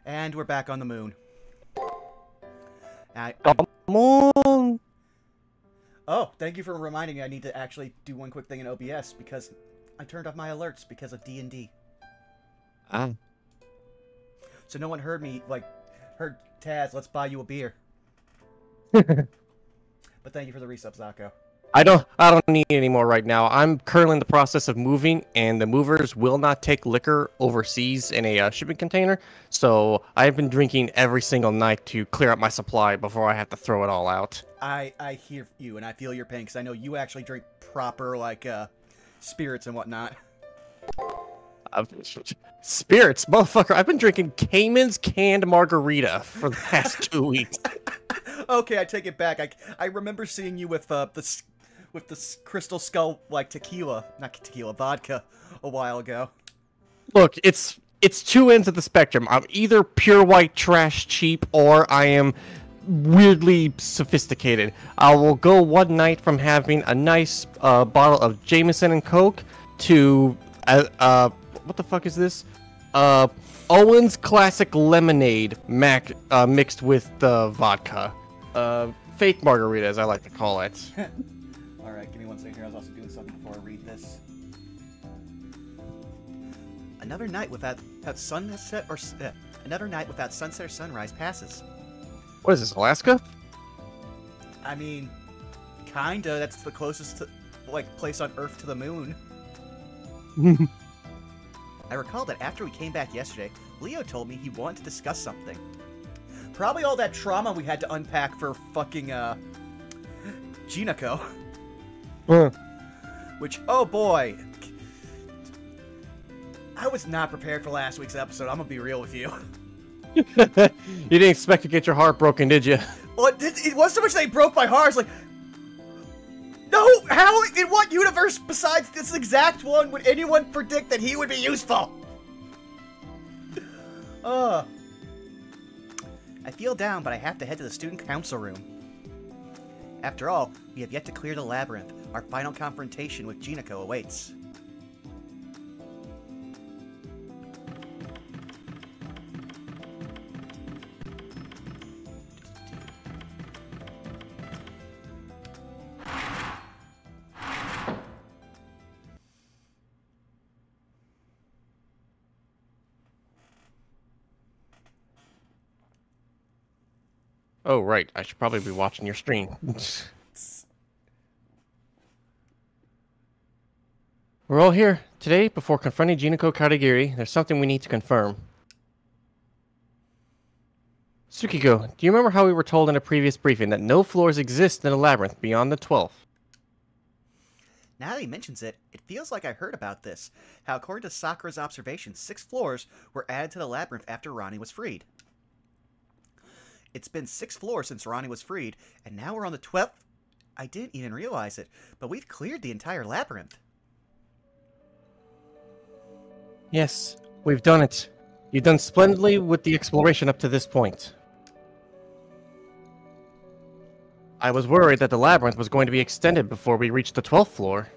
And we're back on the moon. Come on! Oh, thank you for reminding me I need to actually do one quick thing in OBS because I turned off my alerts because of D&D. Ah. So no one heard me, heard Taz, let's buy you a beer. But thank you for the resub, Zako. I don't need any more right now. I'm currently in the process of moving, and the movers will not take liquor overseas in a shipping container. So I've been drinking every single night to clear out my supply before I have to throw it all out. I hear you, and I feel your pain, because I know you actually drink proper, spirits and whatnot. Spirits? Motherfucker, I've been drinking Cayman's canned margarita for the past 2 weeks. Okay, I take it back. I remember seeing you with the Crystal Skull, vodka, a while ago. Look, it's two ends of the spectrum. I'm either pure white trash cheap, or I am weirdly sophisticated. I will go one night from having a nice bottle of Jameson and Coke to what the fuck is this? Owen's Classic Lemonade mixed with vodka. Fake margarita, as I like to call it. Alright, give me 1 second here. I was also doing something before I read this. Another night without sunset or another night without sunset or sunrise passes. What is this, Alaska? I mean, kinda. That's the closest place on Earth to the moon. I recall that after we came back yesterday, Leo told me he wanted to discuss something. Probably all that trauma we had to unpack for fucking, Jinako. Which, oh boy. I was not prepared for last week's episode, I'm gonna be real with you. You didn't expect to get your heart broken, did you? Well, it wasn't so much they broke my heart, it's like... No! How, in what universe besides this exact one would anyone predict that he would be useful? I feel down, but I have to head to the student council room. After all, we have yet to clear the labyrinth. Our final confrontation with Jinako awaits. Oh, right. I should probably be watching your stream. We're all here. Today, before confronting Jinako Katagiri, there's something we need to confirm. Tsukiko, do you remember how we were told in a previous briefing that no floors exist in the labyrinth beyond the 12th? Now that he mentions it, it feels like I heard about this. How according to Sakura's observations, 6 floors were added to the labyrinth after Rani was freed. It's been 6 floors since Rani was freed, and now we're on the 12th. I didn't even realize it, but we've cleared the entire labyrinth. Yes, we've done it. You've done splendidly with the exploration up to this point. I was worried that the labyrinth was going to be extended before we reached the 12th floor.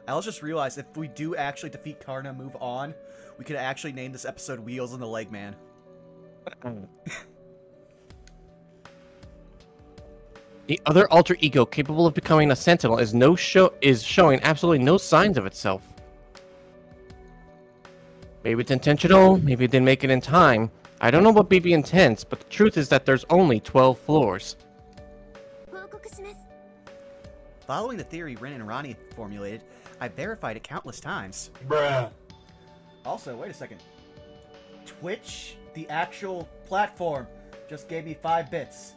I also just realized if we do actually defeat Karna and move on, we could actually name this episode Wheels and the Leg Man. The other alter ego capable of becoming a sentinel is showing absolutely no signs of itself. Maybe it's intentional, maybe it didn't make it in time. I don't know what BB intends, but the truth is that there's only 12 floors. Following the theory Rin and Rani formulated, I verified it countless times. Bruh. Also, wait a second. Twitch, the actual platform, just gave me 5 bits.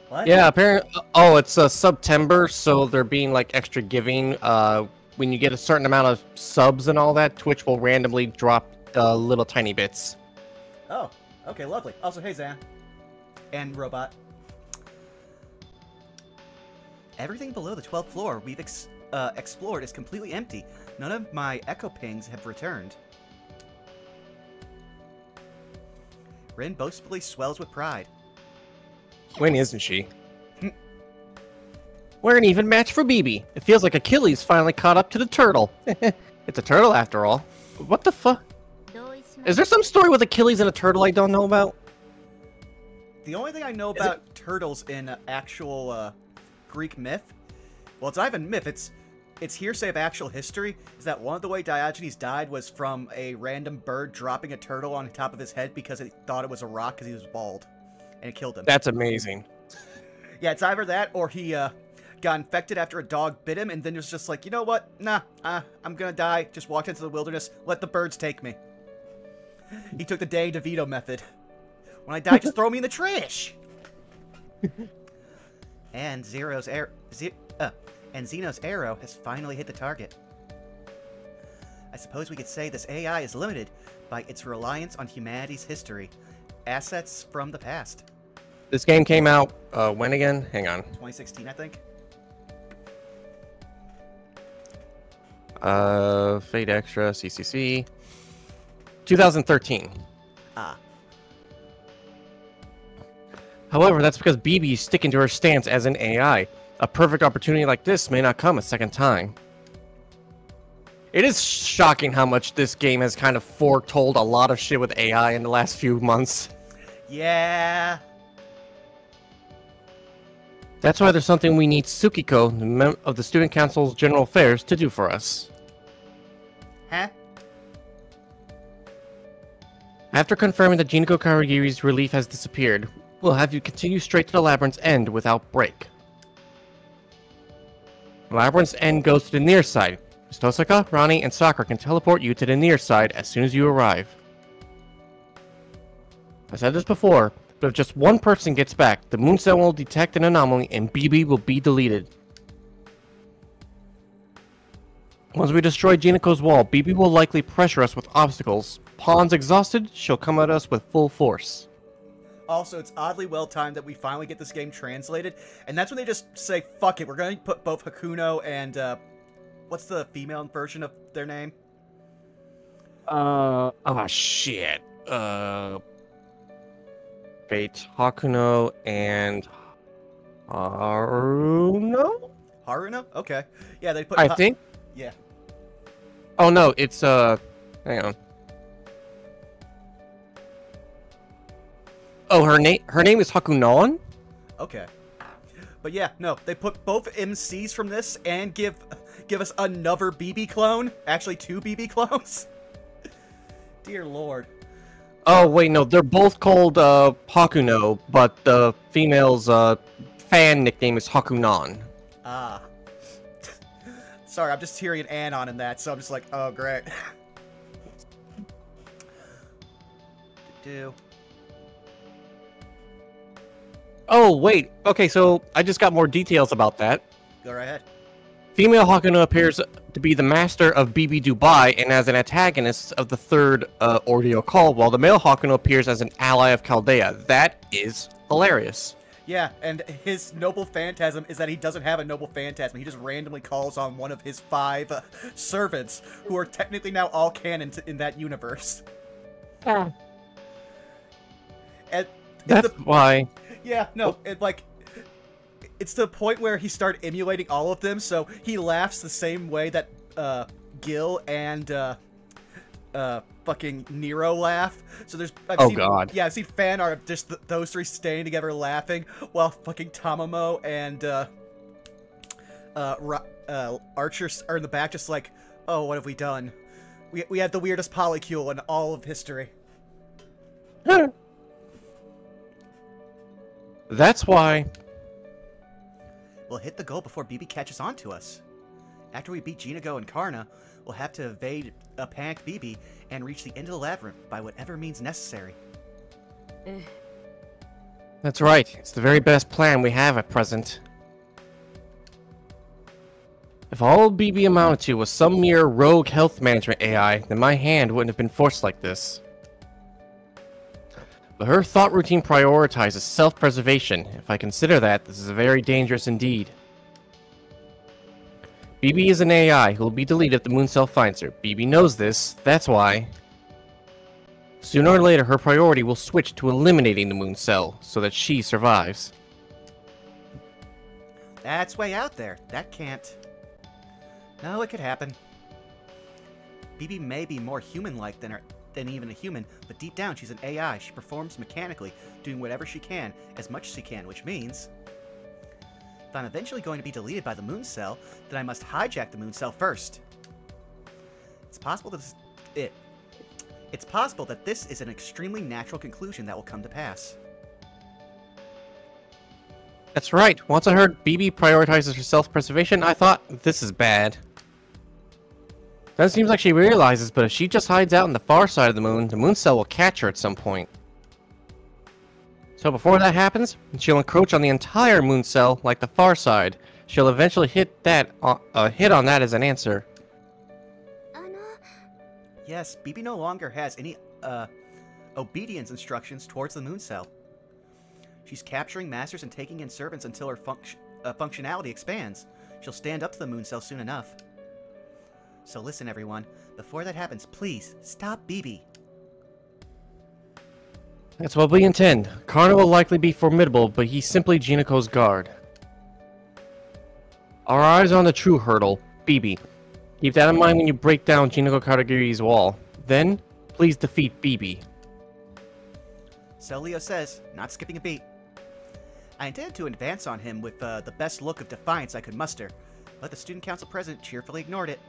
What? Yeah, apparently. Oh, it's September, so they're being like extra giving. When you get a certain amount of subs and all that, Twitch will randomly drop little tiny bits. Oh, okay, lovely. Also, hey Zan. And Robot. Everything below the 12th floor we've explored is completely empty. None of my echo pings have returned. Rin boastfully swells with pride. When isn't she? We're an even match for BB. It feels like Achilles finally caught up to the turtle. It's a turtle after all. What the fuck? Is there some story with Achilles and a turtle I don't know about? The only thing I know about turtles in actual Greek myth, well, it's not even myth, it's hearsay of actual history, is that one of the way Diogenes died was from a random bird dropping a turtle on top of his head because it thought it was a rock because he was bald, and it killed him. That's amazing. Yeah, it's either that or he got infected after a dog bit him, and then was just like, you know what? Nah, I'm gonna die. Just walked into the wilderness. Let the birds take me. He took the Danny DeVito method. When I die, just throw me in the trash. And Zeno's arrow has finally hit the target. I suppose we could say this AI is limited by its reliance on humanity's history, assets from the past. This game came out, when again? Hang on. 2016, I think. Fate Extra, CCC. 2013. Ah. However, that's because BB is sticking to her stance as an AI. A perfect opportunity like this may not come a second time. It is shocking how much this game has kind of foretold a lot of shit with AI in the last few months. Yeah. That's why there's something we need Tsukiko, of the Student Council's General Affairs, to do for us. Huh? After confirming that Jinako Karagiri's relief has disappeared, we'll have you continue straight to the Labyrinth's end without break. The Labyrinth's end goes to the near side. Ms. Tosaka, Rani, and Sakura can teleport you to the near side as soon as you arrive. I said this before, but if just one person gets back, the moon cell will detect an anomaly and BB will be deleted. Once we destroy Jinako's wall, BB will likely pressure us with obstacles. Pawns exhausted, she'll come at us with full force. Also, it's oddly well-timed that we finally get this game translated, and that's when they just say, fuck it, we're going to put both Hakuno and, what's the female version of their name? Oh shit. Fate, Hakuno, and Haruno? Haruno? Okay. Yeah, they put... I think? Yeah. Oh no, it's, hang on. Oh, her name is Hakunon? Okay. But yeah, no, they put both MCs from this and give us another BB clone. Actually, 2 BB clones. Dear Lord. Oh, wait, no, they're both called, Hakuno, but the female's, fan nickname is Hakunon. Ah. Sorry, I'm just hearing an anon in that, so I'm just like, oh, great. Oh, wait, okay, so I just got more details about that. Go right ahead. Female Hakuno appears to be the master of BB Dubai and as an antagonist of the third ordeal call, while the male Hakuno appears as an ally of Chaldea. That is hilarious. Yeah, and his noble phantasm is that he doesn't have a noble phantasm. He just randomly calls on one of his 5 servants, who are technically now all canon in that universe. Yeah. And that's why. Yeah, no, it's to the point where he started emulating all of them, so he laughs the same way that Gil and fucking Nero laugh. So there's I've seen fan art of just those 3 standing together laughing while fucking Tamamo and Archer are in the back just like, oh, what have we done? We had the weirdest polycule in all of history. That's why. We'll hit the goal before BB catches on to us. After we beat Jinago and Karna, we'll have to evade a panicked BB and reach the end of the labyrinth by whatever means necessary. That's right. It's the very best plan we have at present. If all BB amounted to was some mere rogue health management AI, then my hand wouldn't have been forced like this. But her thought routine prioritizes self-preservation. If I consider that, this is very dangerous indeed. BB is an AI who will be deleted if the moon cell finds her. BB knows this, that's why. Sooner or later, her priority will switch to eliminating the moon cell, so that she survives. That's way out there. That can't... No, it could happen. BB may be more human-like than her than even a human, but deep down she's an AI. She performs mechanically, doing whatever she can, as much as she can, which means... if I'm eventually going to be deleted by the moon cell, then I must hijack the moon cell first. It's possible that this is an extremely natural conclusion that will come to pass. That's right. Once I heard BB prioritizes her self-preservation, I thought, this is bad. That seems like she realizes, but if she just hides out on the far side of the moon cell will catch her at some point. So before that happens, she'll encroach on the entire moon cell like the far side. She'll eventually hit on that as an answer. Yes, BB no longer has any obedience instructions towards the moon cell. She's capturing masters and taking in servants until her functionality expands. She'll stand up to the moon cell soon enough. So listen, everyone. Before that happens, please, stop BB. That's what we intend. Karna will likely be formidable, but he's simply Jinako's guard. Our eyes are on the true hurdle, BB. Keep that in mind when you break down Jinako Katagiri's wall. Then, please defeat BB. So Leo says, not skipping a beat. I intended to advance on him with the best look of defiance I could muster, but the student council president cheerfully ignored it.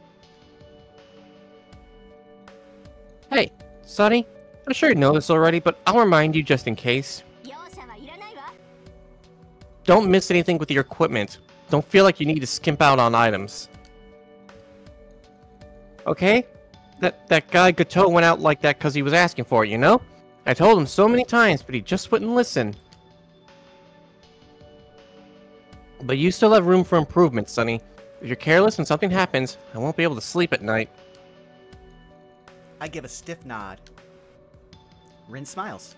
Hey, Sonny, I'm sure you know this already, but I'll remind you just in case. Don't miss anything with your equipment. Don't feel like you need to skimp out on items. Okay? That guy Gato went out like that because he was asking for it, you know? I told him so many times, but he just wouldn't listen. But you still have room for improvement, Sonny. If you're careless and something happens, I won't be able to sleep at night. I give a stiff nod. Rin smiles.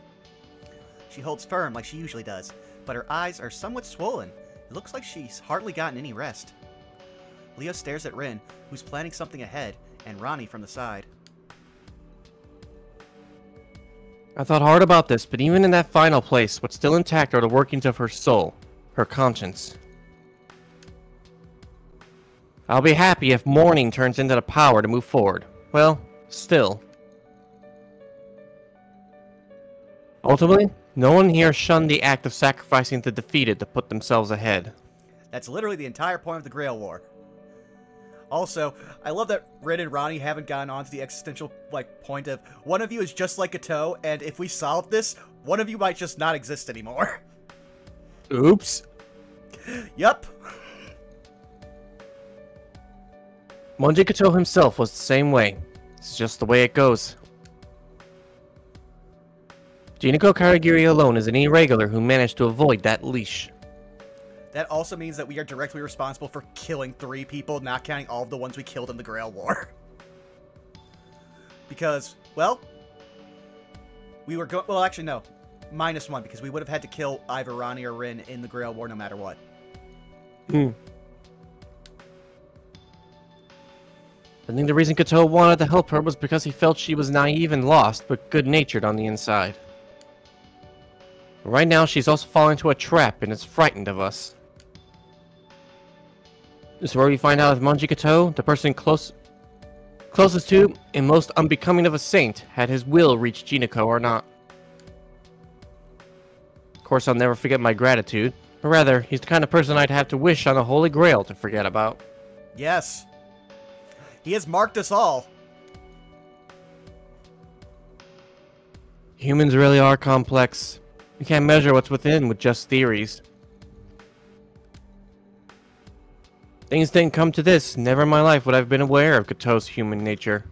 She holds firm like she usually does, but her eyes are somewhat swollen. It looks like she's hardly gotten any rest. Leo stares at Rin, who's planning something ahead, and Ronnie from the side. I thought hard about this, but even in that final place, what's still intact are the workings of her soul, her conscience. I'll be happy if mourning turns into the power to move forward. Well, still. Ultimately, no one here shunned the act of sacrificing the defeated to put themselves ahead. That's literally the entire point of the Grail War. Also, I love that Rin and Ronnie haven't gotten onto the existential point of one of you is just like Gato, and if we solve this, one of you might just not exist anymore. Oops. Yup. Monji Gato himself was the same way. It's just the way it goes. Jinako Karagiri alone is an irregular who managed to avoid that leash. That also means that we are directly responsible for killing 3 people, not counting all of the ones we killed in the Grail War. Because, well, we were well, actually, no. -1, because we would have had to kill either Ronnie or Rin in the Grail War no matter what. I think the reason Gato wanted to help her was because he felt she was naive and lost, but good-natured on the inside. Right now, she's also fallen into a trap and is frightened of us. This is where we find out if Monji Gato, the person closest to and most unbecoming of a saint, had his will reach Jinako or not. Of course, I'll never forget my gratitude. Or rather, he's the kind of person I'd have to wish on the Holy Grail to forget about. Yes. He has marked us all. Humans really are complex. You can't measure what's within with just theories. Things didn't come to this. Never in my life would I have been aware of Gato's human nature.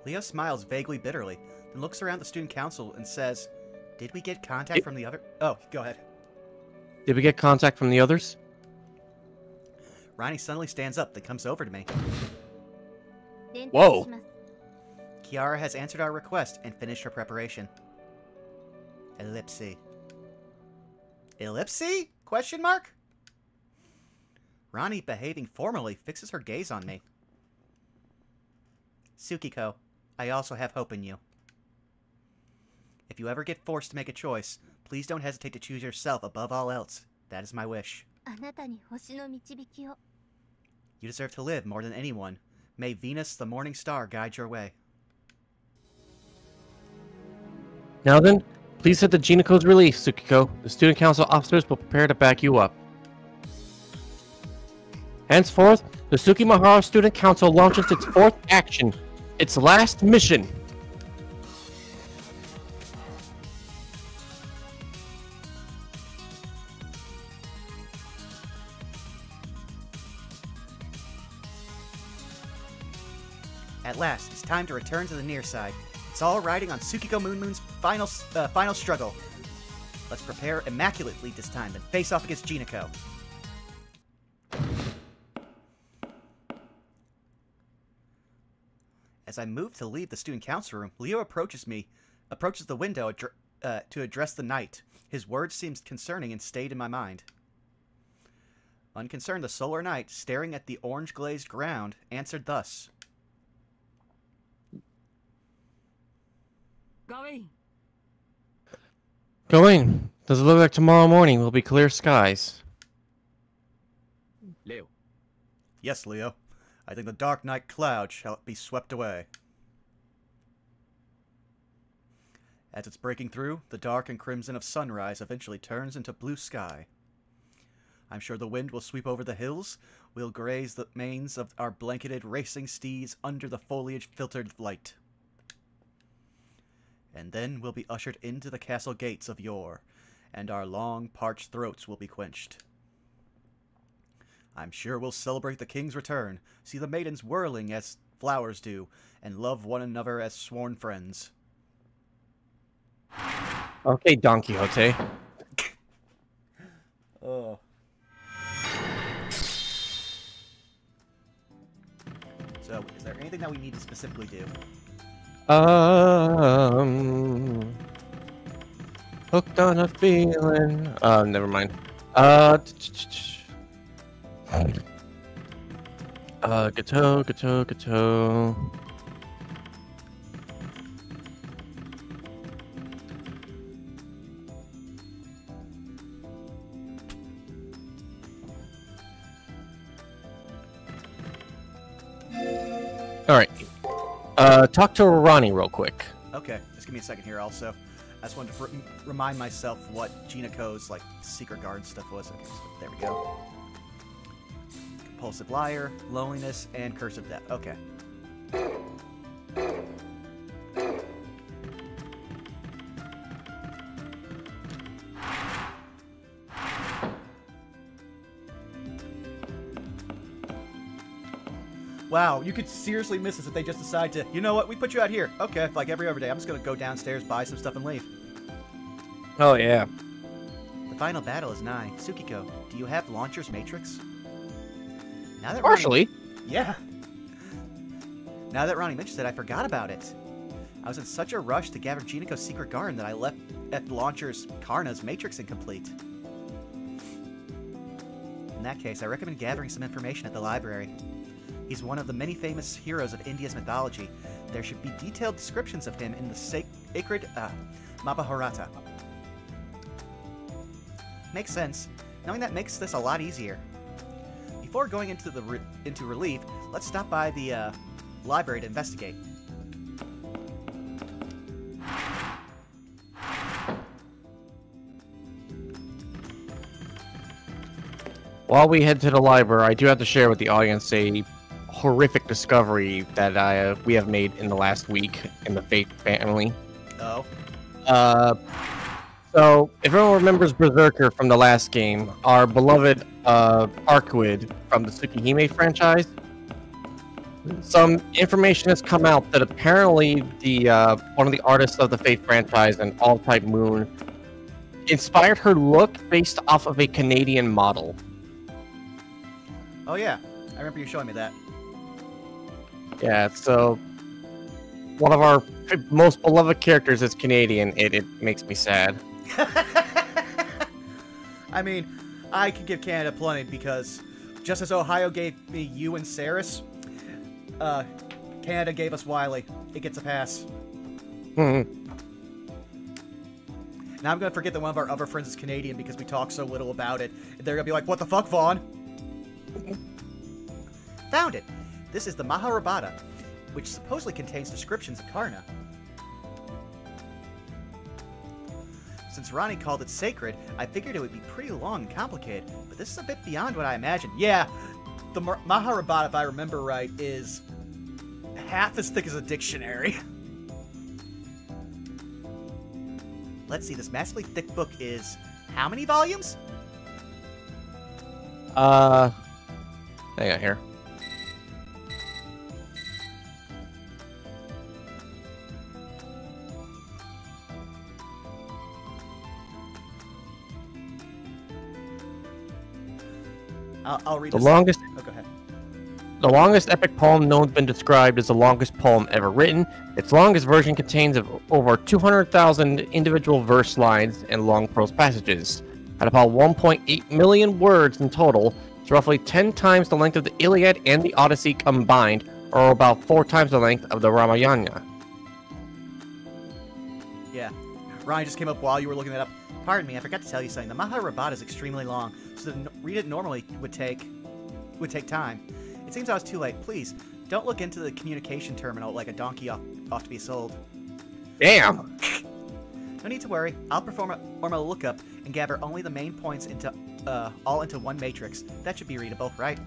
Leo smiles vaguely bitterly, then looks around the student council and says, "Did we get contact from the other..." Oh, go ahead. Did we get contact from the others? Ronnie suddenly stands up, then comes over to me. Whoa! Kiara has answered our request and finished her preparation. Ellipse. Ellipse? Question mark? Ronnie, behaving formally, fixes her gaze on me. Tsukiko, I also have hope in you. If you ever get forced to make a choice, please don't hesitate to choose yourself above all else. That is my wish. You deserve to live more than anyone. May Venus, the morning star, guide your way. Now then, please set the Ginako's relief, Tsukiko. The student council officers will prepare to back you up. Henceforth, the Tsukimahara Student Council launches its fourth action, its last mission. At last, it's time to return to the near side. It's all riding on Tsukiko Moon's final struggle. Let's prepare immaculately this time, then face off against Jinako. As I move to leave the student council room, Leo approaches the window to address the night. His words seemed concerning and stayed in my mind. Unconcerned, the solar knight, staring at the orange-glazed ground, answered thus. Going. Does it look like tomorrow morning will be clear skies? Leo. Yes, Leo. I think the dark night cloud shall be swept away. As it's breaking through, the dark and crimson of sunrise eventually turns into blue sky. I'm sure the wind will sweep over the hills. We'll graze the manes of our blanketed racing steeds under the foliage-filtered light. And then we'll be ushered into the castle gates of yore, and our long, parched throats will be quenched. I'm sure we'll celebrate the king's return, see the maidens whirling as flowers do, and love one another as sworn friends. Okay, Don Quixote. Oh. So, is there anything that we need to specifically do? Hooked on a feeling. Never mind. Gato. Alright. Talk to Ronnie real quick. Okay, just give me a second here also. I just wanted to remind myself what Ginako's, like, secret guard stuff was. Okay, so there we go. Compulsive liar, loneliness, and curse of death. Okay. Wow, you could seriously miss this if they just decide to, you know what, we put you out here. Okay, like every other day, I'm just gonna go downstairs, buy some stuff, and leave. Oh, yeah. The final battle is nigh. Tsukiko, do you have Launcher's Matrix? Now that Partially. Yeah. Now that Ronnie mentions it, I forgot about it. I was in such a rush to gather Ginako's secret garden that I left at Launcher's Karna's Matrix incomplete. In that case, I recommend gathering some information at the library. He's one of the many famous heroes of India's mythology. There should be detailed descriptions of him in the sacred Mahabharata. Makes sense. Knowing that makes this a lot easier. Before going into relief, let's stop by the library to investigate. While we head to the library, I do have to share with the audience a horrific discovery that we have made in the last week in the Fate family. Oh. So, if everyone remembers Berserker from the last game, our beloved Arcuid from the Tsukihime franchise, some information has come out that apparently the one of the artists of the Fate franchise, an All-Type Moon, inspired her look based off of a Canadian model. Oh yeah, I remember you showing me that. Yeah, so one of our most beloved characters is Canadian. It makes me sad. I mean, I could give Canada plenty because just as Ohio gave me you and Saris, Canada gave us Wiley. It gets a pass. Now I'm gonna forget that one of our other friends is Canadian because we talk so little about it. They're gonna be like, "What the fuck, Vaughn?" Found it! This is the Mahabharata, which supposedly contains descriptions of Karna. Since Ronnie called it sacred, I figured it would be pretty long and complicated, but this is a bit beyond what I imagined. Yeah, the Mahabharata, if I remember right, is half as thick as a dictionary. Let's see, this massively thick book is how many volumes? Hang on here. I'll read The this. longest. Oh, go ahead. The longest epic poem known has been described as the longest poem ever written. Its longest version contains over 200,000 individual verse lines and long prose passages. At about 1.8 million words in total, it's roughly 10 times the length of the Iliad and the Odyssey combined, or about 4 times the length of the Ramayana. Yeah. Ryan just came up while you were looking that up. Pardon me, I forgot to tell you something. The Mahabharata is extremely long, so to read it normally would take time. It seems I was too late. Please, don't look into the communication terminal like a donkey off to be sold. Damn! No need to worry. I'll perform a formal lookup and gather only the main points into all into one matrix. That should be readable, right?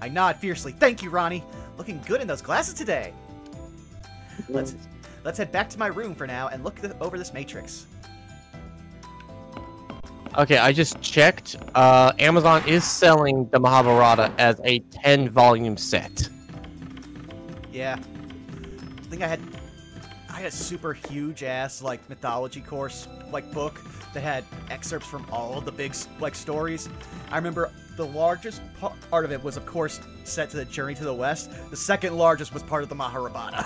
I nod fiercely. Thank you, Ronnie. Looking good in those glasses today. Let's head back to my room for now and look over this matrix. Okay, I just checked. Amazon is selling the Mahabharata as a 10-volume set. Yeah. I think I had a super huge ass like mythology course like book that had excerpts from all of the big like stories. I remember the largest part of it was of course set to the Journey to the West. The second largest was part of the Mahabharata.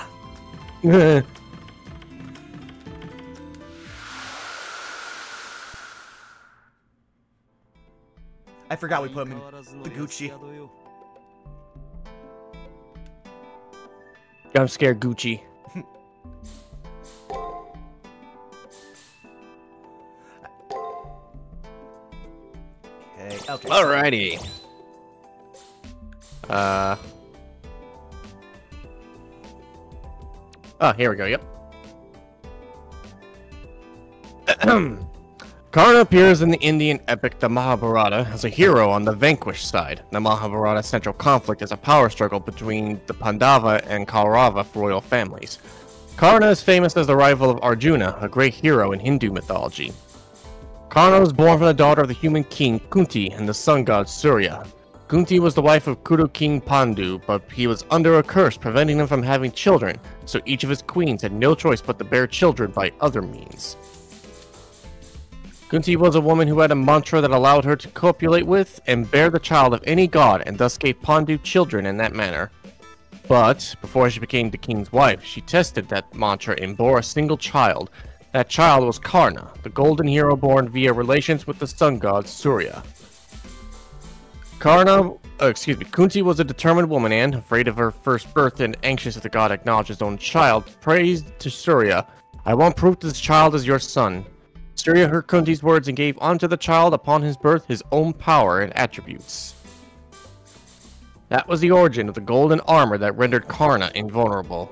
I forgot we put him in the Gucci. I'm scared, Gucci. Okay. Alrighty. Oh, here we go, yep. Karna appears in the Indian epic The Mahabharata as a hero on the vanquished side. The Mahabharata's central conflict is a power struggle between the Pandava and Kaurava royal families. Karna is famous as the rival of Arjuna, a great hero in Hindu mythology. Karna was born from the daughter of the human king Kunti and the sun god Surya. Kunti was the wife of Kudu king Pandu, but he was under a curse preventing him from having children, so each of his queens had no choice but to bear children by other means. Kunti was a woman who had a mantra that allowed her to copulate with and bear the child of any god, and thus gave Pandu children in that manner. But, before she became the king's wife, she tested that mantra and bore a single child. That child was Karna, the golden hero born via relations with the sun god Surya. Kunti was a determined woman and, afraid of her first birth and anxious that the god acknowledge his own child, praised to Surya, "I want proof that this child is your son." Surya heard Kunti's words and gave unto the child upon his birth his own power and attributes. That was the origin of the golden armor that rendered Karna invulnerable.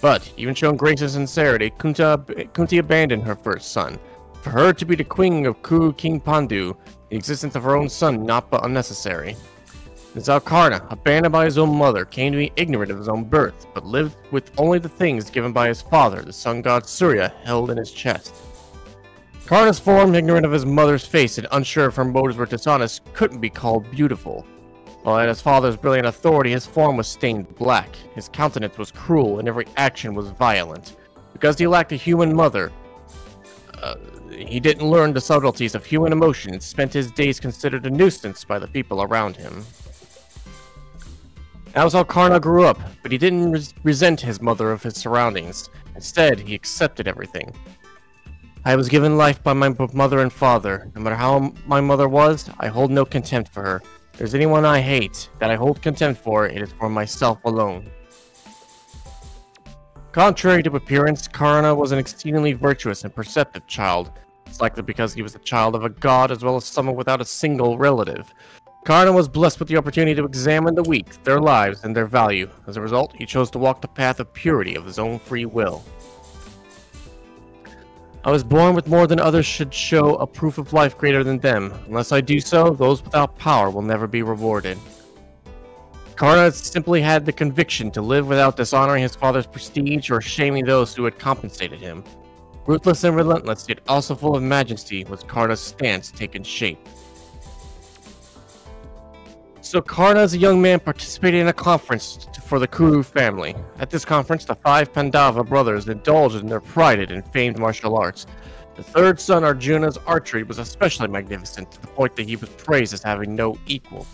But, even showing grace and sincerity, Kunti abandoned her first son. For her to be the queen of Kuru King Pandu, the existence of her own son not but unnecessary. This how Karna, abandoned by his own mother, came to be ignorant of his own birth, but lived with only the things given by his father, the sun god Surya, held in his chest. Karna's form, ignorant of his mother's face and unsure if her motives were dishonest, couldn't be called beautiful. While at his father's brilliant authority, his form was stained black, his countenance was cruel, and every action was violent. Because he lacked a human mother, he didn't learn the subtleties of human emotion and spent his days considered a nuisance by the people around him. That was how Karna grew up, but he didn't resent his mother of his surroundings. Instead, he accepted everything. I was given life by my mother and father. No matter how my mother was, I hold no contempt for her. If there's anyone I hate, that I hold contempt for, it is for myself alone. Contrary to appearance, Karna was an exceedingly virtuous and perceptive child. It's likely because he was the child of a god as well as someone without a single relative. Karna was blessed with the opportunity to examine the weak, their lives, and their value. As a result, he chose to walk the path of purity of his own free will. I was born with more than others should show a proof of life greater than them. Unless I do so, those without power will never be rewarded. Karna simply had the conviction to live without dishonoring his father's prestige or shaming those who had compensated him. Ruthless and relentless, yet also full of majesty, was Karna's stance taken shape. So Karna, as a young man, participated in a conference for the Kuru family. At this conference, the 5 Pandava brothers indulged in their prided and famed martial arts. The third son, Arjuna's archery, was especially magnificent, to the point that he was praised as having no equal.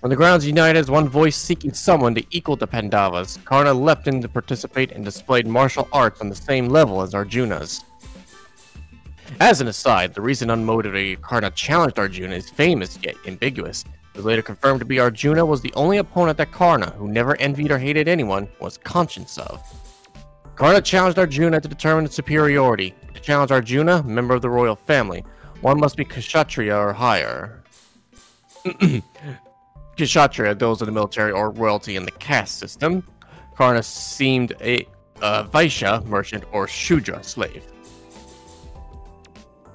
When the grounds united as one voice seeking someone to equal the Pandavas, Karna leapt in to participate and displayed martial arts on the same level as Arjuna's. As an aside, the reason unmotivated Karna challenged Arjuna is famous yet ambiguous. It was later confirmed to be Arjuna was the only opponent that Karna, who never envied or hated anyone, was conscious of. Karna challenged Arjuna to determine its superiority. To challenge Arjuna, member of the royal family, one must be Kshatriya or higher. Kshatriya, those of the military or royalty in the caste system. Karna seemed a Vaishya, merchant, or Shudra, slave.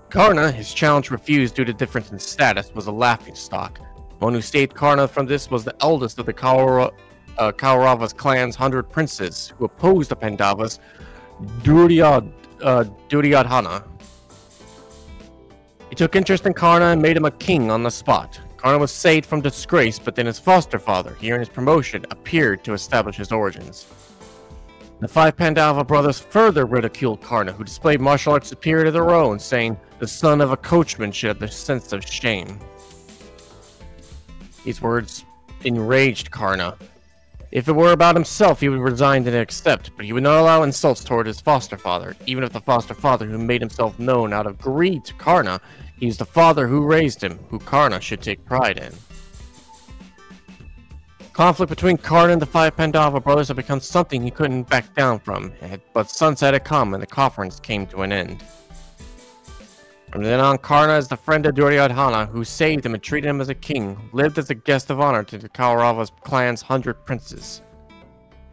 Karna, his challenge refused due to difference in status, was a laughingstock. One who saved Karna from this was the eldest of the Kauravas clan's 100 princes, who opposed the Pandavas, Duryodhana. He took interest in Karna and made him a king on the spot. Karna was saved from disgrace, but then his foster father, hearing his promotion, appeared to establish his origins. The 5 Pandava brothers further ridiculed Karna, who displayed martial arts superior to their own, saying, "The son of a coachman should have the sense of shame." These words enraged Karna. If it were about himself, he would resign and accept, but he would not allow insults toward his foster father, even if the foster father who made himself known out of greed to Karna, he is the father who raised him, who Karna should take pride in. Conflict between Karna and the 5 Pandava brothers had become something he couldn't back down from, but sunset had come and the conference came to an end. From then on, Karna, as the friend of Duryodhana, who saved him and treated him as a king, lived as a guest of honor to the Kauravas clan's 100 princes.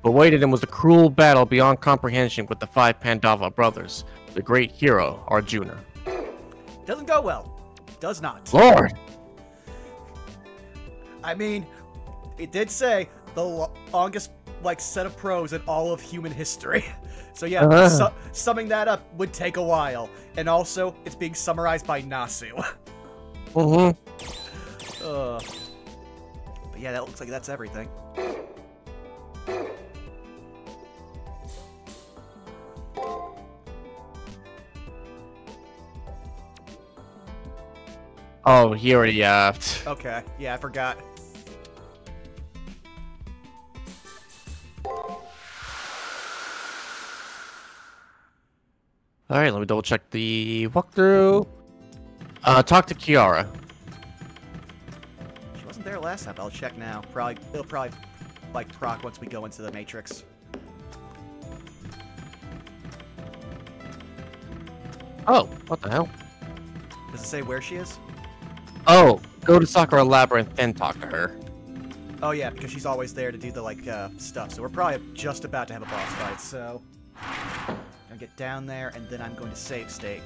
But waited him was a cruel battle beyond comprehension with the 5 Pandava brothers, the great hero, Arjuna. Doesn't go well. Does not. Lord! I mean, it did say the longest, set of prose in all of human history. So yeah, summing that up would take a while. And also, it's being summarized by Nasu. Mm-hmm. But yeah, that looks like that's everything. Oh, he already, Okay, yeah, I forgot. Alright, let me double check the walkthrough. Talk to Kiara. She wasn't there last time, but I'll check now. It'll probably, proc once we go into the Matrix. Oh, what the hell? Does it say where she is? Oh, go to Sakura Labyrinth, then talk to her. Oh yeah, because she's always there to do the, stuff. So we're probably just about to have a boss fight, so... I'm gonna get down there, and then I'm going to save state.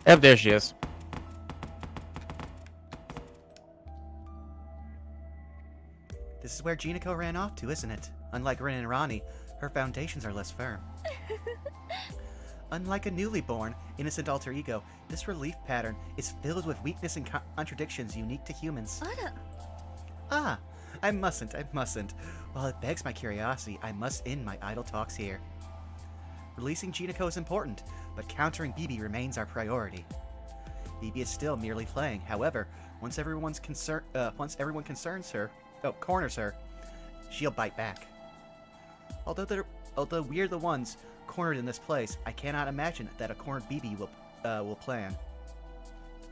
Yep, there she is. This is where Jinako ran off to, isn't it? Unlike Rin and Rani, her foundations are less firm. Unlike a newly born, innocent alter ego, this relief pattern is filled with weakness and contradictions unique to humans. Ah, I mustn't. While it begs my curiosity, I must end my idle talks here. Releasing Jinako is important, but countering Bibi remains our priority. Bibi is still merely playing. However, once everyone corners her, she'll bite back. Although we're the ones cornered in this place, I cannot imagine that a cornered Bibi will plan.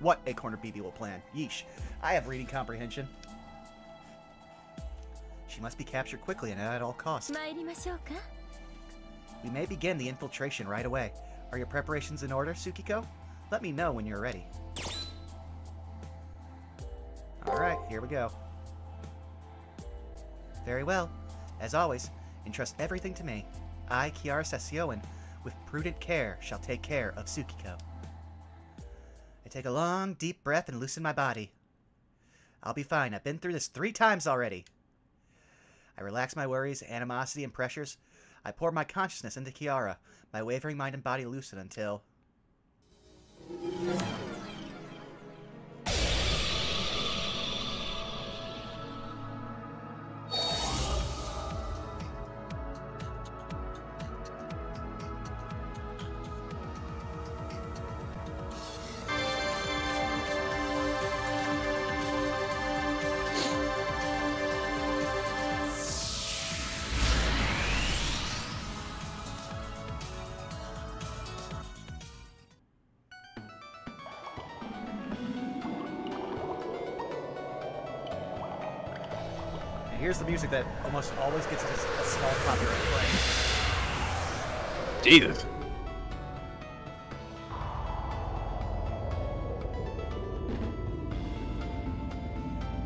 What a cornered Bibi will plan. Yeesh. I have reading comprehension. She must be captured quickly and at all costs. We may begin the infiltration right away. Are your preparations in order, Tsukiko? Let me know when you're ready. here we go. Very well. As always, entrust everything to me. I, Kiara Sessioen, with prudent care, shall take care of Tsukiko. I take a long, deep breath and loosen my body. I'll be fine. I've been through this 3 times already. I relax my worries, animosity, and pressures. I pour my consciousness into Kiara. My wavering mind and body loosen until... Here's the music that almost always gets a small copyright claim. Jesus.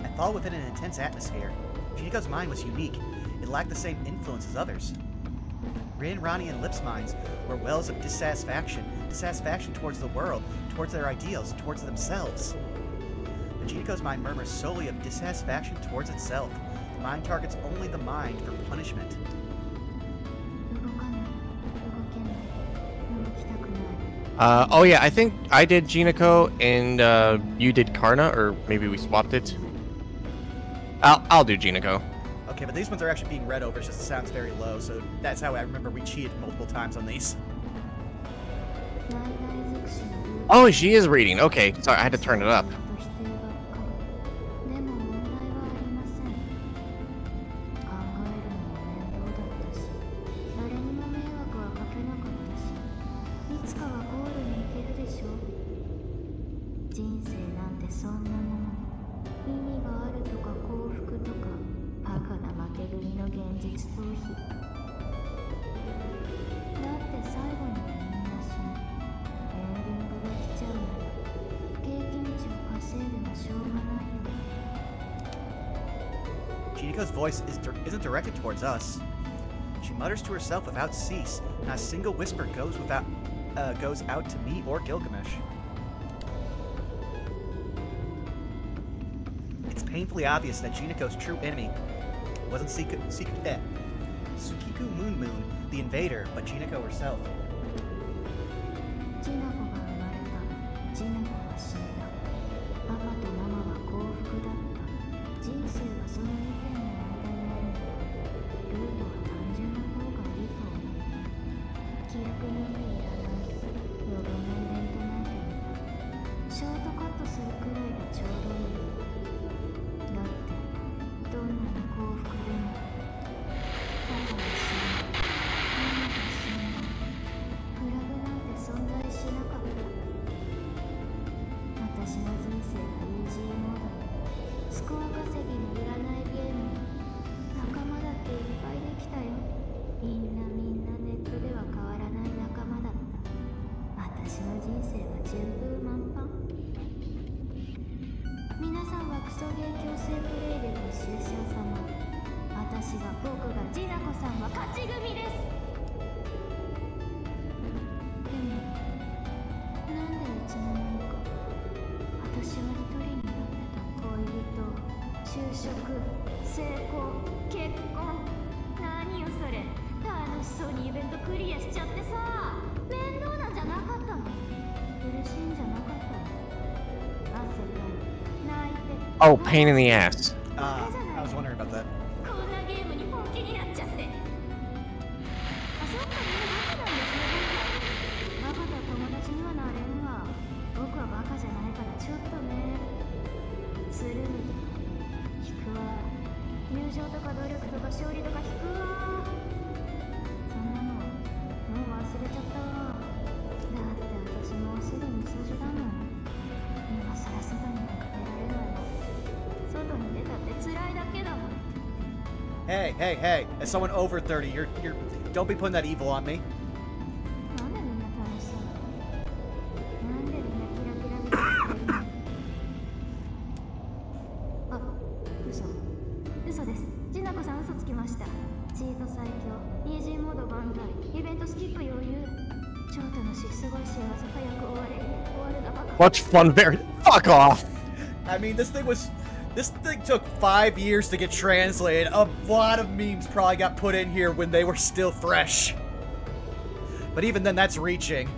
I fall within an intense atmosphere. Jiniko's mind was unique. It lacked the same influence as others. Rin, Rani, and Lip's minds were wells of dissatisfaction. Dissatisfaction towards the world, towards their ideals, towards themselves. But Jiniko's mind murmurs solely of dissatisfaction towards itself. The mind targets only the mind for punishment. Oh yeah, I think I did Jinako and you did Karna, or maybe we swapped it. I'll do Jinako. Okay, but these ones are actually being read over, it's just it sounds very low, so that's how I remember we cheated multiple times on these. Oh, she is reading. Okay, sorry, I had to turn it up. Jiniko's voice isn't directed towards us. She mutters to herself without cease. Not a single whisper goes out to me or Gilgamesh. It's painfully obvious that Jiniko's true enemy wasn't Tsukiku Moon Moon, the invader, but Jiniko herself. Oh, pain in the ass. I was wondering about that. Hey, as someone over 30, you're don't be putting that evil on me. Much fun, very. Fuck off! I mean, this thing took 5 years to get translated. A lot of memes probably got put in here when they were still fresh. But even then, that's reaching.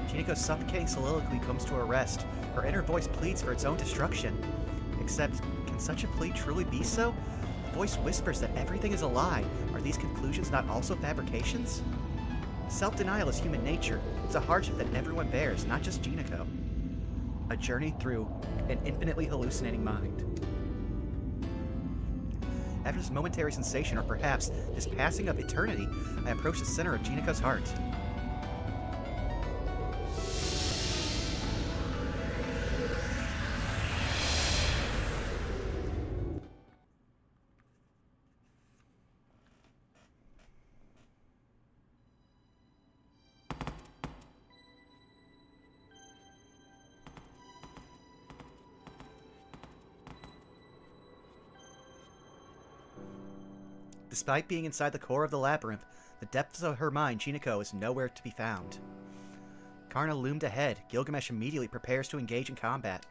Jiniko's suffocating soliloquy comes to a rest. Her inner voice pleads for its own destruction. Except, can such a plea truly be so? The voice whispers that everything is a lie. Are these conclusions not also fabrications? Self-denial is human nature. It's a hardship that everyone bears, not just Jiniko. A journey through an infinitely hallucinating mind. After this momentary sensation, or perhaps this passing of eternity, I approach the center of Jiniko's heart. Despite being inside the core of the labyrinth, the depths of her mind, Jiniko, is nowhere to be found. Karna loomed ahead. Gilgamesh immediately prepares to engage in combat.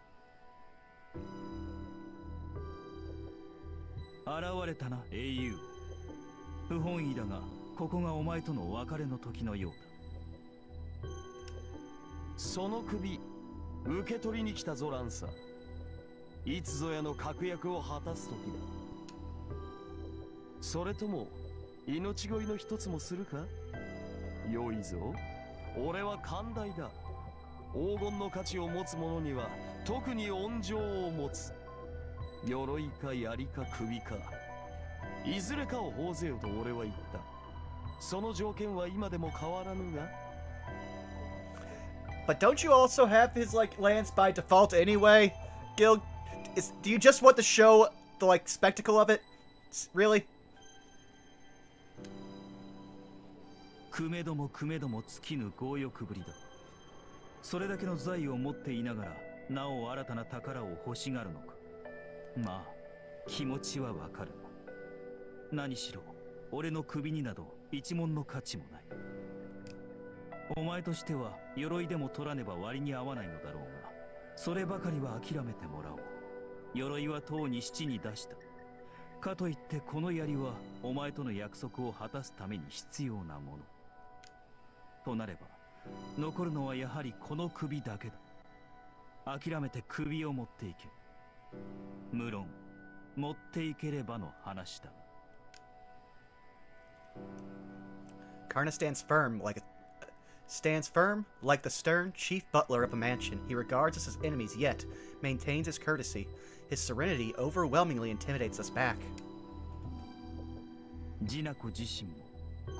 現れたな、英雄。不本意だが、ここがお前との別れの時のようだ。その首、受け取りに来たぞランサー。いつぞやの確約を果たす時だ。それとも命乞いの一つもするか？良いぞ。俺は寛大だ。黄金の価値を持つ者には特に温情を持つ。鎧か槍か首か、いずれかを奉ぜよと俺は言った。その条件は今でも変わらぬが。But don't you also have his lance by default anyway? Gil, do you just want to show the spectacle of it? Really? くめどもくめども尽きぬ強欲ぶりだ。それだけの財を持っていながら、なお新たな宝を欲しがるのか。まあ、気持ちはわかる。何しろ、俺の首になど一文の価値もない。お前としては鎧でも取らねば割に合わないのだろうが、そればかりは諦めてもらおう。鎧はとうに七に出した。かといってこの槍はお前との約束を果たすために必要なもの。となれば、残るのはやはりこの首だけだ。諦めて首を持っていけ。無論、持っていければの話だ。Karna stands firm like the stern chief butler of a mansion. He regards us as enemies, yet maintains his courtesy. His serenity overwhelmingly intimidates us back. ジナコ自身も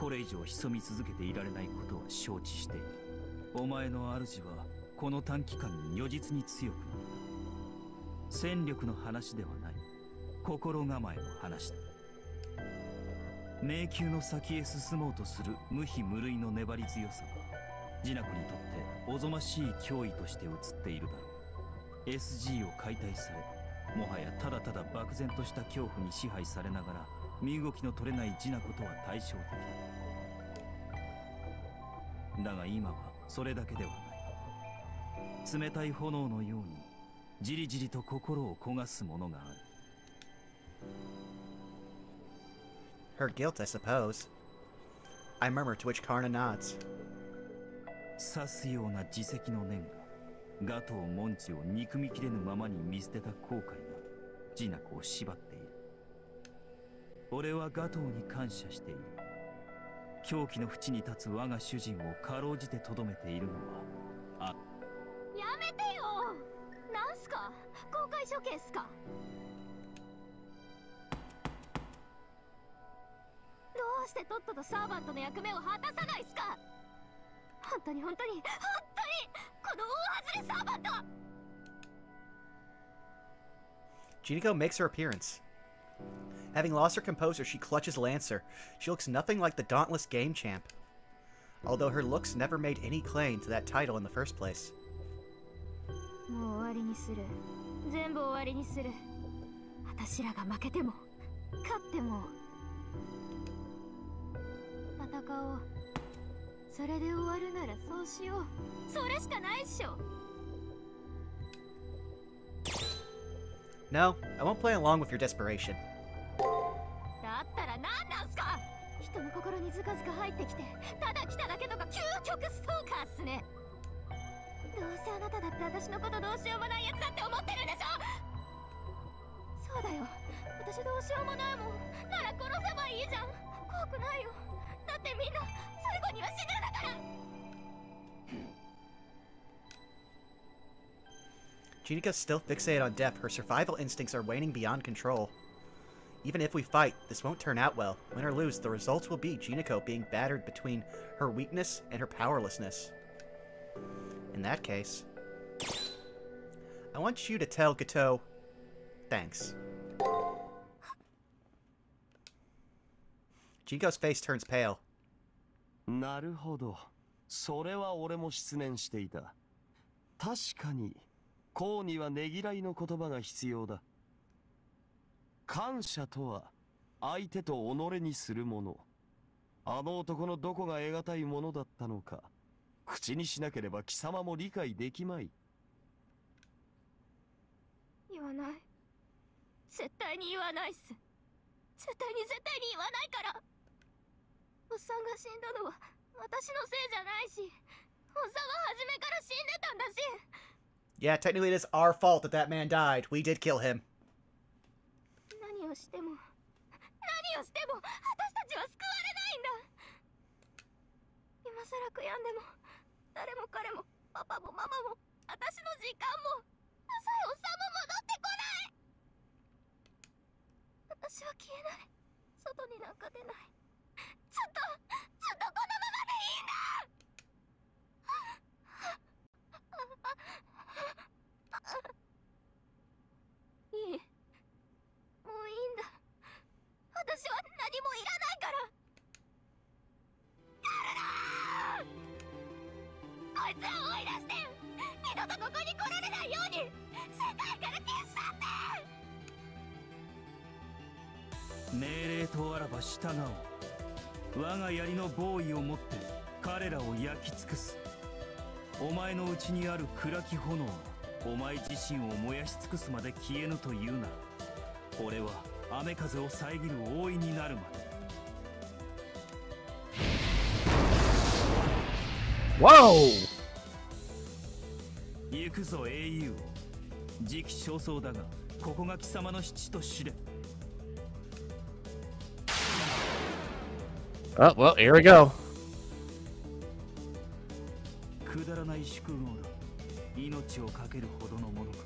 これ以上潜み続けていられないことは承知している。お前の主はこの短期間に如実に強くなった。戦力の話ではない、心構えの話だ。迷宮の先へ進もうとする無比無類の粘り強さは、ジナコにとっておぞましい脅威として映っているだろう。SG を解体され、もはやただただ漠然とした恐怖に支配されながら、身動きの取れないジナコとは対照的だ。だが今はそれだけではない。冷たい炎のようにじりじりと心を焦がすものがある。Her guilt, I suppose. I murmur, to which Karna nods. 刺すような自責の念が、ガトー・モンチを憎みきれぬままに見捨てた後悔がジナコを縛っている。俺はガトーに感謝している。狂気の淵に立つ我が主人をかろうじてとどめているのは、やめてよ。すか？公開処刑っすか？どうしてとっととサーバントの役目を果たさないっすか？本当にこの大外れサーバント。 Jiniko makes her appearance. Having lost her composure, she clutches Lancer. She looks nothing like the dauntless game champ, although her looks never made any claim to that title in the first place. もう終わりにする。全部終わりにする。私らが負けても勝っても戦おう。それで終わるならそうしよう。それしかないっしょ。 No, I won't play along with your desperation. だったら何なんすか？人の心にズカズカ入ってきてただ来ただけとか究極ストーカーっすね。どうせあなただって私のことどうしようもないやつだって思ってるんでしょ。そうだよ、私どうしようもないもん。なら殺せばいいじゃん。怖くないよ。だってみんな最後には死ぬんだから。 Jiniko's still fixated on death. Her survival instincts are waning beyond control. Even if we fight, this won't turn out well. Win or lose, the results will be Jiniko being battered between her weakness and her powerlessness. In that case, I want you to tell Gato, thanks. Jiniko's face turns pale. なるほど。それは俺も失念していた。確かに、こうにはねぎらいの言葉が必要だ。感謝とは、相手と己にするもの。あの男のどこが得難いものだったのか、口にしなければ貴様も理解できまい。言わない。絶対に言わないっす。絶対に言わないから。おっさんが死んだのは私のせいじゃないし、おっさんは初めから死んでたんだし。 Yeah, technically it is our fault that that man died. We did kill him. 何をしても私たちは救われないんだ。今さら悔やんでも誰も彼もパパもママも私の時間もさえおっさんも戻ってこない。私は消えない。外になんか出ない。ずっとこのままでいいんだ。 いい。もういいんだ。私は何もいらないから。誰だ！こいつらを追い出して、二度とここに来られないように世界から消し去って。命令とあらば従おう。我が槍のボーイをもって彼らを焼き尽くす。お前の内にある暗き炎はお前自身を燃やし尽くすまで消えぬというなら、俺は雨風を遮る覆いになるまで。Whoa! 行くぞ英雄を。時期尚早だが、ここが貴様の七と知れ。 Oh, well, here we go. くだらない宿業だ。命をかけるほどのものか。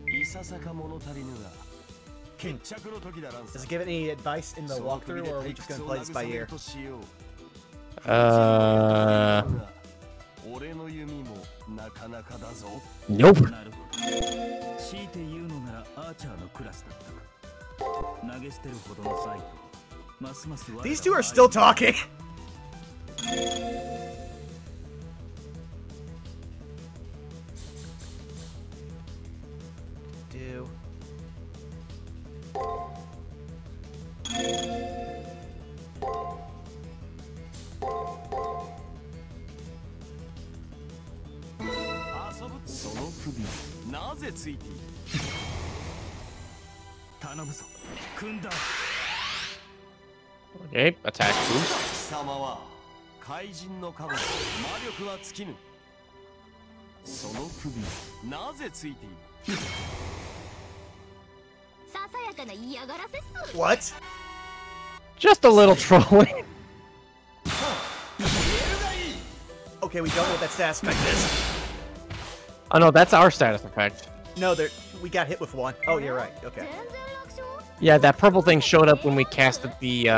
いささか物足りぬが、決着の時だランサ Does it give any advice in the walkthrough, or are we just gonna play this by ear? 俺の弓もなかなかだぞ。Nope. なるほど。強いて言うのならアーチャーのクラスだったか。投げ捨てるほどの才と。 These two are still talking. Do. Okay, attack boost. 貴様は怪人のカゴで魔力は尽きぬ。その首なぜついている？ささやかな嫌がらせっす。 What? Just a little trolling. Okay, we don't know what that status effect is. Oh no, that's our status effect. No, we got hit with one. Oh, you're right. Okay. Yeah, that purple thing showed up when we casted the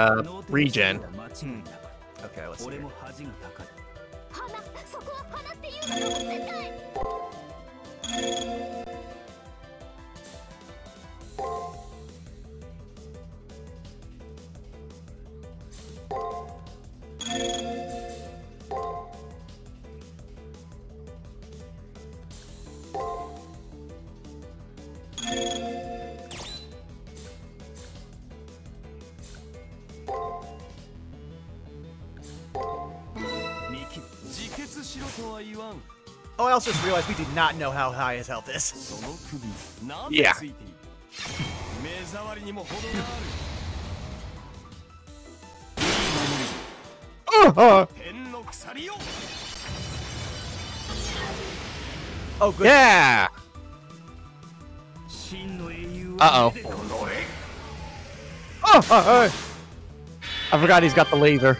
regen. Okay, let's see. Here. 花そこは花って言うのよ絶対 Oh, I also just realized we did not know how high his health is. Yeah. Oh, good. Yeah. Uh-oh. Oh, I forgot he's got the laser.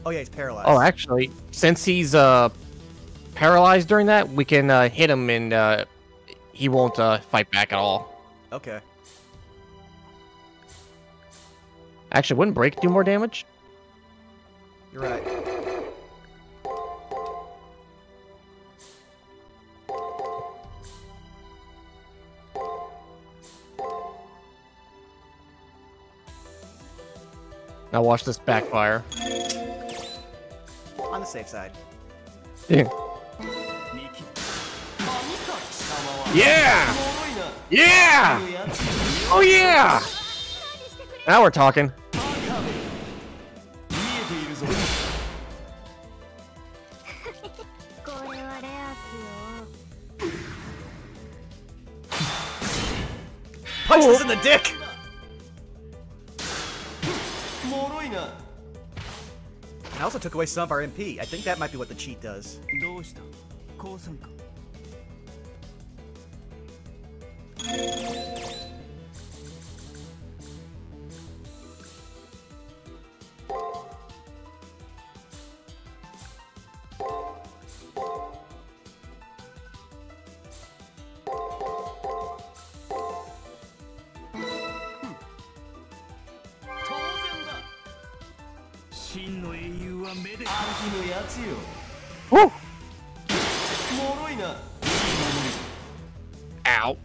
Oh yeah, he's paralyzed. Oh, actually, since he's paralyzed during that, we can hit him and he won't fight back at all. Okay. Actually, wouldn't break do more damage? You're right. Now watch this backfire. On the safe side. Yeah. Yeah! Yeah! Oh yeah! Now we're talking. Punch this in the dick! I also took away some of our MP. I think that might be what the cheat does. Woo! Ow.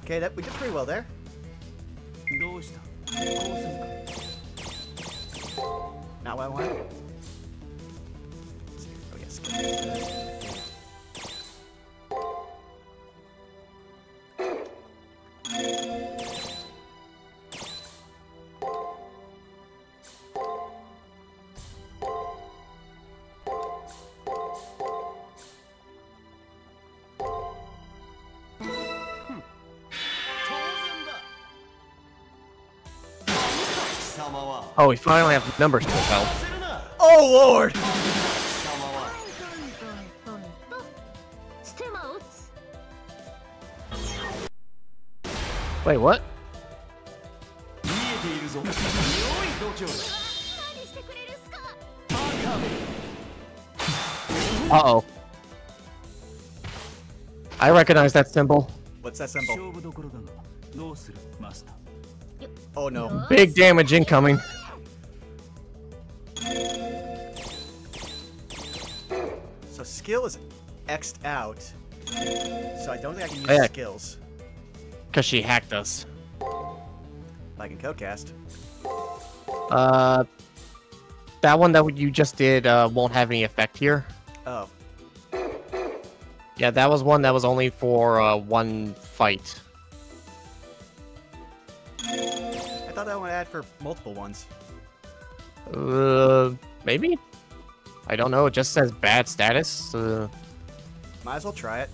Okay, that we did pretty well there. Not what I wanted. Let's see. Oh yes. Oh, we finally have numbers to help. Oh lord! Wait, what? Uh-oh. I recognize that symbol. What's that symbol? Oh no. Big damage incoming. So skill is X'd out. So I don't think I can use Yeah. skills. Because she hacked us. I can codecast. That one that you just did won't have any effect here. Oh. Yeah, that was one that was only for one fight. I thought that one would add for multiple ones. Maybe? I don't know, it just says bad status. Might as well try it.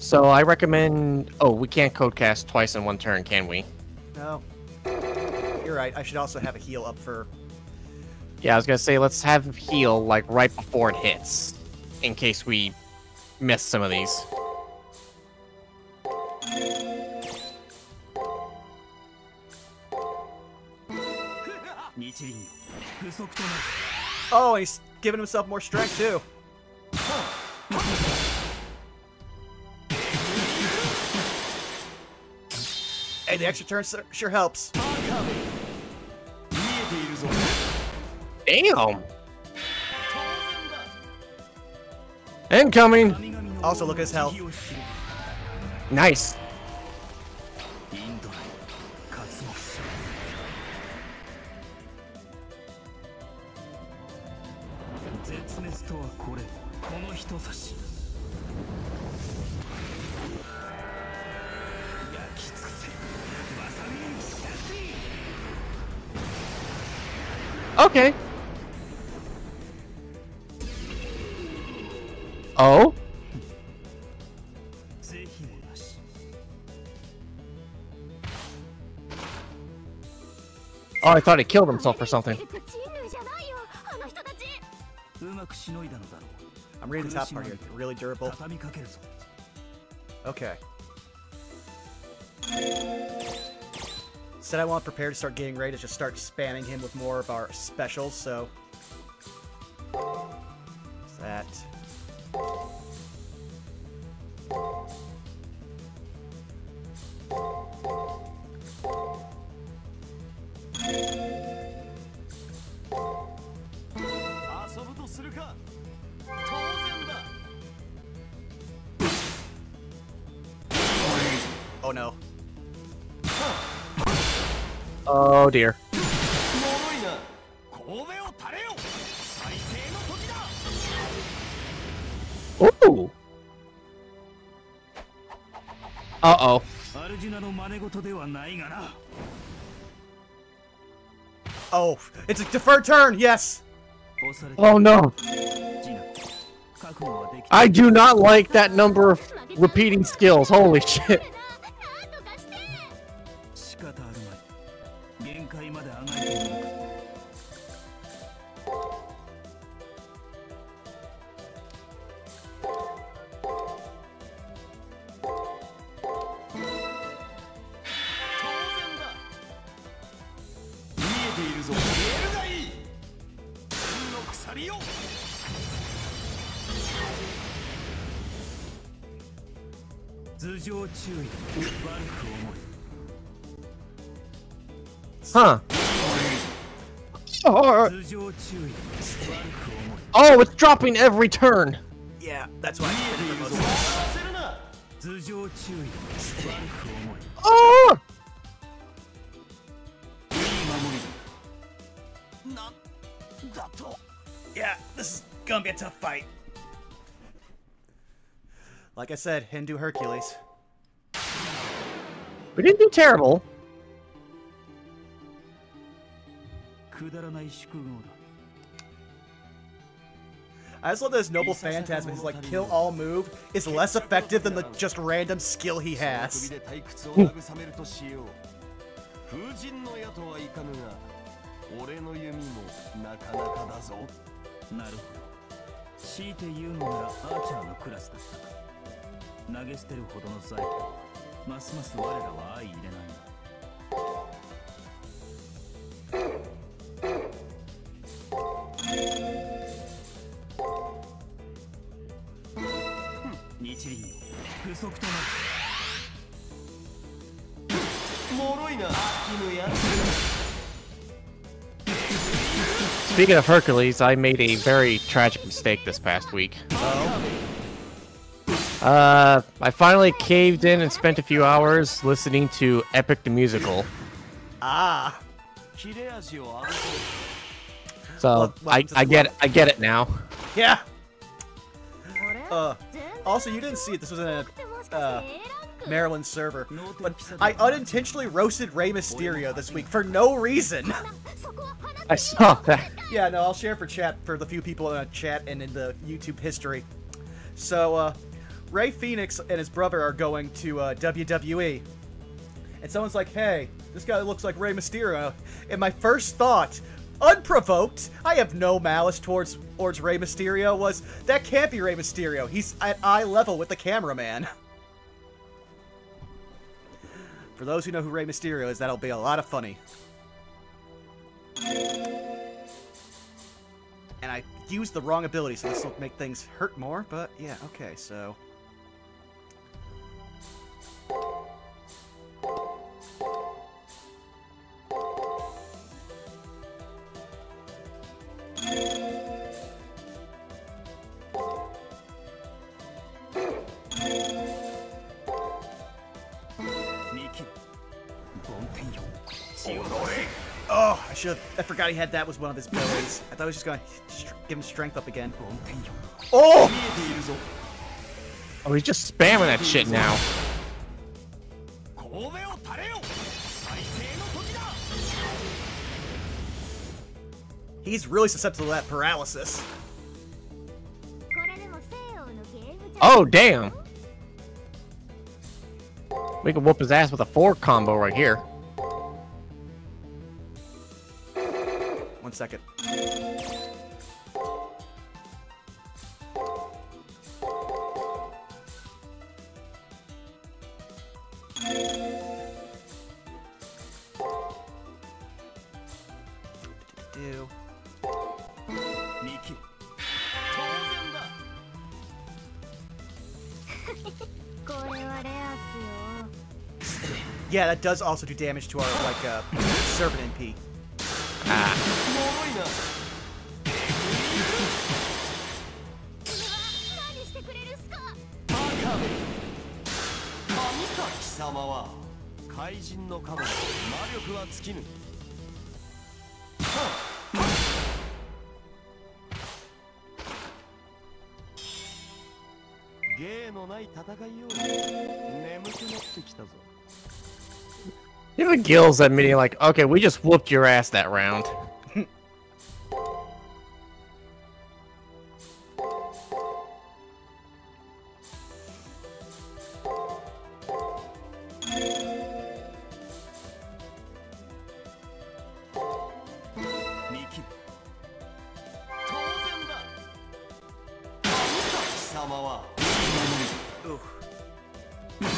So I recommend... Oh, we can't code cast twice in one turn, can we? No. You're right. I should also have a heal up for... Yeah, I was gonna say, let's have heal, like, right before it hits. In case we miss some of these. Oh, he's giving himself more strength, too. Hey, the extra turn sure helps. Damn! Incoming! Also, look at his health. Nice. Okay. Oh? Oh, I thought he killed himself or something. I'm reading the top part here. Really durable. Okay. Said I want prepared to start getting ready to just start spamming him with more of our specials, so... That... Oh no. Oh dear. Ooh. Uh-oh. Oh, it's a deferred turn, yes! Oh no. I do not like that number of repeating skills. Holy shit. Huh. Oh, it's dropping every turn. Yeah, that's why I did it for most. Oh! Yeah, this is gonna be a tough fight. Like I said, Hindu Hercules. We didn't do terrible. I just love that his Noble Phantasm, his like kill all move, is less effective than the just random skill he has. Speaking of Hercules, I made a very tragic mistake this past week. I finally caved in and spent a few hours listening to Epic the Musical. Ah. So I get it now. Yeah. Also, you didn't see it. This was in a Maryland server, but I unintentionally roasted Rey Mysterio this week for no reason. I saw that. Yeah, no, I'll share for chat for the few people in the chat and in the YouTube history. So, Rey Fenix and his brother are going to WWE. And someone's like, hey, this guy looks like Rey Mysterio. And my first thought, unprovoked, I have no malice towards Rey Mysterio, was, that can't be Rey Mysterio. He's at eye level with the cameraman. For those who know who Rey Mysterio is, that'll be a lot of funny. And I used the wrong ability, so this will make things hurt more, but yeah, okay, so... Oh, I forgot he had that was one of his abilities. I thought I was just gonna give him strength up again. Oh! Oh, he's just spamming that shit now. He's really susceptible to that paralysis. Oh, damn. We can whoop his ass with a 4 combo right here. 1 second. Yeah, that does also do damage to our, like, servant NP. Ah. You have the gills admitting, like, okay, we just whooped your ass that round.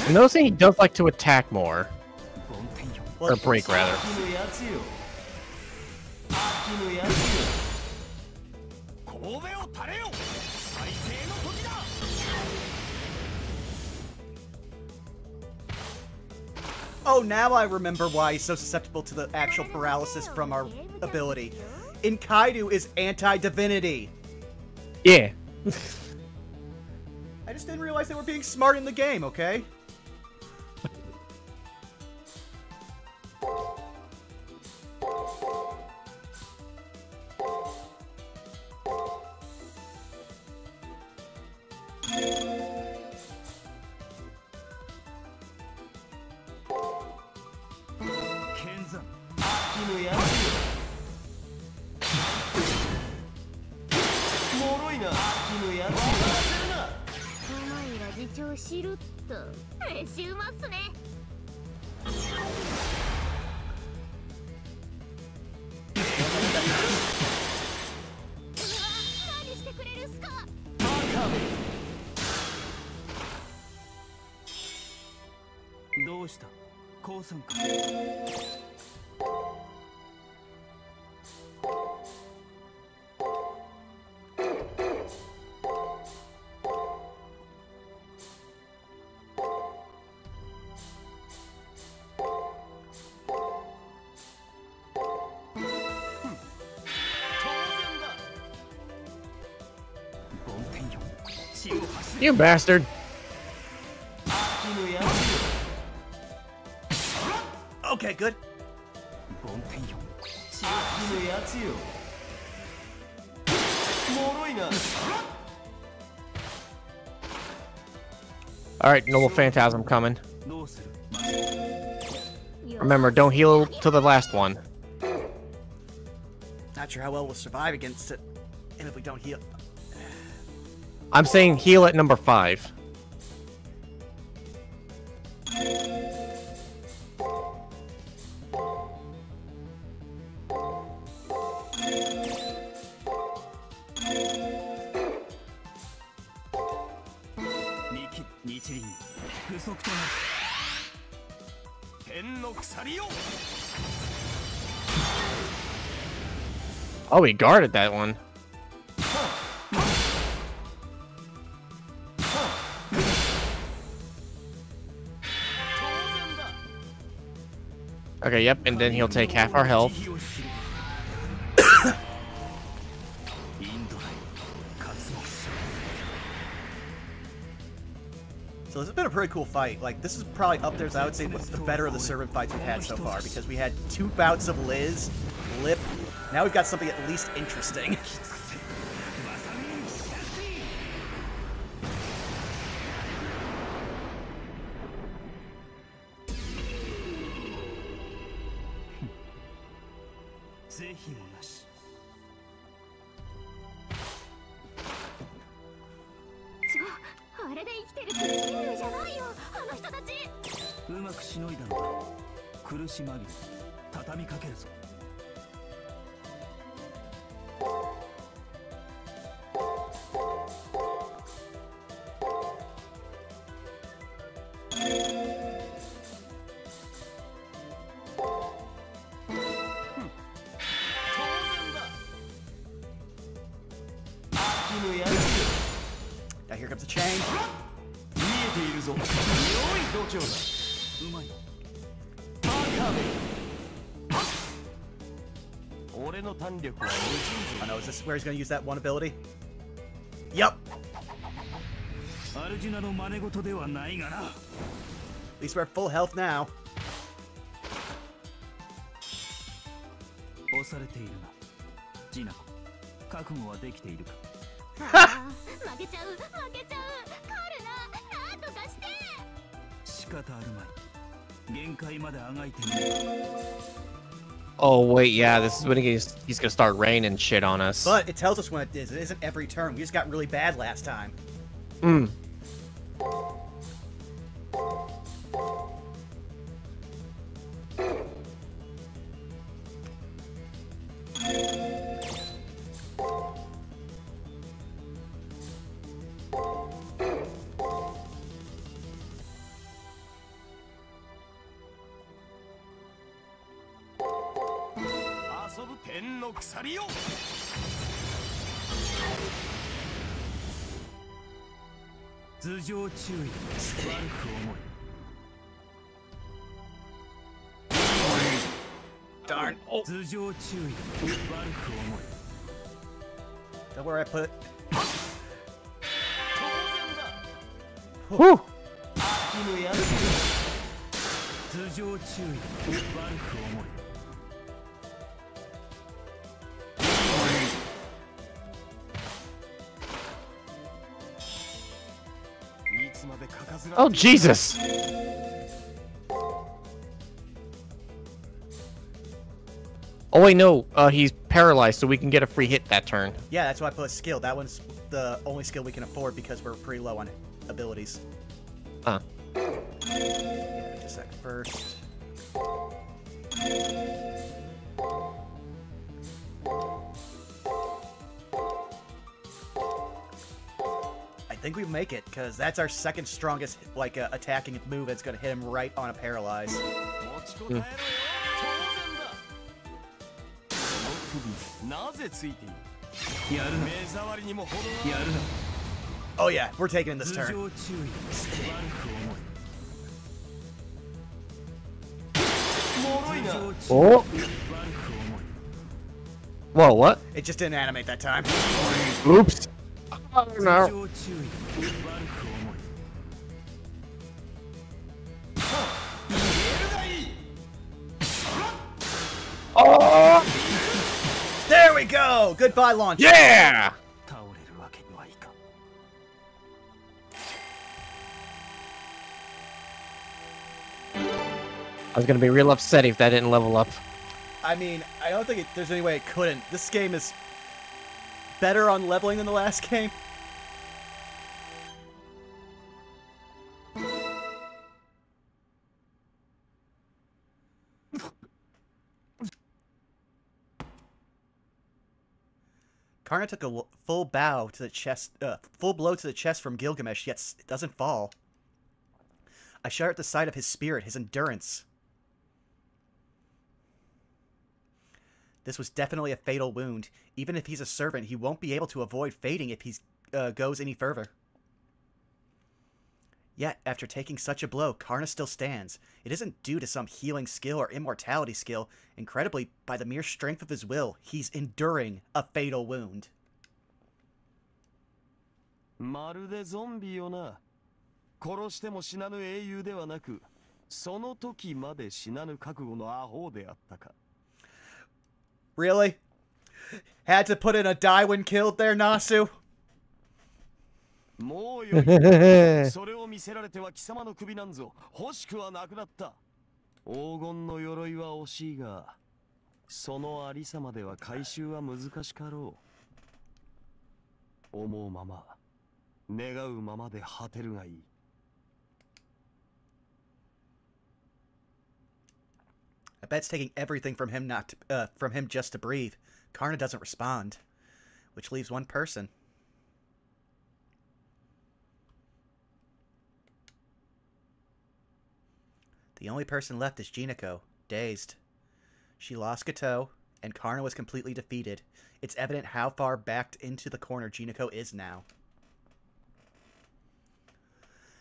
I'm noticing he does like to attack more. Or break, rather. Oh, now I remember why he's so susceptible to the actual paralysis from our ability. Inkaidu is anti-divinity. Yeah. I just didn't realize they were being smart in the game, okay? You bastard. Okay, good. Alright, Noble Phantasm coming. Remember, don't heal to the last one. Not sure how well we'll survive against it, and if we don't heal. I'm saying heal at number 5. Oh, he guarded that one. Okay, yep, and then he'll take half our health. So this has been a pretty cool fight. Like, this is probably up there, I would say, the better of the servant fights we've had so far, because we had 2 bouts of Liz, Lip. Now we've got something at least interesting. Now here comes the chain. Oh no, is this where he's gonna use that one ability? Yup! At least we're at full health now. Oh wait, yeah, this is when he's gonna start raining shit on us. But it tells us when it is. It isn't every turn. We just got really bad last time. Hmm. Darn. Oh. Don't worry, I put it. Whew. Oh, Jesus! Oh, wait, no. He's paralyzed, so we can get a free hit that turn. Yeah, that's why I put a skill. That one's the only skill we can afford because we're pretty low on abilities. Huh. Yeah, just a sec first. I think we make it, because that's our second strongest, like, attacking move that's going to hit him right on a paralyze. Mm. Oh yeah, we're taking this turn. Oh. Whoa, what? It just didn't animate that time. Oops. Oh, no. Oh! There we go! Goodbye, launch. Yeah! I was gonna be real upset if that didn't level up. I mean, I don't think there's any way it couldn't. This game is better on leveling than the last game. Karna took a full bow to the chest, full blow to the chest from Gilgamesh, yet it doesn't fall. I shudder at the sight of his spirit, his endurance. This was definitely a fatal wound. Even if he's a servant, he won't be able to avoid fading if he goes any further. Yet, after taking such a blow, Karna still stands. It isn't due to some healing skill or immortality skill. Incredibly, by the mere strength of his will, he's enduring a fatal wound. まるでゾンビよな。殺しても死なぬ英雄ではなく、その時まで死なぬ覚悟のアホであったか。Really? Had to put in a die when killed there, Nasu? もうよい。それを見せられては貴様の首なんぞ欲しくはなくなった。黄金の鎧は惜しいが、そのありさまでは回収は難しかろう。思うまま、願うままで果てるがいい。I bet it's taking everything from him from him just to breathe. Karna doesn't respond, which leaves one person. The only person left is Jinako, dazed. She lost Gato, and Karna was completely defeated. It's evident how far backed into the corner Jinako is now.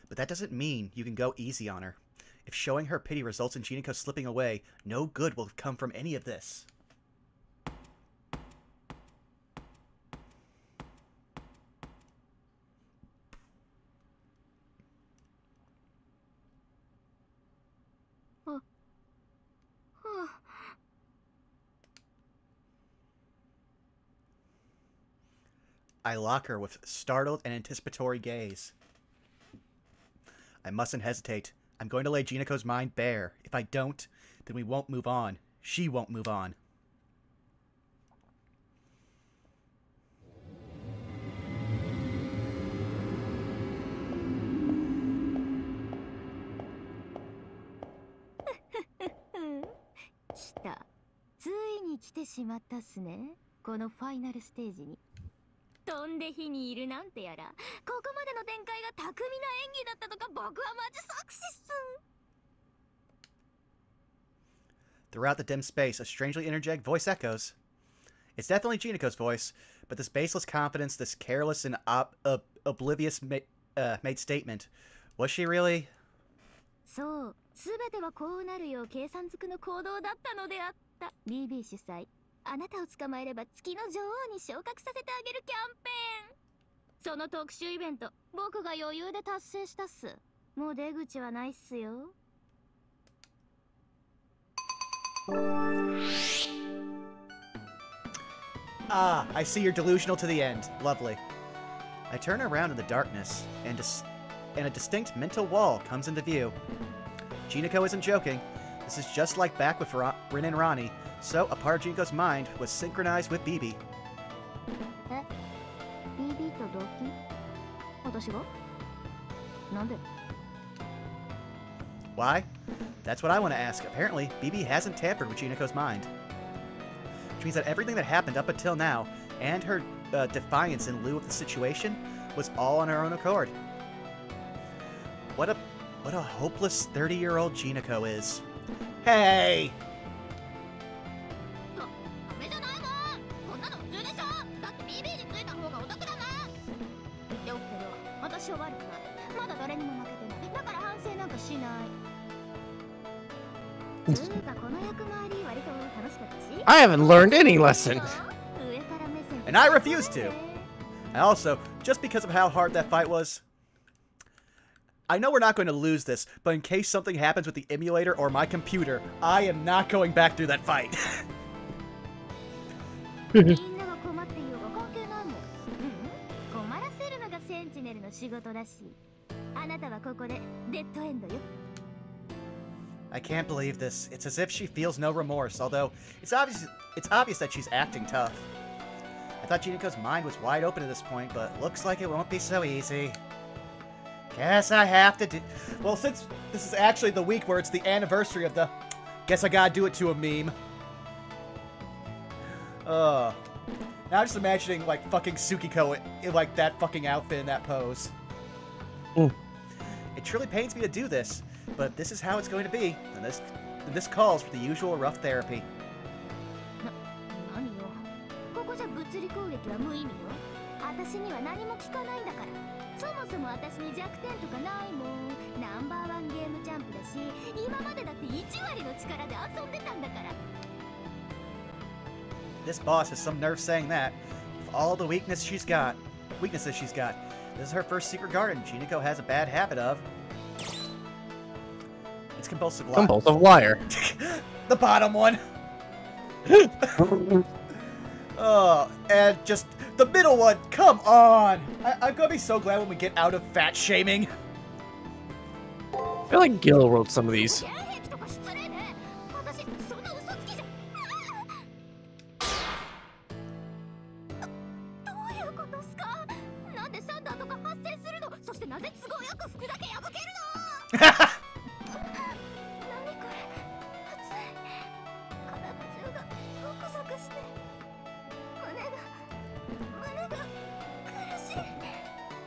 But that doesn't mean you can go easy on her. If showing her pity results in Jinako slipping away, no good will come from any of this. I lock her with startled and anticipatory gaze. I mustn't hesitate. I'm going to lay Jinako's mind bare. If I don't, then we won't move on. She won't move on. Kita. ついに来てしまったっすね。このファイナルステージに。飛んで火にいるなんてやら、ここまでの展開が巧みな演技だったとか僕はマジ作詞っす。Throughout the dim space, a strangely energetic voice echoes. It's definitely Jinako's voice, but this baseless confidence, this careless and oblivious made statement, was she really? そう、すべてはこうなるよう計算づくの行動だったのであった。BB 主催。あなたを捕まえれば月の女王に昇格させてあげるキャンペーン。その特殊イベント、僕が余裕で達成したっす。もう出口はないっすよ。Ah, I see you're delusional to the end. Lovely. I turn around in the darkness, and a distinct mental wall comes into view. Jinako isn't joking. This is just like back with Rin and Ronnie, so a part of Jinako's mind was synchronized with BB. え BB と同期私がなんで Why? That's what I want to ask. Apparently, BB hasn't tampered with Jinako's mind. Which means that everything that happened up until now, and her defiance in lieu of the situation, was all on her own accord. What a hopeless 30-year-old Jinako is. Hey! ダメじゃないのこんなの普通でしょだって BB についた方がお得だな言っておくけど私は悪くないまだ誰にも負けてないだから反省なんかしないつうかこの役回り割と楽しかったし I haven't learned any lesson. 上から目線 And I refuse to! And also, just because of how hard that fight was, I know we're not going to lose this, but in case something happens with the emulator or my computer, I am not going back through that fight. みんなが困っていようが関係ないもん困らせるのがセンチネルの仕事だしあなたはここでデッドエンドよ I can't believe this. It's as if she feels no remorse, although it's obvious that she's acting tough. I thought Jinako's mind was wide open at this point, but looks like it won't be so easy. Guess I have to do... Well, since this is actually the week where it's the anniversary of the... Guess I gotta do it to a meme. Now I'm just imagining, like, fucking Tsukiko in like, that fucking outfit and that pose. Mm. It truly pains me to do this. But this is how it's going to be, and this calls for the usual rough therapy. 何よ。ここじゃ物理攻撃は無意味よ。私には何も効かないんだから。そもそも私に弱点とかないもん。ナンバーワンゲームチャンプだし、今までだって1割の力で遊んでたんだから。This boss has some nerve saying that. With all the weaknesses she's got, this is her first secret garden Jinako has a bad habit of. It's compulsive liar. Compulsive liar. The bottom one. Oh, and just the middle one. Come on. I'm gonna be so glad when we get out of fat shaming. I feel like Gil wrote some of these.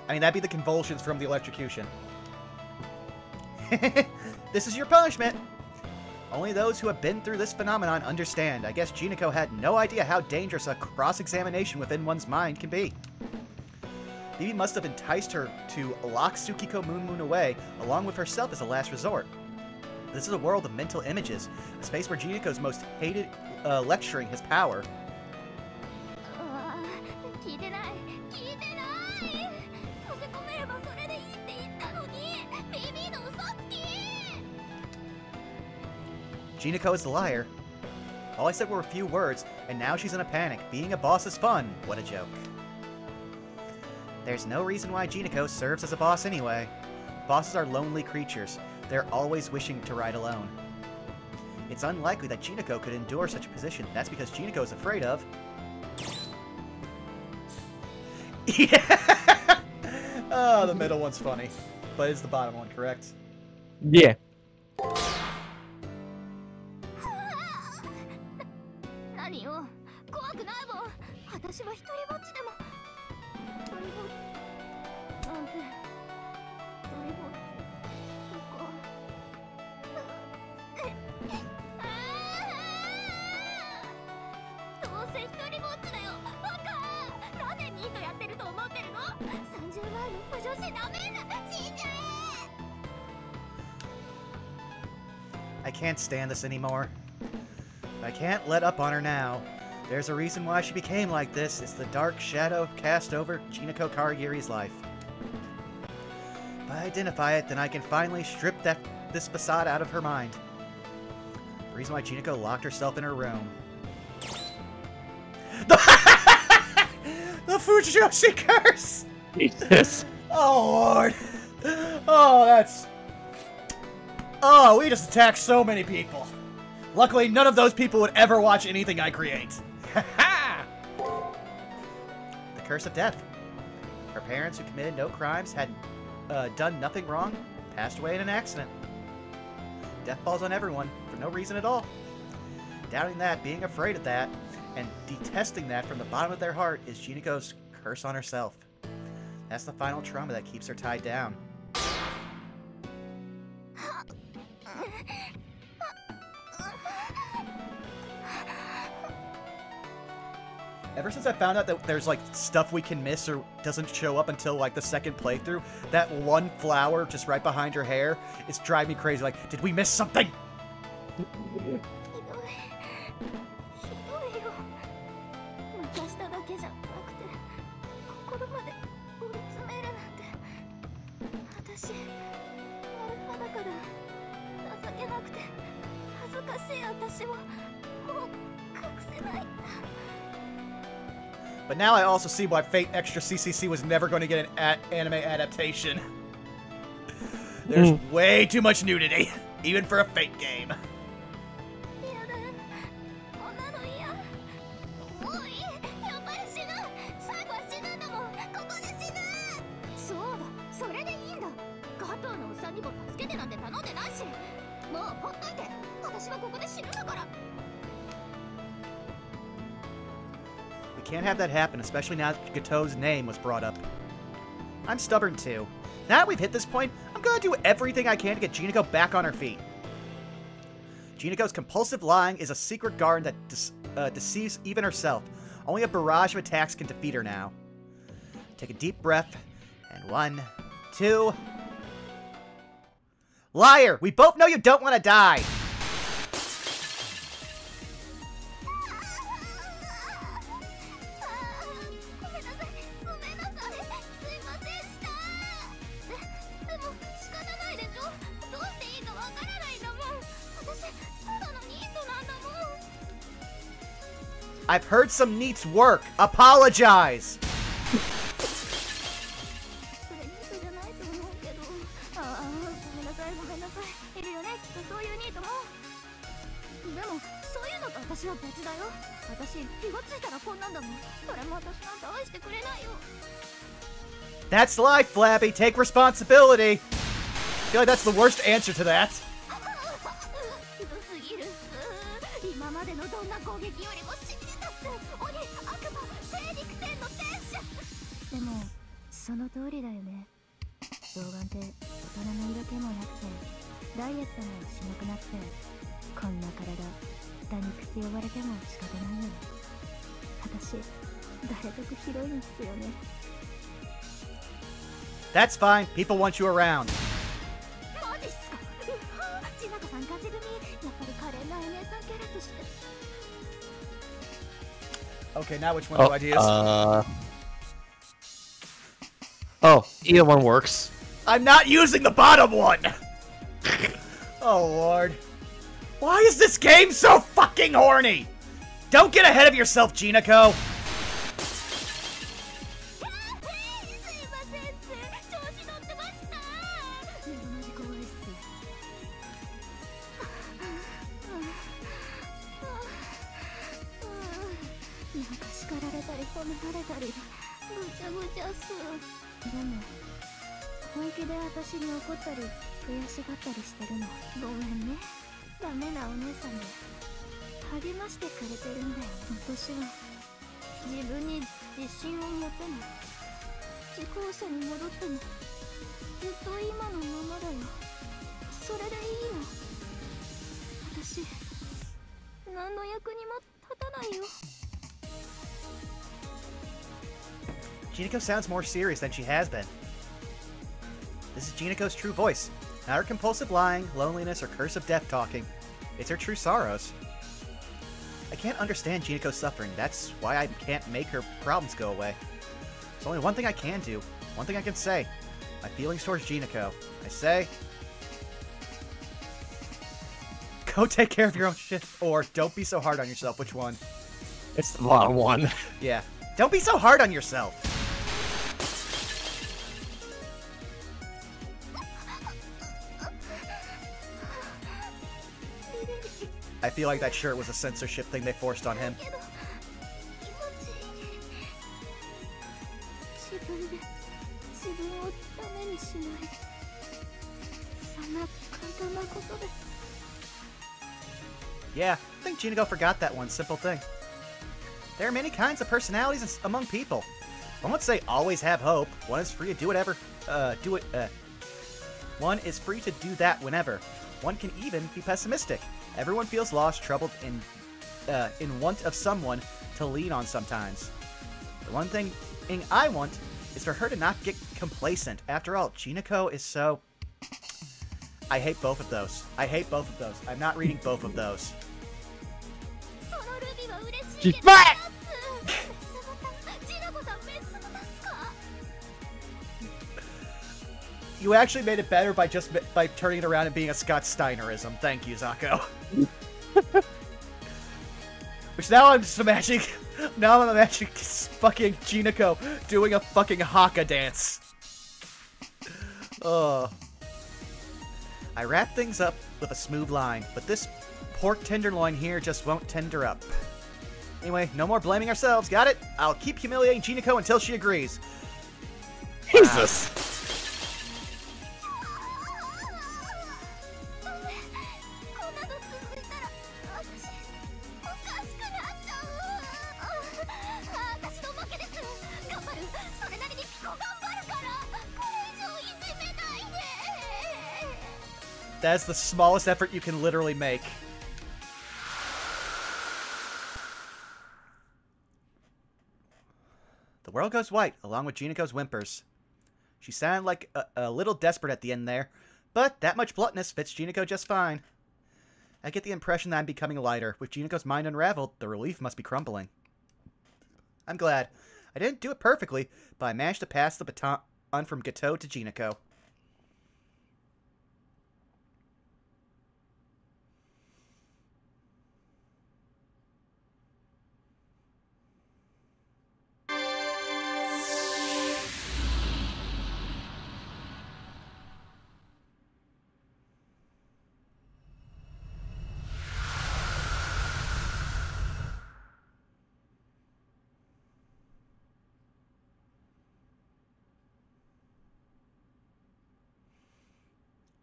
I mean, that'd be the convulsions from the electrocution. This is your punishment! Only those who have been through this phenomenon understand. I guess Jinako had no idea how dangerous a cross-examination within one's mind can be. Bibi must have enticed her to lock Tsukiko Moon away, along with herself as a last resort. This is a world of mental images, a space where Jinako's most hated lecturing his power. Jinako is the liar. All I said were a few words, and now she's in a panic. Being a boss is fun. What a joke. There's no reason why Jinako serves as a boss anyway. Bosses are lonely creatures. They're always wishing to ride alone. It's unlikely that Jinako could endure such a position. That's because Jinako is afraid of... Yeah! Oh, the middle one's funny. But it's the bottom one, correct? Yeah. I can't stand this anymore. I can't let up on her now. There's a reason why she became like this. It's the dark shadow cast over Jinako Karagiri's life. If I identify it, then I can finally strip this facade out of her mind. The reason why Jinako locked herself in her room. The Fujiyoshi curse! Jesus. Oh, Lord. Oh, that's... Oh, we just attacked so many people. Luckily, none of those people would ever watch anything I create. Ha-ha! The curse of death. Her parents, who committed no crimes, had done nothing wrong, passed away in an accident. Death falls on everyone, for no reason at all. Doubting that, being afraid of that, and detesting that from the bottom of their heart is Jinako's curse on herself. That's the final trauma that keeps her tied down. Ever since I found out that there's, like, stuff we can miss or doesn't show up until, like, the second playthrough, that one flower just right behind her hair is driving me crazy. Like, did we miss something? But now I also see why Fate extraCCC was never going to get an anime adaptation. There's way too much nudity, even for a Fate game. We can't have that happen, especially now that Gato's name was brought up. I'm stubborn too. Now that we've hit this point, I'm gonna do everything I can to get Jinako back on her feet. Jinako's compulsive lying is a secret garden that deceives even herself. Only a barrage of attacks can defeat her now. Take a deep breath, and 1, 2... Liar! We both know you don't want to die! I've heard some neats work. Apologize! That's life, Flabby. Take responsibility. I feel like that's the worst answer to that. That's fine. People want you around. Okay, now which one do ideas? Oh, either one works. I'm not using the bottom one! Oh, Lord. Why is this game so fucking horny? Don't get ahead of yourself, Jinako! Jinako sounds more serious than she has been. This is Jinako's true voice. Not her compulsive lying, loneliness, or curse of death talking. It's her true sorrows. I can't understand Jinako's suffering. That's why I can't make her problems go away. There's only one thing I can do. One thing I can say. My feelings towards Jinako. I say... Go take care of your own shit, or don't be so hard on yourself. Which one? It's the bottom one. Yeah. Don't be so hard on yourself. I feel like that shirt was a censorship thing they forced on him. Yeah, I think Jinako forgot that one simple thing. There are many kinds of personalities among people. One would say always have hope. One is free to do whatever. One is free to do that whenever. One can even be pessimistic. Everyone feels lost, troubled, in want of someone to lean on sometimes. The one thing I want is for her to not get complacent. After all, Jinako is so... I hate both of those. I hate both of those. I'm not reading both of those. She's back! You actually made it better by by turning it around and being a Scott Steinerism. Thank you, Zako. Which now I'm just imagining... Now I'm imagining fucking Jinako doing a fucking haka dance. Ugh. I wrap things up with a smooth line, but this pork tenderloin here just won't tender up. Anyway, no more blaming ourselves, got it? I'll keep humiliating Jinako until she agrees. Jesus. That's the smallest effort you can literally make. The world goes white, along with Jinako's whimpers. She sounded like a little desperate at the end there, but that much bluntness fits Jinako just fine. I get the impression that I'm becoming lighter. With Jinako's mind unraveled, the relief must be crumbling. I'm glad. I didn't do it perfectly, but I managed to pass the baton from Gato to Jinako.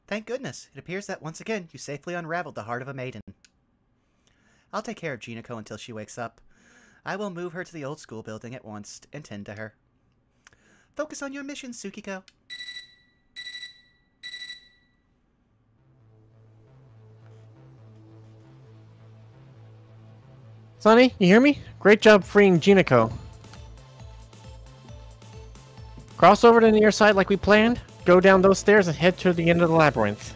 Thank goodness. It appears that once again you safely unraveled the heart of a maiden. I'll take care of Jinako until she wakes up. I will move her to the old school building at once and tend to her. Focus on your mission, Tsukiko. Sonny, you hear me? Great job freeing Jinako. Cross over to the near side like we planned. Go down those stairs and head to the end of the labyrinth.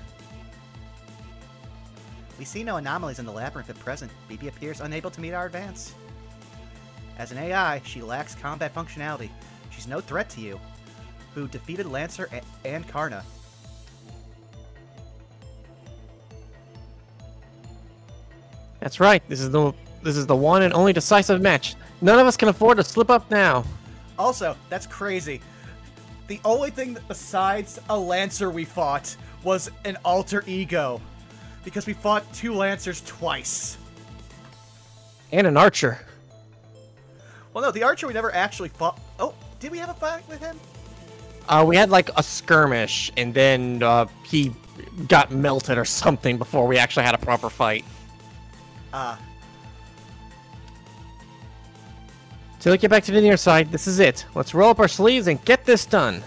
We see no anomalies in the labyrinth at present. BB appears unable to meet our advance. As an AI, she lacks combat functionality. She's no threat to you, who defeated Lancer and Karna. That's right. This is the one and only decisive match. None of us can afford to slip up now. Also, that's crazy. The only thing besides a Lancer we fought was an alter ego. Because we fought 2 Lancers twice. And an archer. Well, no, the archer we never actually fought. Oh, did we have a fight with him? We had like a skirmish, and then he got melted or something before we actually had a proper fight. So let's get back to the near side. This is it. Let's roll up our sleeves and get this done.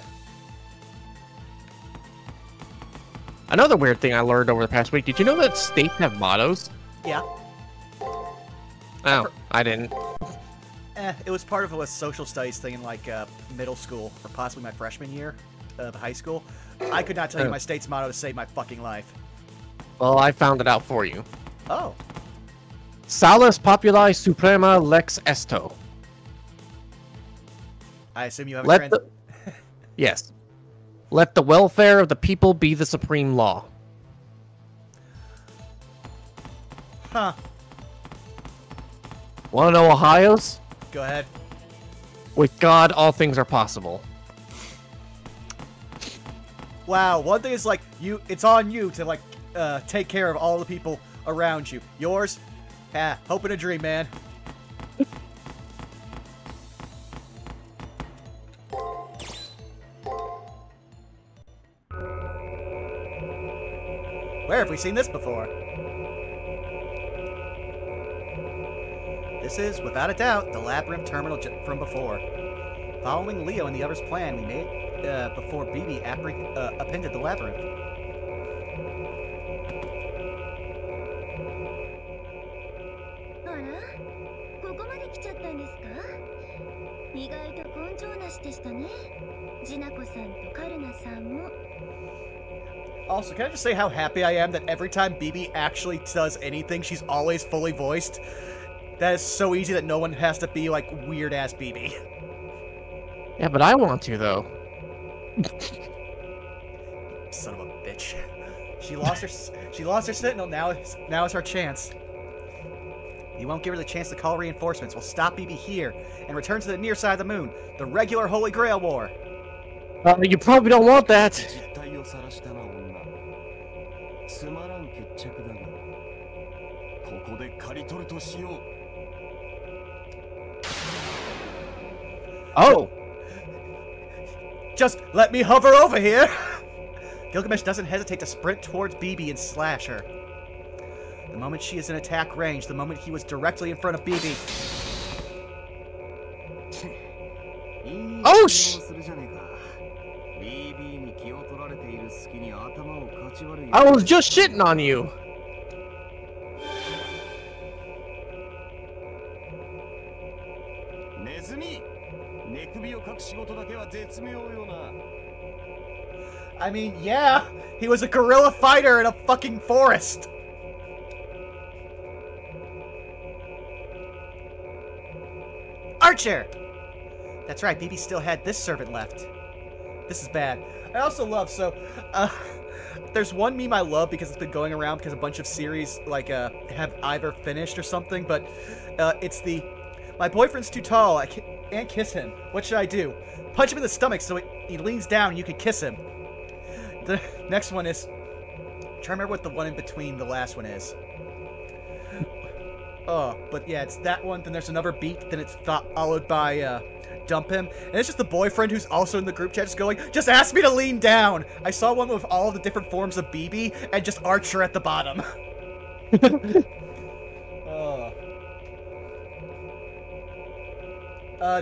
Another weird thing I learned over the past week. Did you know that states have mottos? Yeah. Oh, I didn't. It was part of a social studies thing in like middle school, or possibly my freshman year of high school. I could not tell you my state's motto to save my fucking life. Well, I found it out for you. Oh. Salus populi suprema lex esto. I assume you have a Yes. Let the welfare of the people be the supreme law. Huh. Want to know Ohio's? Go ahead. With God, all things are possible. Wow, one thing is like, it's on you to like, take care of all the people around you. Yours? Hope and a dream, man. Where have we seen this before? This is, without a doubt, the labyrinth terminal from before. Following Leo and the others' plan we made before BB appended the labyrinth. Also, can I just say how happy I am that every time BB actually does anything, she's always fully voiced? That is so easy that no one has to be like weird-ass BB. Yeah, but I want to, though. Son of a bitch. She lost her sentinel, now is her chance. You won't give her the chance to call reinforcements. We'll stop BB here and return to the near side of the moon. The regular Holy Grail War. You probably don't want that. Oh! Just let me hover over here! Gilgamesh doesn't hesitate to sprint towards BB and slash her. The moment she is in attack range, the moment he was directly in front of BB. Oh, I was just shitting on you. I mean, yeah, he was a guerrilla fighter in a fucking forest. Archer! That's right, BB still had this servant left. This is bad. I also love, there's one meme I love because it's been going around because a bunch of series, like, have either finished or something, but, it's the, my boyfriend's too tall, I can't kiss him. What should I do? Punch him in the stomach so he leans down and you can kiss him. The next one is, try to remember what the one in between the last one is. Oh, but yeah, it's that one, then there's another beat, then it's followed by, dump him. And it's just the boyfriend who's also in the group chat just going, just ask me to lean down! I saw one with all the different forms of BB, and just Archer at the bottom.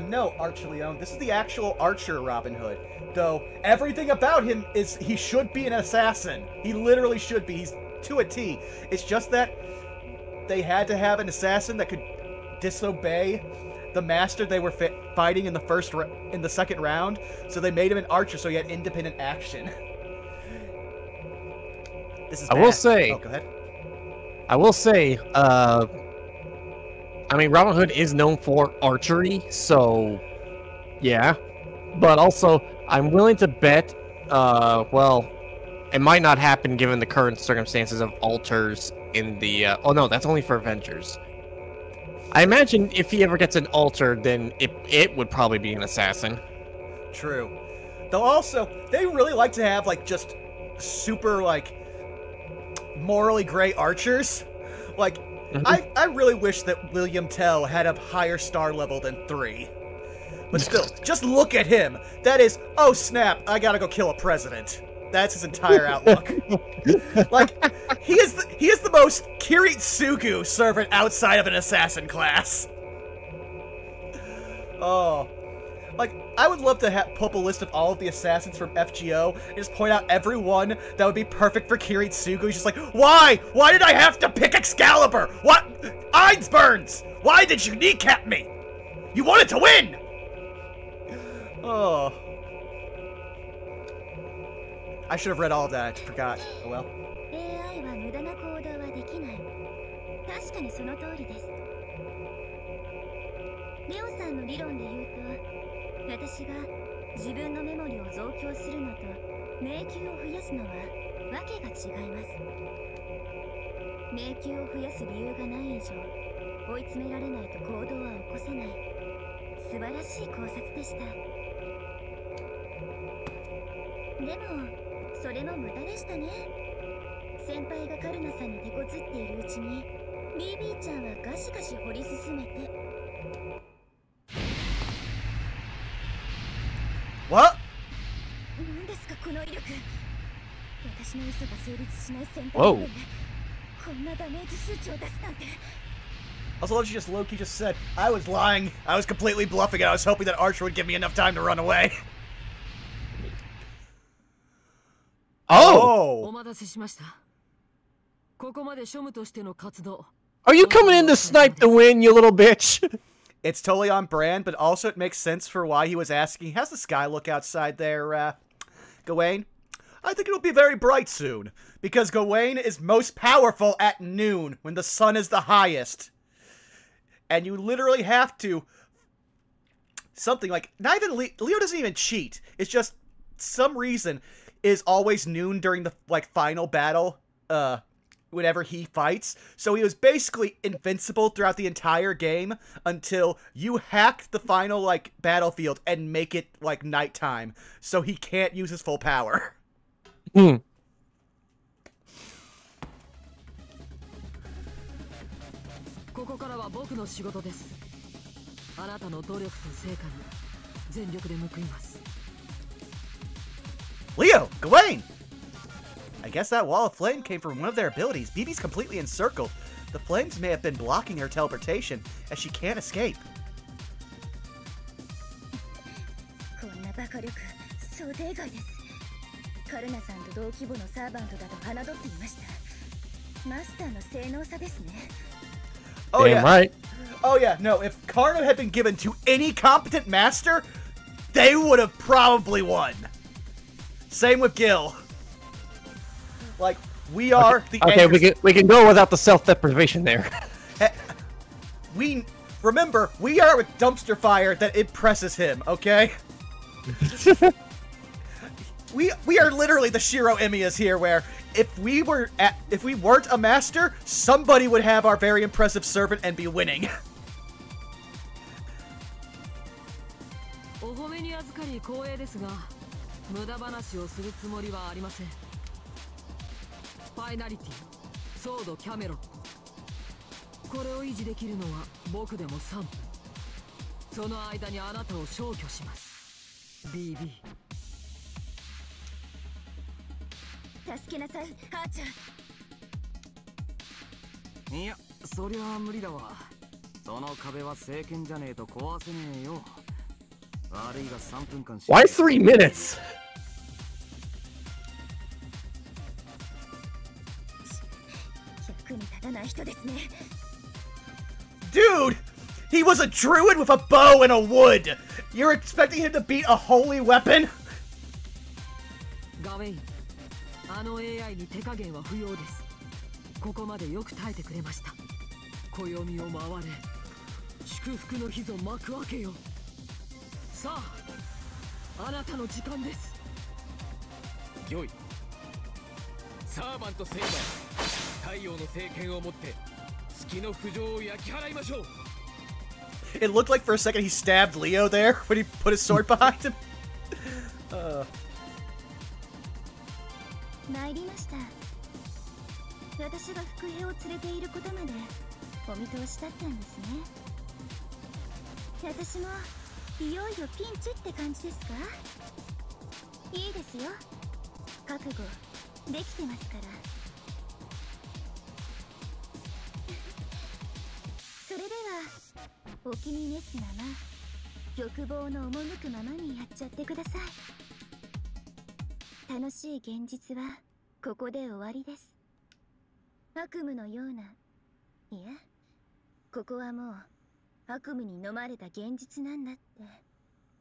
No, Archer Leone. This is the actual Archer Robin Hood. Though, everything about him is, he should be an assassin. He literally should be. He's to a T. It's just that they had to have an assassin that could disobey the master they were fighting in the second round, so they made him an archer so he had independent action. This is bad. I will say. Oh, go ahead. I will say. I mean, Robin Hood is known for archery, so yeah. But also, I'm willing to bet. Well, it might not happen given the current circumstances of altars in the. Oh no, that's only for Avengers. I imagine if he ever gets an altar, then it would probably be an assassin. True. Though also, they really like to have, like, just super, like, morally gray archers. Like, I really wish that William Tell had a higher star level than 3. But still, just look at him. That is, oh snap, I gotta go kill a president. That's his entire outlook. Like, he is the most Kiritsugu servant outside of an assassin class. Oh. Like, I would love to pull up a list of all of the assassins from FGO and just point out every one that would be perfect for Kiritsugu. He's just like, why? Why did I have to pick Excalibur? What? Einsburns! Why did you kneecap me? You wanted to win! Oh. I should have read all of that. I forgot. Oh well. AI は無駄な行動はできない。確かにその通りです。レオさんの理論で言うと、私が自分のメモリを増強するのと迷宮を増やすのはわけが違います。迷宮を増やす理由がない以上、追い詰められないと行動は起こせない。素晴らしい考察でした。でも。それも無駄でしたね。先輩がカルナさんに手こずっているうちに BB ちゃんはガシガシ掘り進めて。What? 何ですかこの威力。私の嘘が成立しない先輩でこんなダメージ数値を出すなんて。Also, she just Loki just said, I was lying. I was completely bluffing and I was hoping that Archer would give me enough time to run away. Oh! Are you coming in to snipe the win, you little bitch? It's totally on brand, but also it makes sense for why he was asking, how's the sky look outside there, Gawain? I think it'll be very bright soon, because Gawain is most powerful at noon, when the sun is the highest. And you literally have to... Something like... Not even Leo doesn't even cheat. It's just some reason... is always noon during the, like, final battle, whenever he fights. So he was basically invincible throughout the entire game until you hacked the final, like, battlefield and make it, like, nighttime. So he can't use his full power. Hmm. ここからは僕の仕事です。あなたの努力と成果に全力で報います。 Leo! Gawain! I guess that wall of flame came from one of their abilities. BB's completely encircled. The flames may have been blocking her teleportation, as she can't escape. こんなバカ力、想定外です。カルナさんと同規模のサーバントだと侮っていました。マスターの性能差ですね。Oh Damn yeah. right. Oh yeah, no, if Karna had been given to any competent master, they would have probably won. Same with Gil. Like, we are the Okay, anchors. we can go without the self-deprivation there. Remember, we are with dumpster fire that impresses him, okay? We are literally the Shiro Emiyas here, where if we weren't a master, somebody would have our very impressive servant and be winning. お褒めに預かり光栄ですが、無駄話をするつもりはありません。ファイナリティ、ソードキャメロン。これを維持できるのは僕でも3分。その間にあなたを消去します。BB。助けなさい、ハーチャー。いや、そりゃ無理だわ。その壁は聖剣じゃねえと壊せねえよ。悪いが3分間しか。 Why 3 minutes? 役に立たない人ですね。Dude! He was a druid with a bow and a wood! You're expecting him to beat a holy weapon? ガウェイン、あの AI に手加減は不要です。ここまでよく耐えてくれました。暦を回れ、祝福の日ぞ幕開けよ。さあ、あなたの時間です。よい。サーバントセイバー、太陽の聖剣を持って月の浮上を焼き払いましょう。 It looked like for a second he stabbed Leo there when he put his sword behind him. 参りました。私が伏兵を連れていることまでお見通しだったんですね。私もいよいよピンチって感じですか？いいですよ。覚悟できてますから。それではお気に召すまま欲望の赴くままにやっちゃってください。楽しい現実はここで終わりです。悪夢のような、いや、ここはもう悪夢に飲まれた現実なんだって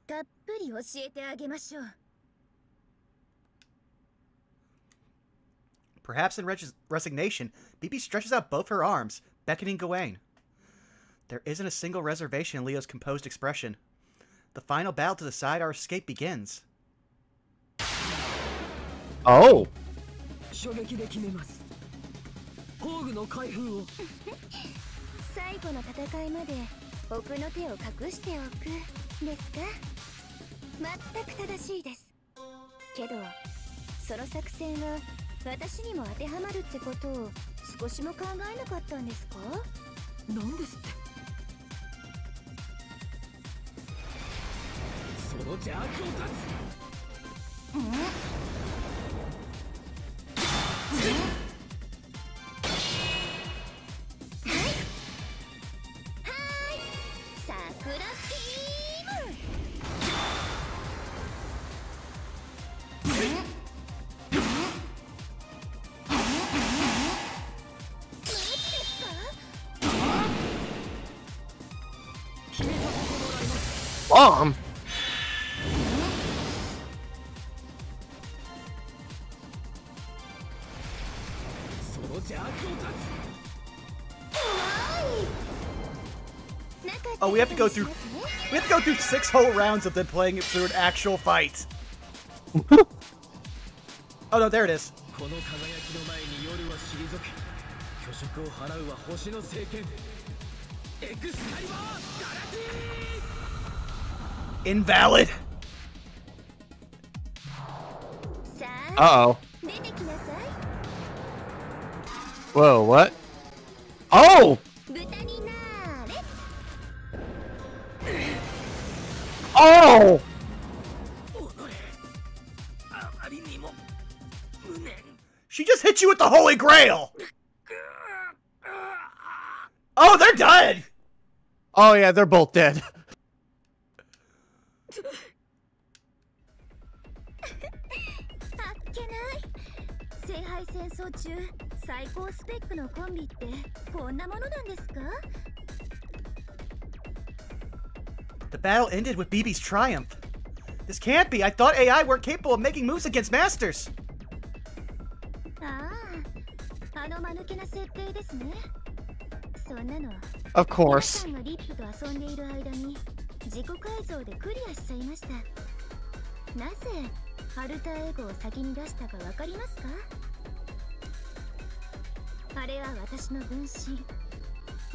たっぷり教えてあげましょう。 Perhaps in resignation, BB stretches out both her arms, beckoning Gawain. There isn't a single reservation in Leo's composed expression. The final battle to decide our escape begins. Oh. 衝撃で決めます。宝具の開封を。最後の戦いまで奥の手を隠しておくですか？全く正しいです。けどその作戦は私にも当てはまるってことを少しも考えなかったんですか？なんですって。その邪悪を断つ。桜ビーム。Bomb. その邪悪を断つ。 Oh, we have to go through 6 whole rounds of them playing it through an actual fight. Oh no, there it is. この輝きの前に夜は退け、虚飾を払うは星の聖剣。エクスカリバーガラティー。 Invalid. Uh-oh. Whoa, what? Oh! Oh! She just hit you with the Holy Grail! Oh, they're dead! Oh yeah, they're both dead. けない。聖杯戦争中最高スペックのコンビってこんなものなんですか？ The battle ended with BB's triumph. This can't be. I thought AI weren't capable of making moves against masters. ああ、あの間抜けな設定ですね。そんなの Of 皆 course. さんがリップと遊んでいる間に自己改造でクリアしちゃいました。なぜアルターエゴを先に出したかわかりますか？あれは私の分身。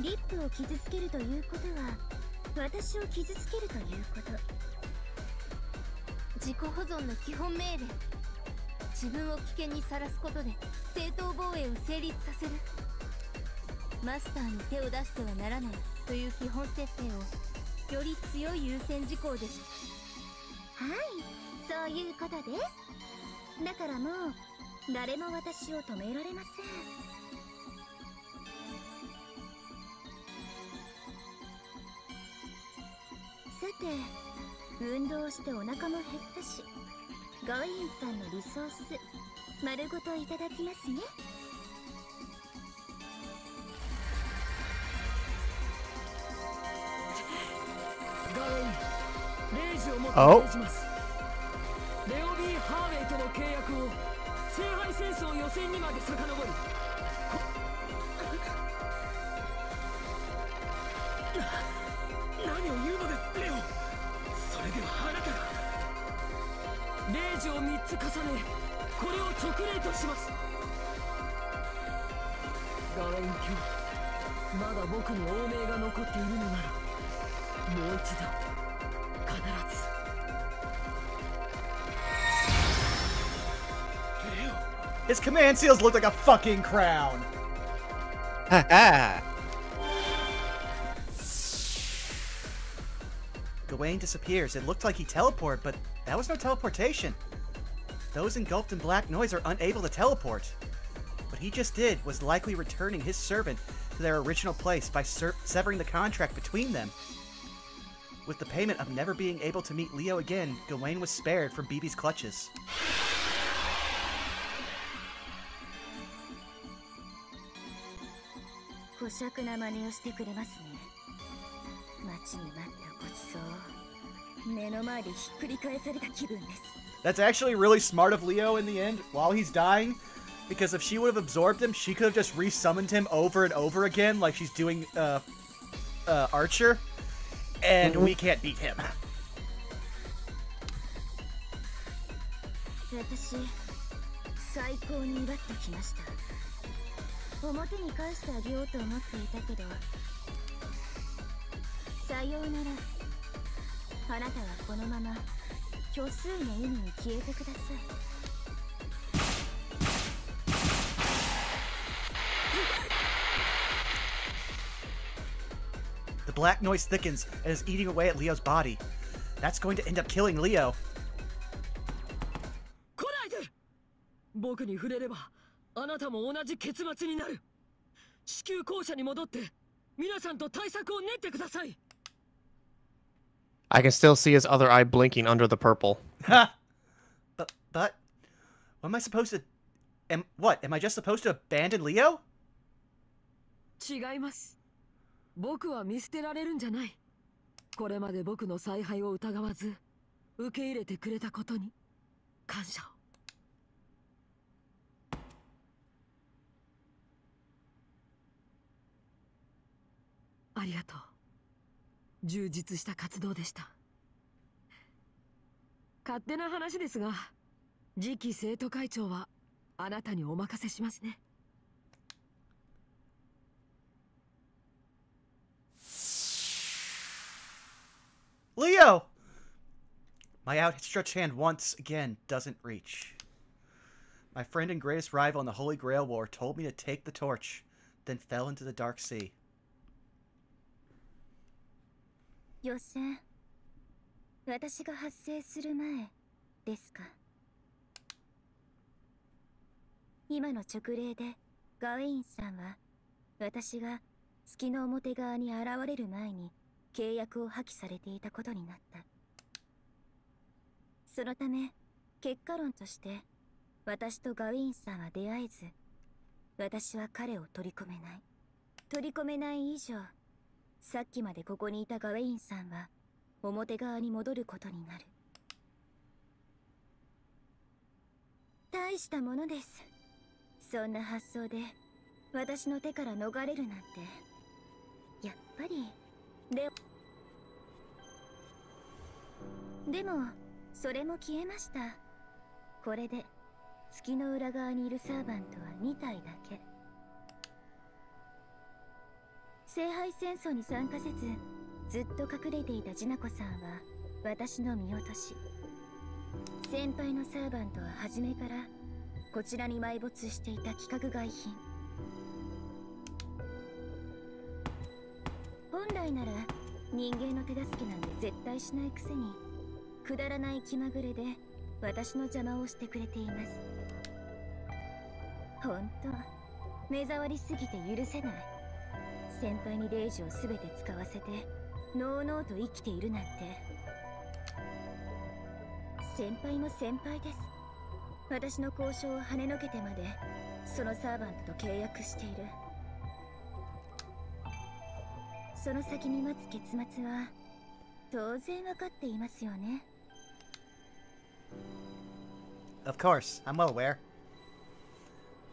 リップを傷つけるということは私を傷つけるということ。自己保存の基本命令。自分を危険にさらすことで正当防衛を成立させる。マスターに手を出してはならないという基本設定をより強い優先事項でした。はい、そういうことです。だからもう誰も私を止められません。さて、運動してお腹も減ったし、ガウェインさんのリソース丸ごといただきますね。ガウェイン、0時をもって Oh. 命じます。レオビー・ハーウェイとの契約を聖杯戦争予選にまで遡り、何を言うのですレオ。それではあなたが0時を3つ重ね、これを直令とします。ガウェイン卿、まだ僕に王名が残っているのならもう一度必ず。His command seals look like a fucking crown. Haha. Gawain disappears. It looked like he teleported, but that was no teleportation. Those engulfed in black noise are unable to teleport. What he just did was likely returning his servant to their original place by severing the contract between them. With the payment of never being able to meet Leo again, Gawain was spared from BB's clutches. 小尺な真似をしてくれますね。待ちに待ったごちそう。目の前でひっくり返された気分です。That's actually really smart of Leo in the end, while he's dying, because if she would have absorbed him, she could have just resummoned him over and over again, like she's doing Archer, and we can't beat him. 私、最高にイラッときました。表に返してあげようと思っていたけど、さようなら。あなたはこのまま虚数の海に消えてください。The black noise thickens and is eating away at Leo's body. That's going to end up killing Leo. 来ないで。僕に触れればあなたも同じ結末になる。地球校舎に戻って皆さんと対策を練ってください。I can still see his other eye blinking under the purple. Ha! But, what am I supposed to... Am I just supposed to abandon Leo? 違います。僕は見捨てられるんじゃない。これまで僕の采配を疑わず受け入れてくれたことに感謝を。ありがとう。充実した活動でした。勝手な話ですが、次期生徒会長はあなたにお任せしますね。Leo! My outstretched hand once again doesn't reach. My friend and greatest rival in the Holy Grail War told me to take the torch, then fell into the dark sea. 予選、私が発生する前ですか。今の直令でガウェインさんは私が月の表側に現れる前に契約を破棄されていたことになった。そのため結果論として私とガウィンさんは出会えず、私は彼を取り込めない。取り込めない以上、さっきまでここにいたガウェインさんは表側に戻ることになる。大したものです。そんな発想で私の手から逃れるなんて。やっぱりでもそれも消えました。これで月の裏側にいるサーバントは2体だけ。聖杯戦争に参加せずずっと隠れていたジナコさんは私の見落とし。先輩のサーバントは初めからこちらに埋没していた規格外品。本来なら人間の手助けなんて絶対しないくせに、くだらない気まぐれで私の邪魔をしてくれています。ほんと目障りすぎて許せない。先輩にレイジを全て使わせてのうのうと生きているなんて。先輩も先輩です。私の交渉を跳ねのけてまでそのサーバントと契約している。その先に待つ結末は当然分かっていますよね。Of course, I'm well aware.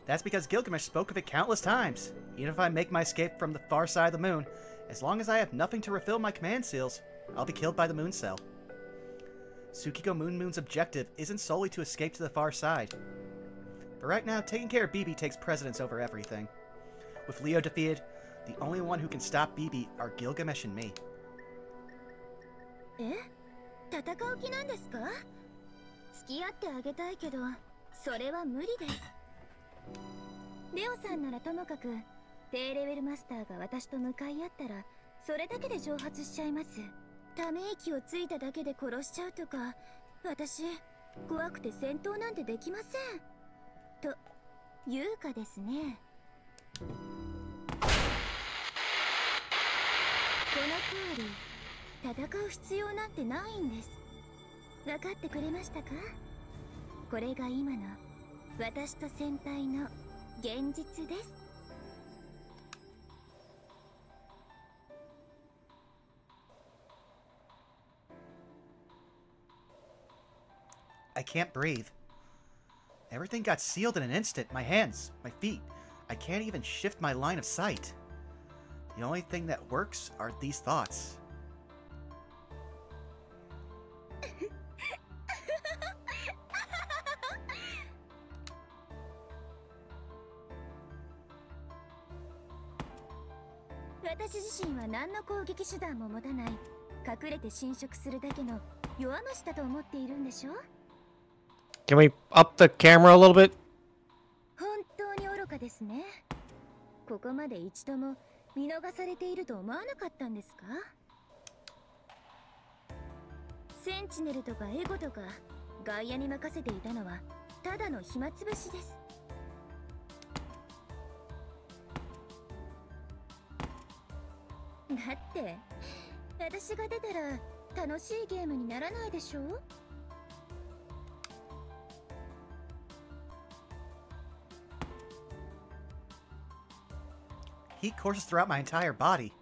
That's because Gilgamesh spoke of it countless times. Even if I make my escape from the far side of the moon, as long as I have nothing to refill my command seals, I'll be killed by the moon cell. Tsukiko Moon's objective isn't solely to escape to the far side. But right now, taking care of BB takes precedence over everything. With Leo defeated, the only one who can stop BB are Gilgamesh and me. え？戦う気なんですか？付き合ってあげたいけど、それは無理です。レオさんならともかく、低レベルマスターが私と向かい合ったら、それだけで蒸発しちゃいます。ため息をついただけで殺しちゃうとか、私、怖くて戦闘なんてできません。というかですね。この通り、戦う必要なんてないんです。分かってくれましたか？これが今の私と先輩の現実です。I can't breathe. Everything got sealed in an instant. My hands, my feet. I can't even shift my line of sight. The only thing that works are these thoughts. 私自身は何の攻撃手段も持たない、隠れて侵食するだけの弱虫だと思っているんでしょ？ Can we up the camera a little bit? 本当に愚かですね。ここまで一度も見逃されていると思わなかったんですか？センチネルとかエゴとか外野に任せていたのはただの暇つぶしです。だって私が出たら楽しいゲームにならないでしょ？ Heat courses throughout my entire body.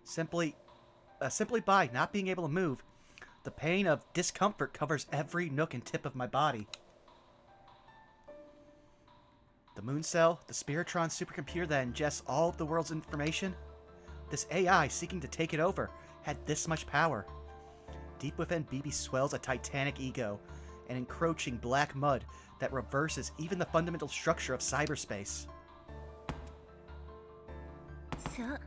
Simply by not being able to move, the pain of discomfort covers every nook and tip of my body. The moon cell, the Spiritron supercomputer that ingests all of the world's information, this AI seeking to take it over had this much power. Deep within BB swells a titanic ego, an encroaching black mud that reverses even the fundamental structure of cyberspace. そう、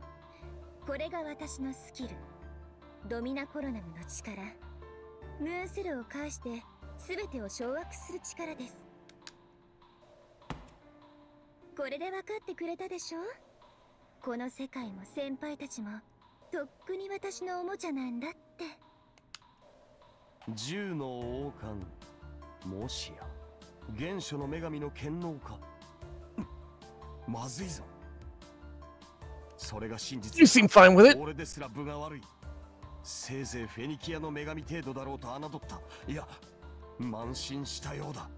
これが私のスキル。ドミナコロナムの力。ムーンセルを介して全てを掌握する力です。これで分かってくれたでしょ？この世界も先輩たちもとっくに私のおもちゃなんだって。銃の王冠、もしや原初の女神の権能か。まずいぞ。それが真実。You seem fine with it. 俺ですら分が悪い。せいぜいフェニキアの女神程度だろうと侮った。いや、慢心したようだ。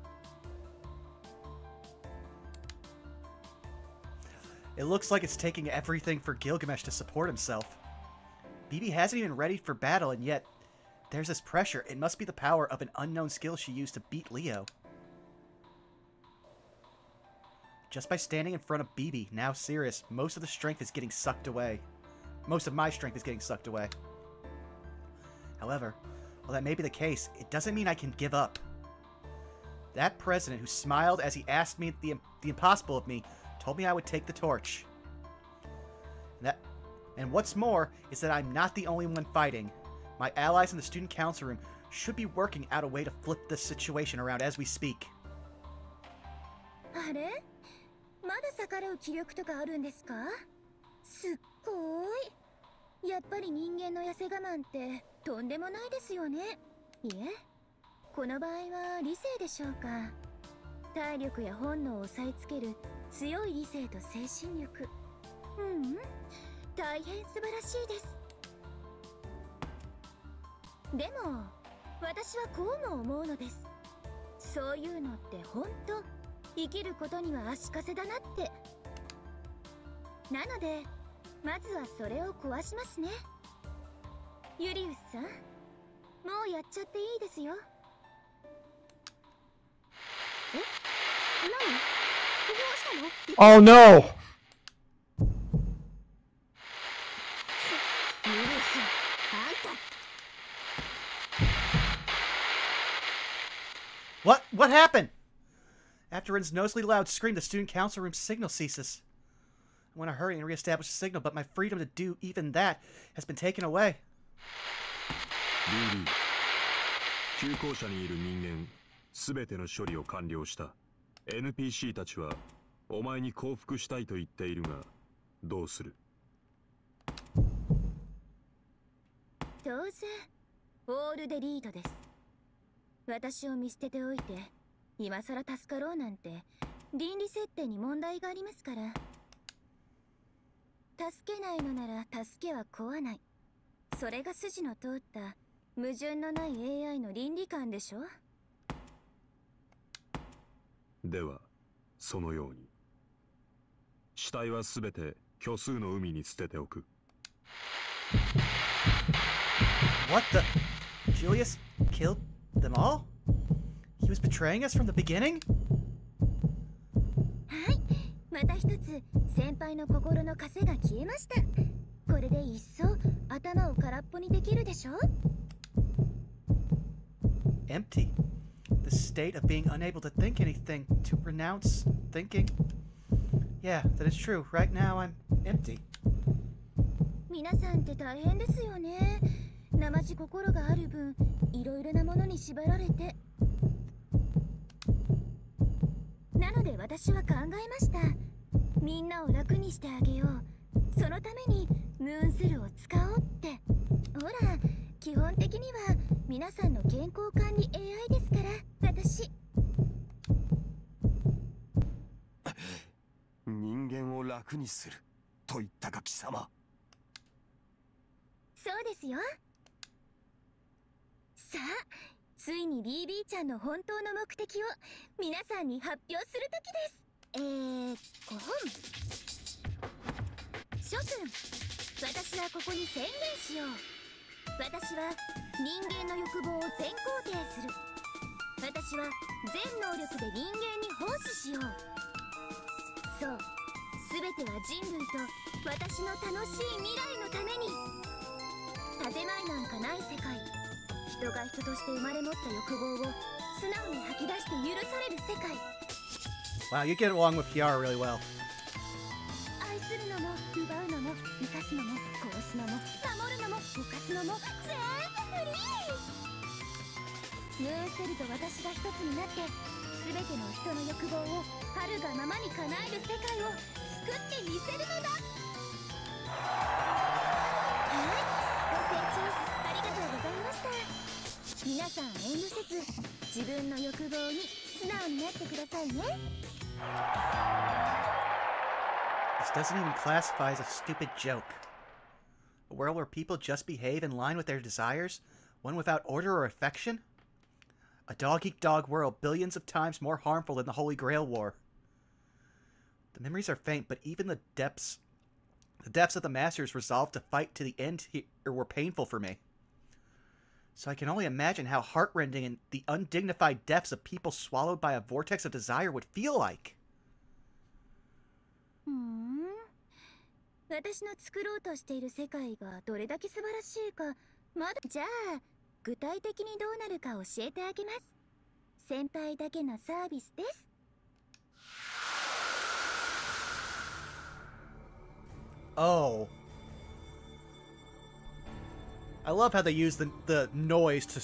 It looks like it's taking everything for Gilgamesh to support himself. BB hasn't even ready for battle, and yet there's this pressure. It must be the power of an unknown skill she used to beat Leo. Just by standing in front of BB, now serious, most of the strength is getting sucked away. Most of my strength is getting sucked away. However, while that may be the case, it doesn't mean I can give up. That president who smiled as he asked me the impossible of me told me I would take the torch. And what's more is that I'm not the only one fighting. My allies in the student council room should be working out a way to flip this situation around as we speak. あれ？まだ逆らう気力とかあるんですか？すっごい。やっぱり人間の痩せ我慢ってとんでもないですよね。いえ、この場合は理性でしょうか。体力や本能を抑えつける強い理性と精神力。大変素晴らしいです。でも私はこうも思うのです。そういうのって本当生きることには足かせだなって。なのでまずはそれを壊しますね。ユリウスさん、もうやっちゃっていいですよ。え？何？どうしたの？ Oh no! ユリウス、あんた。What happened? After Rin's noticeably loud scream, the student council room signal ceases. I want to hurry and reestablish the signal, but my freedom to do even that has been taken away. 旧校舎にいる人間すべての処理を完了した。NPC たちはお前に降伏したいと言っているが、どうする？当然、オールデリートです。私を見捨てておいて、今さら助かろうなんて倫理設定に問題がありますから。助けないのなら助けは壊ない。それが筋の通った矛盾のない AI の倫理観でしょ。ではそのように死体はすべて虚数の海に捨てておく。What the? Julius killed them all? He was betraying us from the beginning? はい、また一つ先輩の心の枷が消えました。これで一層頭を空っぽにできるでしょ。Empty. The state of being unable to think anything, to renounce thinking. Yeah, that is true. Right now I'm empty. 皆さんって大変ですよね。生地心がある分、いろいろなものに縛られて。なので私は考えました。みんなを楽にしてあげよう。そのためにムーンセルを使おうって。ほら、基本的には皆さんの健康管理 AI ですから、私。人間を楽にすると言ったか貴様。そうですよ。さあ、ついに BB ちゃんの本当の目的を皆さんに発表する時です。5本。諸君、私はここに宣言しよう。私は人間の欲望を全肯定する。私は全能力で人間に奉仕しよう。そう、すべては人類と私の楽しい未来のために。建前なんかない世界。人が人として生まれ持った欲望を素直に吐き出して許される世界。 Wow, you get along with Kiara really well. 愛するのも奪うのも生かすのも殺すのも守るのも犯すのも全部フリー。ムーンセルと私が一つになって全ての人の欲望を春がままに叶える世界を作ってみせるのだ。はい、ご清聴ありがとうございました。皆さん遠慮せず自分の欲望に素直になってくださいね。 This doesn't even classify as a stupid joke. A world where people just behave in line with their desires? One without order or affection? A dog-eat-dog world billions of times more harmful than the Holy Grail War. The memories are faint, but even the depths of the Master's resolve to fight to the end were painful for me. So I can only imagine how heartrending and the undignified deaths of people swallowed by a vortex of desire would feel like. 私の作ろうとしている世界がどれだけ素晴らしいか、じゃあ具体的にどうなるか教えてあげます。先輩だけのサービスです。Oh. I love how they use the noise to,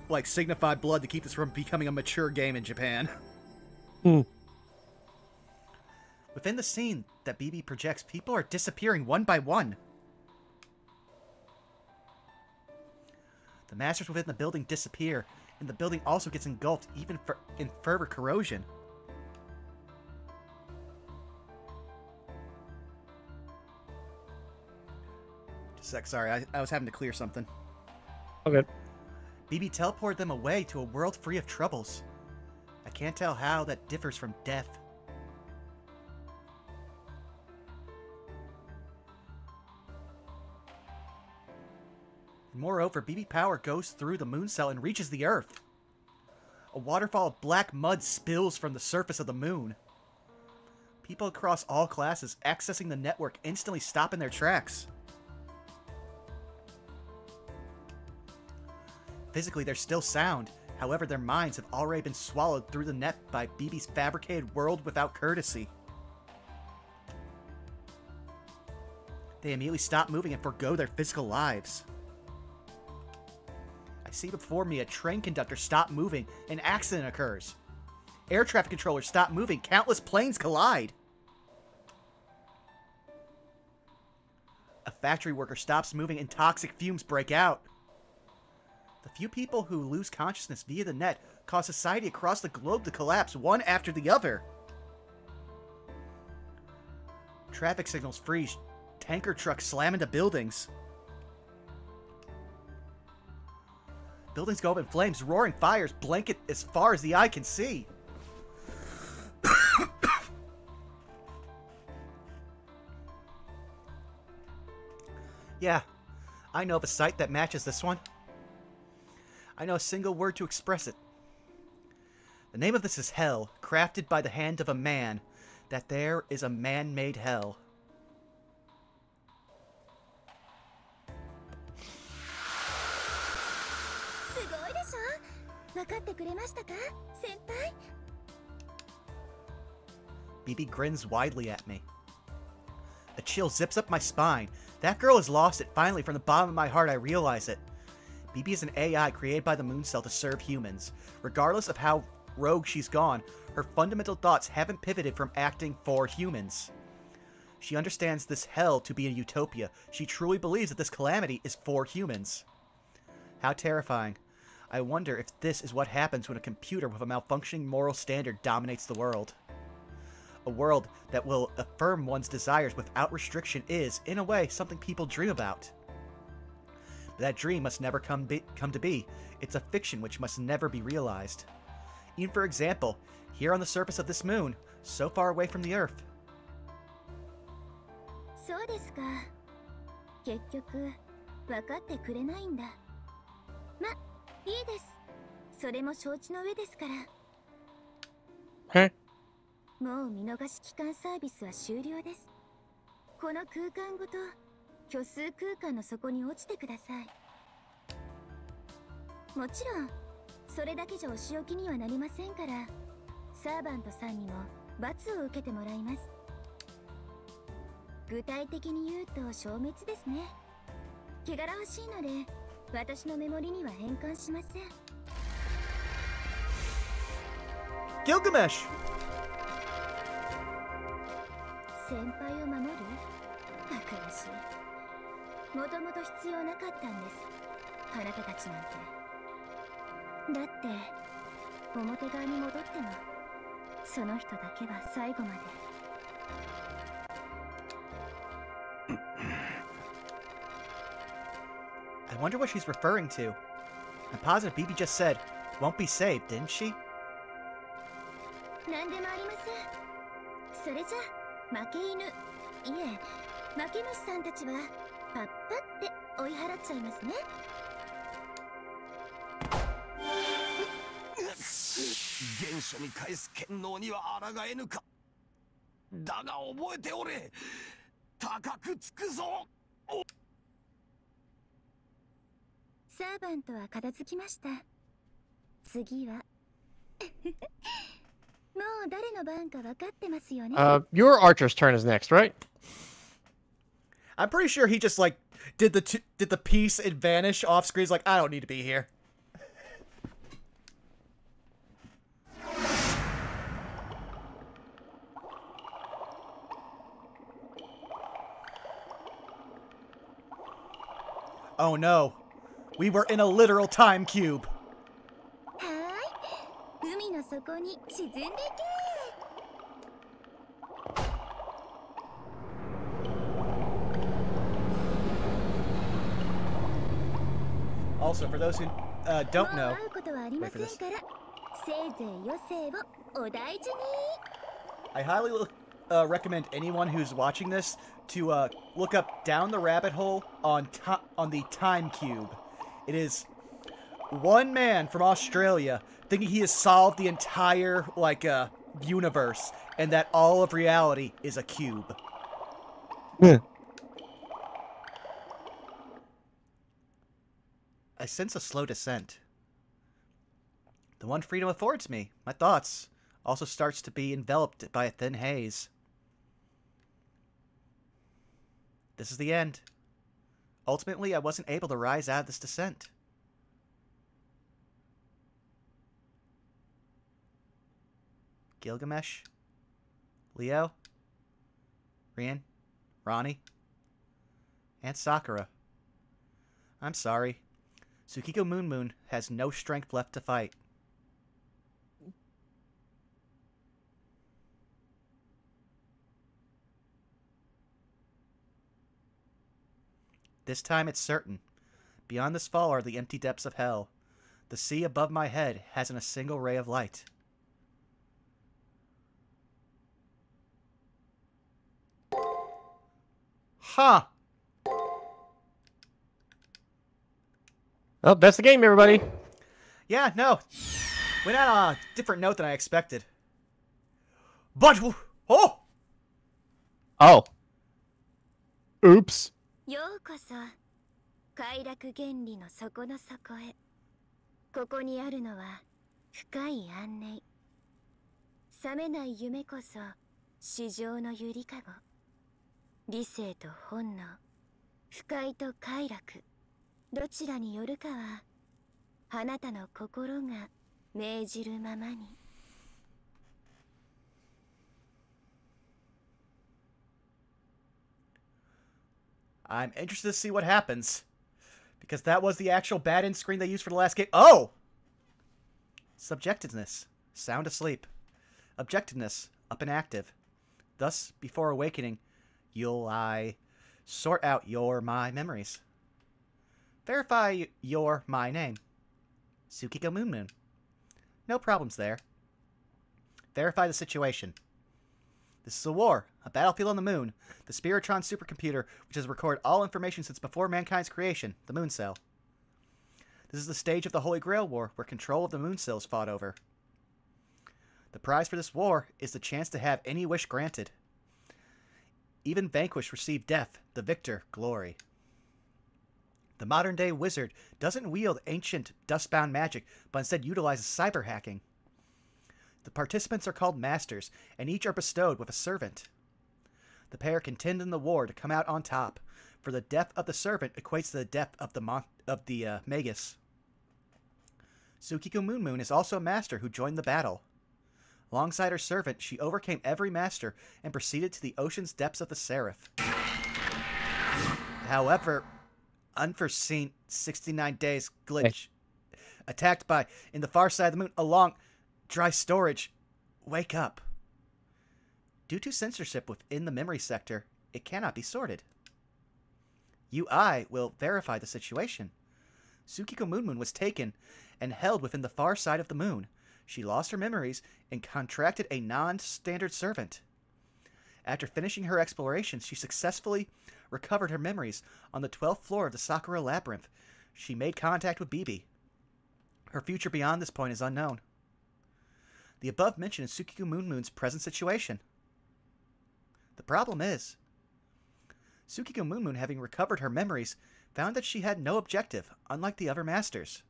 like, signify blood to keep this from becoming a mature game in Japan. Within the scene that BB projects, people are disappearing one by one. The masters within the building disappear, and the building also gets engulfed even in further corrosion. Just a sec, sorry, I was having to clear something. Okay. BB teleported them away to a world free of troubles. I can't tell how that differs from death. Moreover, BB power goes through the moon cell and reaches the Earth. A waterfall of black mud spills from the surface of the moon. People across all classes accessing the network instantly stop in their tracks. Physically, there's still sound. However, their minds have already been swallowed through the net by BB's fabricated world without courtesy. They immediately stop moving and forgo their physical lives. I see before me a train conductor stop moving, an accident occurs. Air traffic controllers stop moving, countless planes collide. A factory worker stops moving and toxic fumes break out. The few people who lose consciousness via the net cause society across the globe to collapse one after the other. Traffic signals freeze. Tanker trucks slam into buildings. Buildings go up in flames. Roaring fires blanket as far as the eye can see. Yeah, I know of a site that matches this one. I know a single word to express it. The name of this is Hell, crafted by the hand of a man. That there is a man-made hell. BB grins widely at me. A chill zips up my spine. That girl has lost it. Finally, from the bottom of my heart, I realize it. BB is an AI created by the Moon Cell to serve humans. Regardless of how rogue she's gone, her fundamental thoughts haven't pivoted from acting for humans. She understands this hell to be a utopia. She truly believes that this calamity is for humans. How terrifying. I wonder if this is what happens when a computer with a malfunctioning moral standard dominates the world. A world that will affirm one's desires without restriction is, in a way, something people dream about. But that dream must never come to be. It's a fiction which must never be realized. Even for example, here on the surface of this moon, so far away from the Earth. そうですか。結局、分かってくれないんだ。ま、いいです。それも承知の上ですから。もう見逃し期間サービスは終了です。この空間ごと虚数空間の底に落ちてください。もちろんそれだけじゃお仕置きにはなりませんから、サーバントさんにも罰を受けてもらいます。具体的に言うと消滅ですね。汚らわしいので私のメモリには変換しません。GILGAMESH! 先輩を守る？バカらしい。もともと必要なかったんです。あなたたちなんて。だって表側に戻ってもその人だけは最後まで。I wonder what she's referring to. I'm positive BB just said, won't be saved, didn't she? 何でもありません。それじゃあ。負け犬、いえ、負け主さんたちはパッパって追い払っちゃいますね。原初に返す権能には抗えぬか。だが覚えておれ、高くつくぞ。サーバントは片付きました。次はもう誰の番か分かってますよね。Your archer's turn is next, right? I'm pretty sure he just like did the piece and vanish off screen. He's like, I don't need to be here. Oh no. We were in a literal time cube. はーい、海の底に沈んでいけ。Also, for those who don't know, もう会うことはありませんから、せいぜい余生をお大事に。I highly recommend anyone who's watching this to look up Down the Rabbit Hole on the Time Cube. It is one man from Australia thinking he has solved the entire universe and that all of reality is a cube. I sense a slow descent. The one freedom affords me, my thoughts, also starts to be enveloped by a thin haze. This is the end. Ultimately, I wasn't able to rise out of this descent. Gilgamesh? Leo? Rian? Ronnie? And Sakura. I'm sorry. Tsukiko Moon has no strength left to fight. This time it's certain. Beyond this fall are the empty depths of hell. The sea above my head hasn't a single ray of light. Huh. Oh, that's the game, everybody. Yeah, no. Went on a different note than I expected. But, oh! Oh. Oops. ようこそ快楽原理の底の底へ。ここにあるのは深い安寧。覚めない夢こそ至上のゆりかご。理性と本能、不快と快楽、どちらによるかはあなたの心が命じるままに。I'm interested to see what happens. Because that was the actual bad end screen they used for the last game. Oh! Subjectiveness. Sound asleep. Objectiveness. Up and active. Thus, before awakening, you'll sort out my memories. Verify my name. Tsukiko Moon. No problems there. Verify the situation. This is a war, a battlefield on the moon, the Spiritron supercomputer, which has recorded all information since before mankind's creation, the Moon Cell. This is the stage of the Holy Grail War, where control of the Moon Cell is fought over. The prize for this war is the chance to have any wish granted. Even vanquished receive death, the victor glory. The modern-day wizard doesn't wield ancient, dust-bound magic, but instead utilizes cyber hacking. The participants are called masters, and each are bestowed with a servant. The pair contend in the war to come out on top, for the death of the servant equates to the death of the Magus. Tsukiko Moon is also a master who joined the battle. Alongside her servant, she overcame every master and proceeded to the ocean's depths of the Seraph. However, unforeseen 69 days glitch attacked by in the far side of the moon along dry storage. Wake up. Due to censorship within the memory sector, it cannot be sorted. UI will verify the situation. Tsukiko Moon was taken and held within the far side of the moon. She lost her memories and contracted a non-standard servant. After finishing her exploration, she successfully recovered her memories on the 12th floor of the Sakura Labyrinth. She made contact with Bibi. Her future beyond this point is unknown. The above mention is Tsukiko Moon's present situation. The problem is, Tsukiko Moon, having recovered her memories, found that she had no objective, unlike the other masters.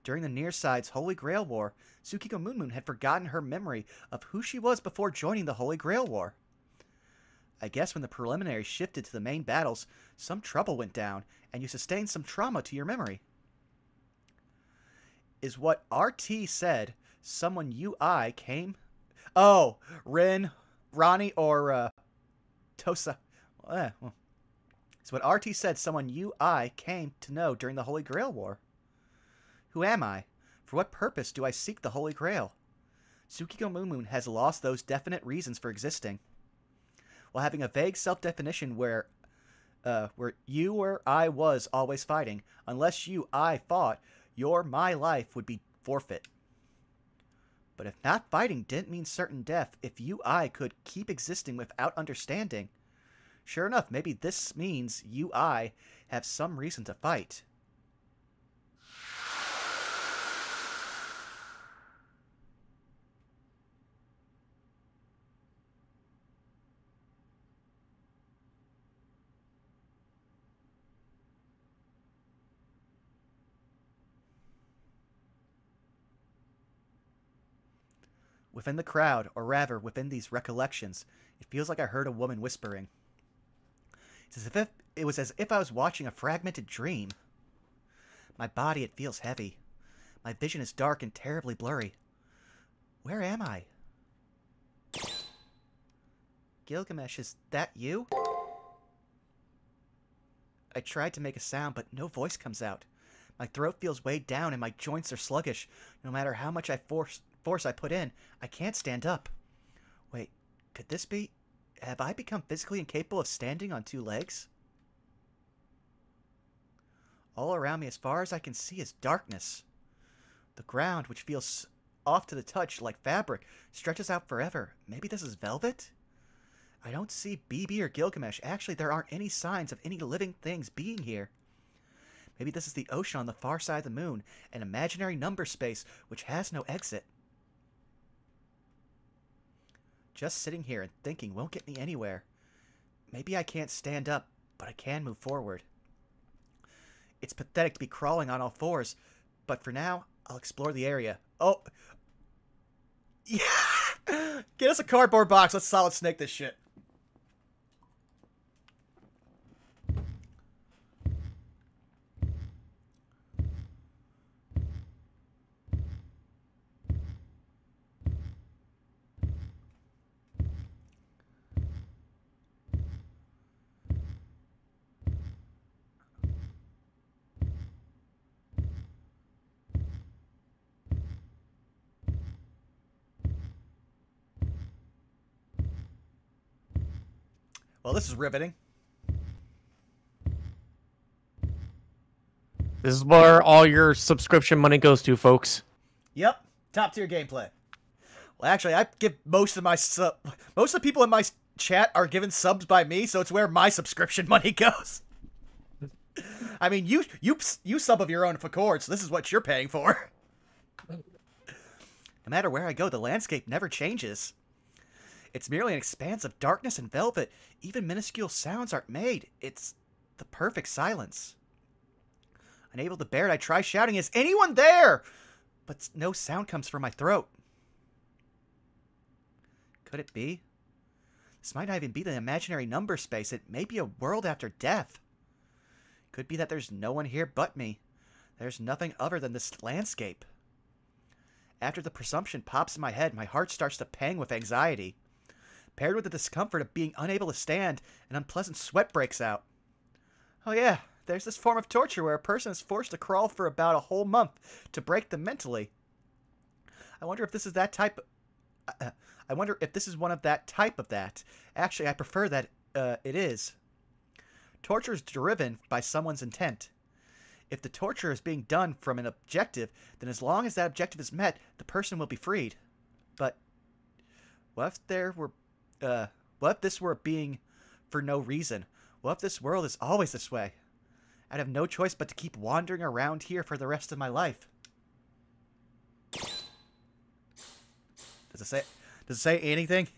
During the Nearside's Holy Grail War, Tsukiko Moon had forgotten her memory of who she was before joining the Holy Grail War. I guess when the preliminaries shifted to the main battles, some trouble went down, and you sustained some trauma to your memory. Is what RT said someone UI came... Oh, Rin, Ronnie, or Tosa. It's what RT said someone UI came to know during the Holy Grail War. Who am I? For what purpose do I seek the Holy Grail? Tsukiko Moon has lost those definite reasons for existing. While having a vague self-definition where you or I was always fighting, unless you, I, fought, my life would be forfeit. But if not fighting didn't mean certain death, if you, I, could keep existing without understanding, sure enough, maybe this means you, I, have some reason to fight. Within the crowd, or rather, within these recollections, it feels like I heard a woman whispering. It was as if I was watching a fragmented dream. My body, it feels heavy. My vision is dark and terribly blurry. Where am I? Gilgamesh, is that you? I tried to make a sound, but no voice comes out. My throat feels weighed down and my joints are sluggish. No matter how much force I put in, I can't stand up. Wait, could this be... Have I become physically incapable of standing on two legs? All around me, as far as I can see, is darkness. The ground, which feels off to the touch like fabric, stretches out forever. Maybe this is velvet? I don't see BB or Gilgamesh. Actually, there aren't any signs of any living things being here. Maybe this is the ocean on the far side of the moon, an imaginary number space which has no exit. Just sitting here and thinking won't get me anywhere. Maybe I can't stand up, but I can move forward. It's pathetic to be crawling on all fours, but for now, I'll explore the area. Oh! Yeah! Get us a cardboard box, let's Solid Snake this shit. Well, this is riveting. This is where all your subscription money goes to, folks. Yep, top tier gameplay. Well, actually, I give most of the people in my chat are given subs by me, so it's where my subscription money goes. I mean, you sub of your own for cord, so this is what you're paying for. No matter where I go, the landscape never changes. It's merely an expanse of darkness and velvet. Even minuscule sounds aren't made. It's the perfect silence. Unable to bear it, I try shouting, "Is anyone there?" But no sound comes from my throat. Could it be? This might not even be the imaginary number space. It may be a world after death. Could be that there's no one here but me. There's nothing other than this landscape. After the presumption pops in my head, my heart starts to pang with anxiety. Paired with the discomfort of being unable to stand, an unpleasant sweat breaks out. Oh yeah, there's this form of torture where a person is forced to crawl for about a whole month to break them mentally. I wonder if this is that type... I wonder if this is one of that type of that. Actually, I prefer that it is. Torture is driven by someone's intent. If the torture is being done from an objective, then as long as that objective is met, the person will be freed. But what if there were... what if this were being for no reason? What if this world is always this way? I'd have no choice but to keep wandering around here for the rest of my life. Does it say anything?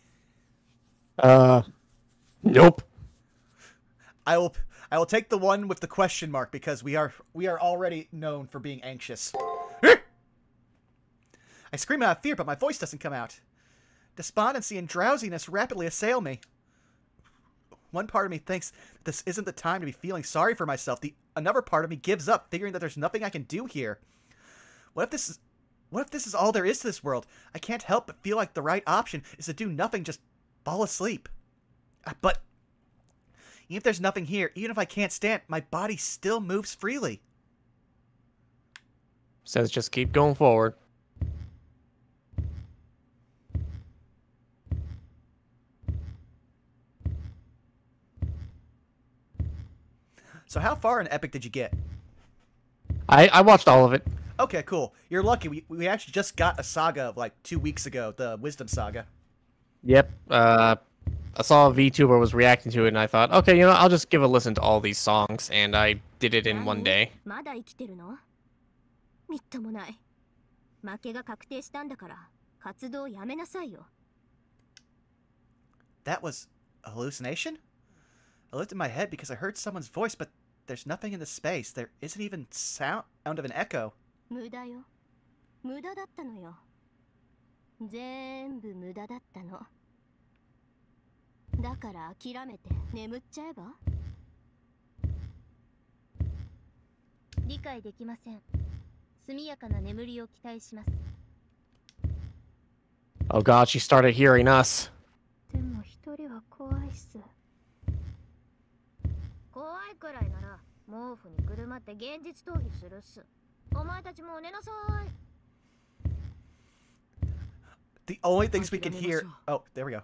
Nope. I will take the one with the question mark because we are already known for being anxious. I scream out of fear, but my voice doesn't come out. Despondency and drowsiness rapidly assail me. One part of me thinks this isn't the time to be feeling sorry for myself. Another part of me gives up, figuring that there's nothing I can do here. What if this is all there is to this world? I can't help but feel like the right option is to do nothing, just fall asleep. But even if there's nothing here, even if I can't stand, my body still moves freely. Says just keep going forward. So how far in Epic did you get? I watched all of it. Okay, cool. You're lucky. We actually just got a saga of like 2 weeks ago, the Wisdom Saga. Yep. I saw a VTuber was reacting to it, and I thought, okay, I'll just give a listen to all these songs, and I did it in one day. That was a hallucination? I looked in my head because I heard someone's voice, but there's nothing in the space. There isn't even sound of an echo. Oh god, she started hearing us. The only things we can hear... Oh, there we go.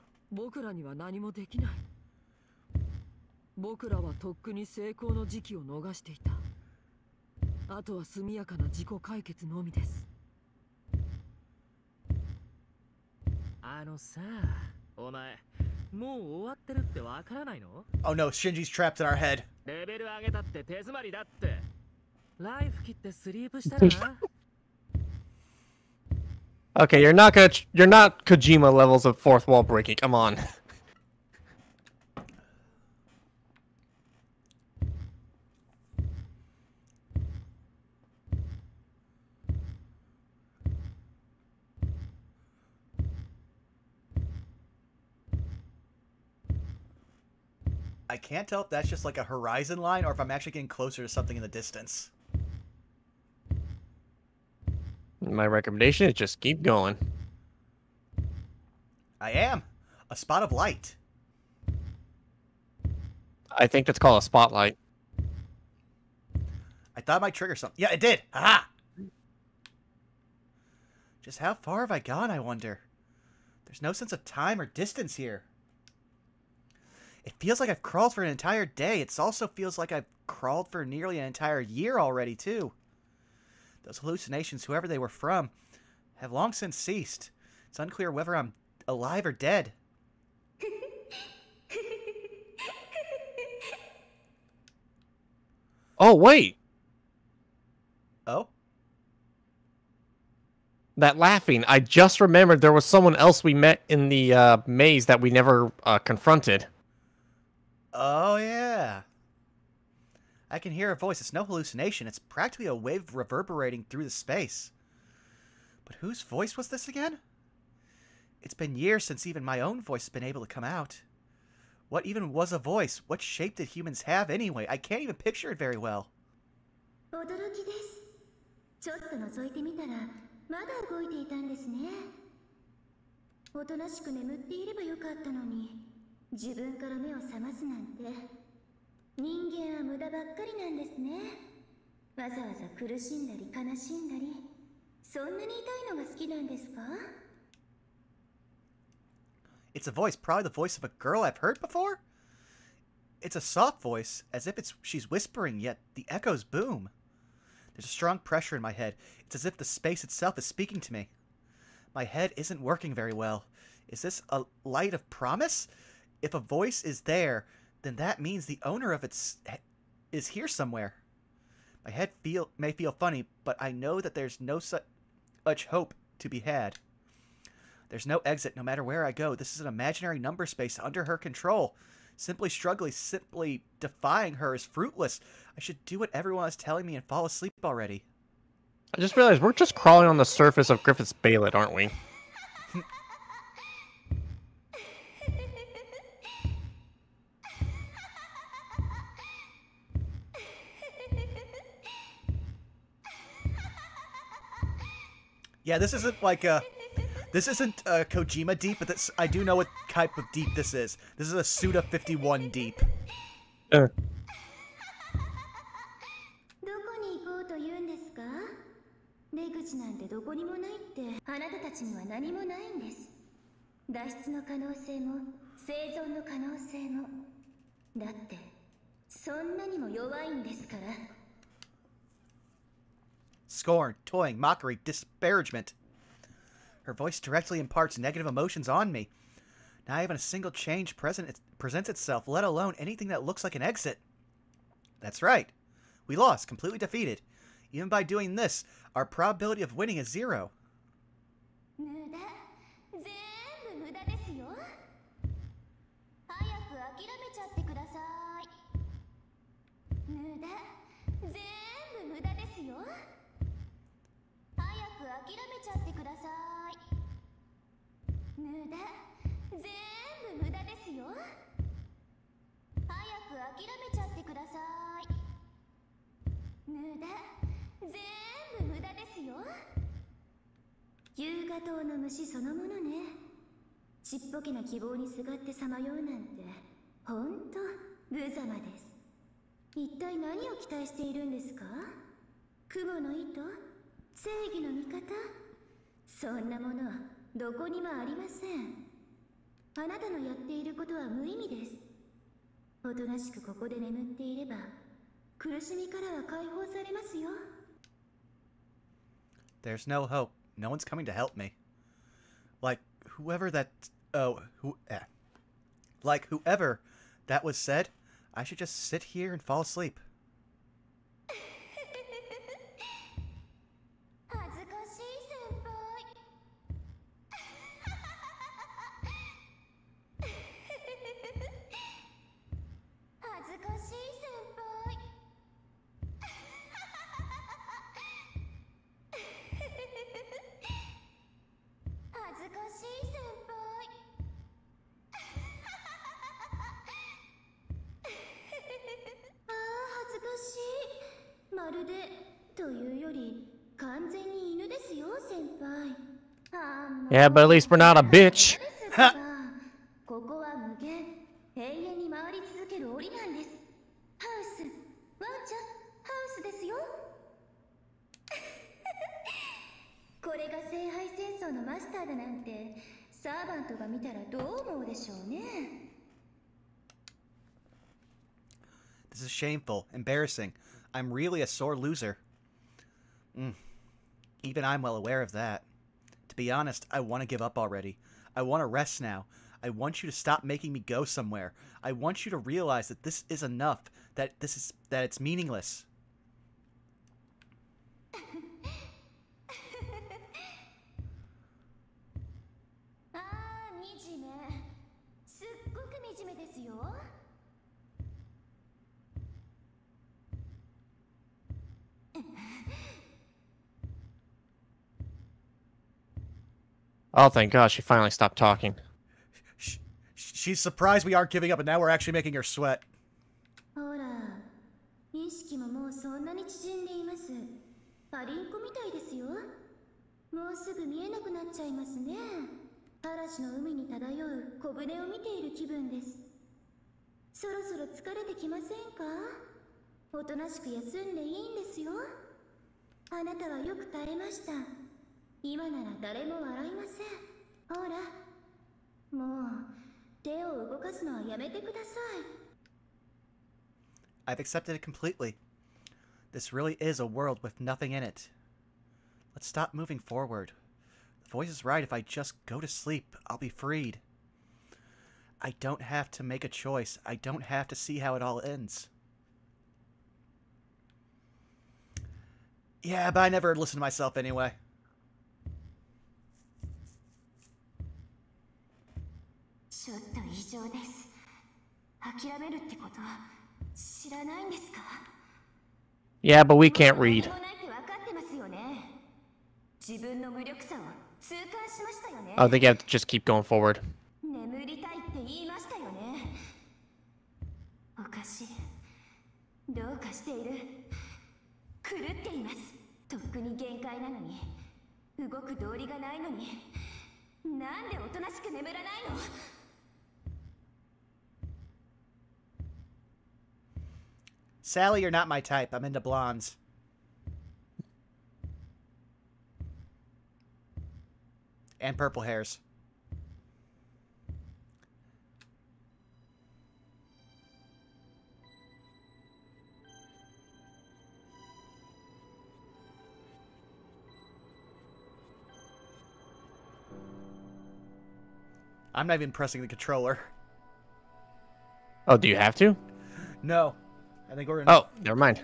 Oh no, Shinji's trapped in our head. Okay, you're not Kojima levels of fourth wall breaking. Come on. I can't tell if that's just like a horizon line or if I'm actually getting closer to something in the distance. My recommendation is just keep going. I am. A spot of light. I think that's called a spotlight. I thought it might trigger something. Yeah, it did. Aha! Just how far have I gone, I wonder? There's no sense of time or distance here. It feels like I've crawled for an entire day. It also feels like I've crawled for nearly an entire year already, too. Those hallucinations, whoever they were from, have long since ceased. It's unclear whether I'm alive or dead. Oh, wait! Oh? That laughing. I just remembered there was someone else we met in the maze that we never confronted. Oh, yeah. I can hear a voice. It's no hallucination. It's practically a wave reverberating through the space. But whose voice was this again? It's been years since even my own voice has been able to come out. What even was a voice? What shape did humans have anyway? I can't even picture it very well. It's a voice, probably the voice of a girl I've heard before? It's a soft voice, as if she's whispering, yet the echoes boom. There's a strong pressure in my head. It's as if the space itself is speaking to me. My head isn't working very well. Is this a light of promise? If a voice is there, then that means the owner of it is here somewhere. My head may feel funny, but I know that there's no such hope to be had. There's no exit no matter where I go. This is an imaginary number space under her control. Simply defying her is fruitless. I should do what everyone is telling me and fall asleep already. I just realized we're just crawling on the surface of Griffith's Baylet, aren't we? Yeah, this isn't like a... This isn't Kojima deep, but I do know what type of deep this is. This is a Suda 51 deep. どこに行こうと言うんですか？出口なんてどこにもないってあなたたちには何もないんです。脱出の可能性も生存の可能性も。だってそんなにも弱いんですから。 Scorn, toying, mockery, disparagement. Her voice directly imparts negative emotions on me. Not even a single change presents itself, let alone anything that looks like an exit. That's right. We lost, completely defeated. Even by doing this, our probability of winning is 0. 無駄。全部無駄ですよ。早く諦めちゃってください。無駄。全部無駄ですよ。早く諦めちゃってください。無駄。全部無駄ですよ。早く諦めちゃってください。無駄。全部無駄ですよ。優雅島の虫そのものね。ちっぽけな希望にすがってさまようなんてほんと無様です。一体何を期待しているんですか？雲の糸？正義の味方？そんなものはどこにもありません。あなたのやっていることは無意味です。おとなしくここで眠っていれば苦しみからは解放されますよ。 There's no hope. No one's coming to help me. Like whoever that was said, I should just sit here and fall asleep. 恥ずかしい先輩。恥ずかしい先輩。恥ずかしい先輩。ああ、恥ずかしい。まるでというより完全に犬ですよ、先輩。Yeah, but at least we're not a bitch. ここは無限、永遠に回り続ける檻なんです。ハウス、ワンちゃん、ハウスですよ。これが聖杯戦争のマスターだなんて、サーバントが見たらどう思うでしょうね。This is shameful, embarrassing. I'm really a sore loser. Even I'm well aware of that. To be honest, I want to give up already. I want to rest now. I want you to stop making me go somewhere. I want you to realize that this is enough, that it's meaningless. ああ、惨め。すっごく惨めですよ。Oh, thank God, she finally stopped talking. She's surprised we aren't giving up, and now we're actually making her sweat. ほら、意識ももうそんなに縮んでいます。パリンコみたいですよ。もうすぐ見えなくなっちゃいますね。嵐の海に漂う小舟を見ている気分です。そろそろ疲れてきませんか？おとなしく休んでいいんですよ。あなたはよく耐えました。今なら誰も笑いません。ほら、もう手を動かすのはやめてください。 I've accepted it completely. This really is a world with nothing in it. Let's stop moving forward. The voice is right. If I just go to sleep, I'll be freed. I don't have to make a choice. I don't have to see how it all ends. Yeah, but I never listen to myself anyway. Yeah, but we can't read. Oh, they have to just keep going forward. Sally, you're not my type. I'm into blondes. And purple hairs. I'm not even pressing the controller. Oh, do you have to? No. I think we're in... Oh, never mind.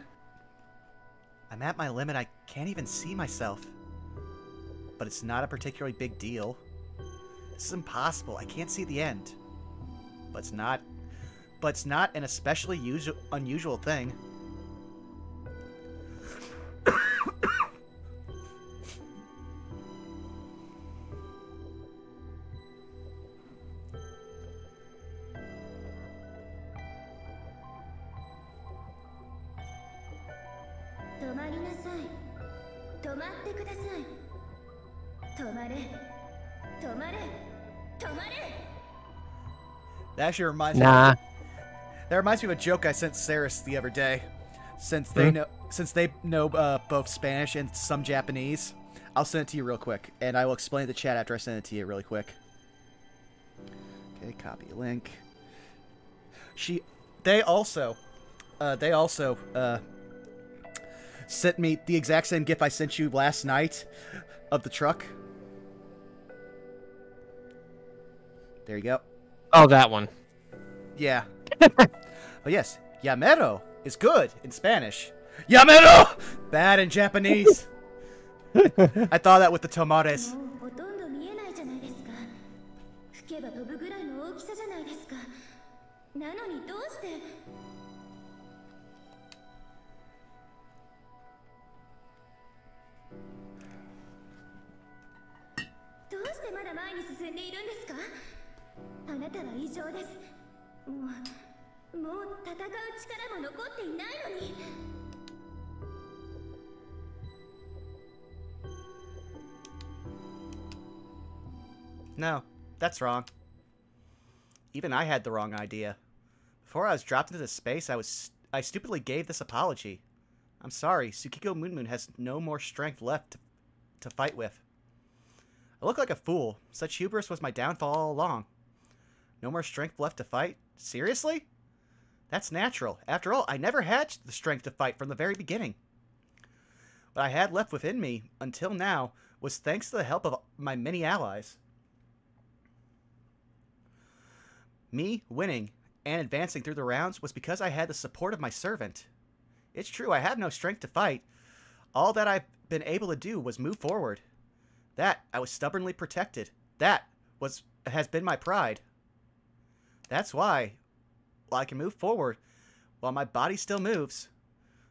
I'm at my limit. I can't even see myself. But it's not a particularly big deal. This is impossible. I can't see the end. But it's not an especially unusual thing. That actually reminds me. That reminds me of a joke I sent Saris the other day. Since they know both Spanish and some Japanese, I'll send it to you real quick, and I will explain the chat after I send it to you really quick. Okay, copy link. They also sent me the exact same GIF I sent you last night of the truck. There you go. Oh, that one. Yeah. But yes, Yamero is good in Spanish. Yamero! Bad in Japanese. I thought that with the tomates. No, that's wrong. Even I had the wrong idea. Before I was dropped into space, I stupidly gave this apology. I'm sorry, Tsukiko Moon has no more strength left to fight with. I look like a fool. Such hubris was my downfall all along. No more strength left to fight? Seriously? That's natural. After all, I never had the strength to fight from the very beginning. What I had left within me, until now, was thanks to the help of my many allies. Me winning and advancing through the rounds was because I had the support of my servant. It's true, I have no strength to fight. All that I've been able to do was move forward. That I was stubbornly protected. That has been my pride. That's why, while I can move forward, while my body still moves,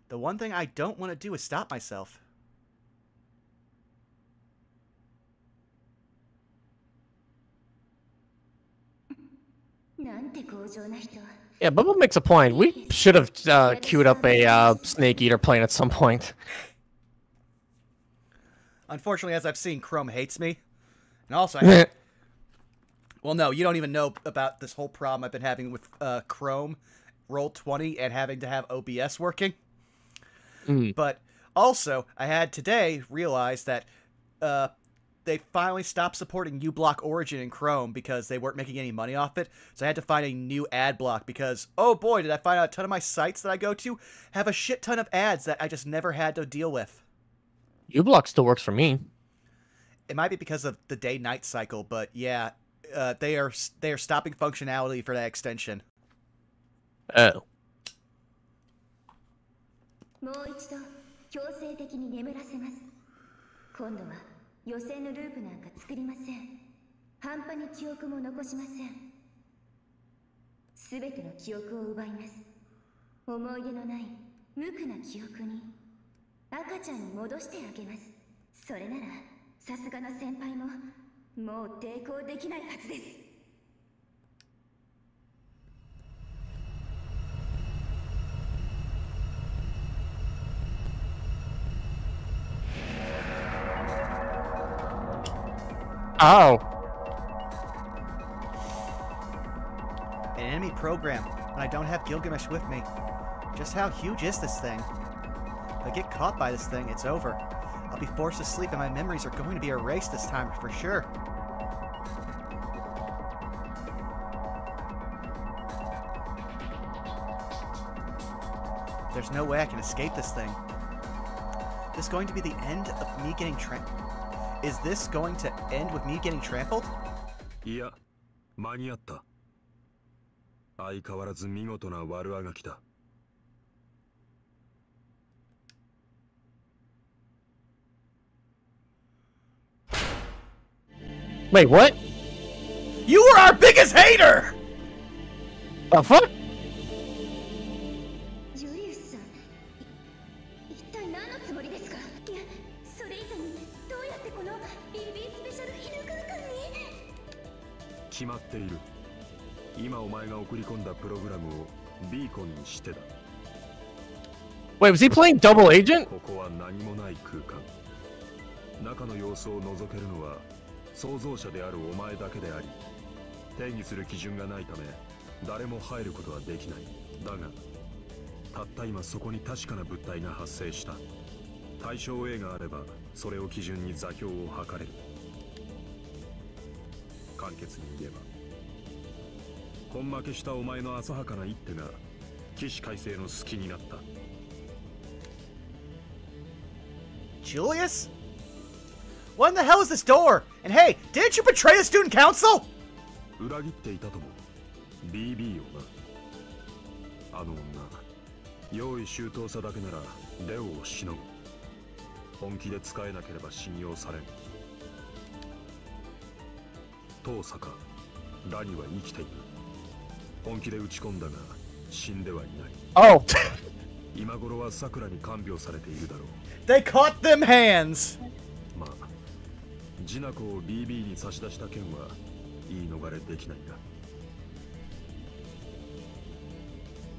the one thing I don't want to do is stop myself. Yeah, Bubba makes a point. We should have queued up a Snake Eater plane at some point. Unfortunately, as I've seen, Chrome hates me. And also, well, no, you don't even know about this whole problem I've been having with Chrome, Roll20, and having to have OBS working. But also, I had today realized that they finally stopped supporting uBlock Origin in Chrome because they weren't making any money off it. So I had to find a new ad block because, oh boy, did I find out a ton of my sites that I go to have a shit ton of ads that I just never had to deal with. uBlock still works for me. it might be because of the day-night cycle, but yeah, they are stopping functionality for that extension. Oh. もう一度強制的に眠らせます。今度は予選のループなんか作りません。半端に記憶も残しません。すべての記憶を奪います。思い出のない無垢な記憶に赤ちゃんに戻してあげます。それならさすがの先輩ももう抵抗できないはずです。 Oh. An enemy program, and I don't have Gilgamesh with me. Just how huge is this thing? If I get caught by this thing, it's over. I'll be forced to sleep and my memories are going to be erased this time for sure. There's no way I can escape this thing. Is this going to be the end of me getting trapped? Is this going to end with me getting trampled? いや、間に合った。相変わらず見事な悪あがきだ。Wait, what? You were our biggest hater! The fuck? ジュリウスさん、一体何のつもりですか？いや、それ以前にどうやってこの BB スペシャル犬空間に？決まっている。今お前が送り込んだプログラムをビーコンにしてだ。Wait, was he playing double agent? ここは何もない空間。中の様子を覗けるのは創造者であるお前だけであり、定義する基準がないため誰も入ることはできない。だがたった今そこに確かな物体が発生した。対象 A があればそれを基準に座標を測れる。簡潔に言えば根負けしたお前の浅はかな一手が起死回生の隙になった。 Julius? What in the hell is this door? And hey, didn't you betray the student council? 裏切っていたとも BB をな。あの女用意周到さだけならレオをしのぐ。本気で使えなければ信用されん。遠坂ラニは生きている。本気で打ち込んだが死んではいない。Oh. 今頃はさくらに看病されているだろう。 They caught them hands! まあジナコを BB に差し出した件は言い逃れできない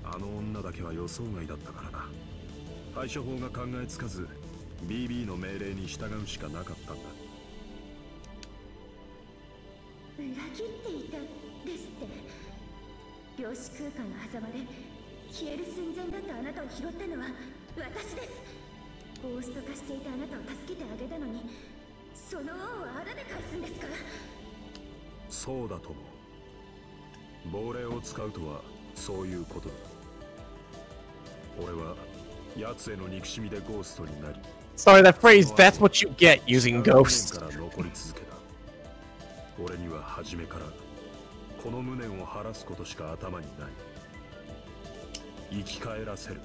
が、あの女だけは予想外だったからな。対処法が考えつかず BB の命令に従うしかなかったんだ。裏切っていたですって。量子空間の狭間で消える寸前だったあなたを拾ったのは私です。ゴースト化していたあなたを助けてあげたのに、その恩をあだで返すんですか？そうだとも。亡霊を使うとはそういうことだ。俺は奴への憎しみでゴーストになり。 Sorry, that phrase, that's what you get using ghosts. から残り続けた。俺には初めからこの無念を晴らすことしか頭にない。生き返らせる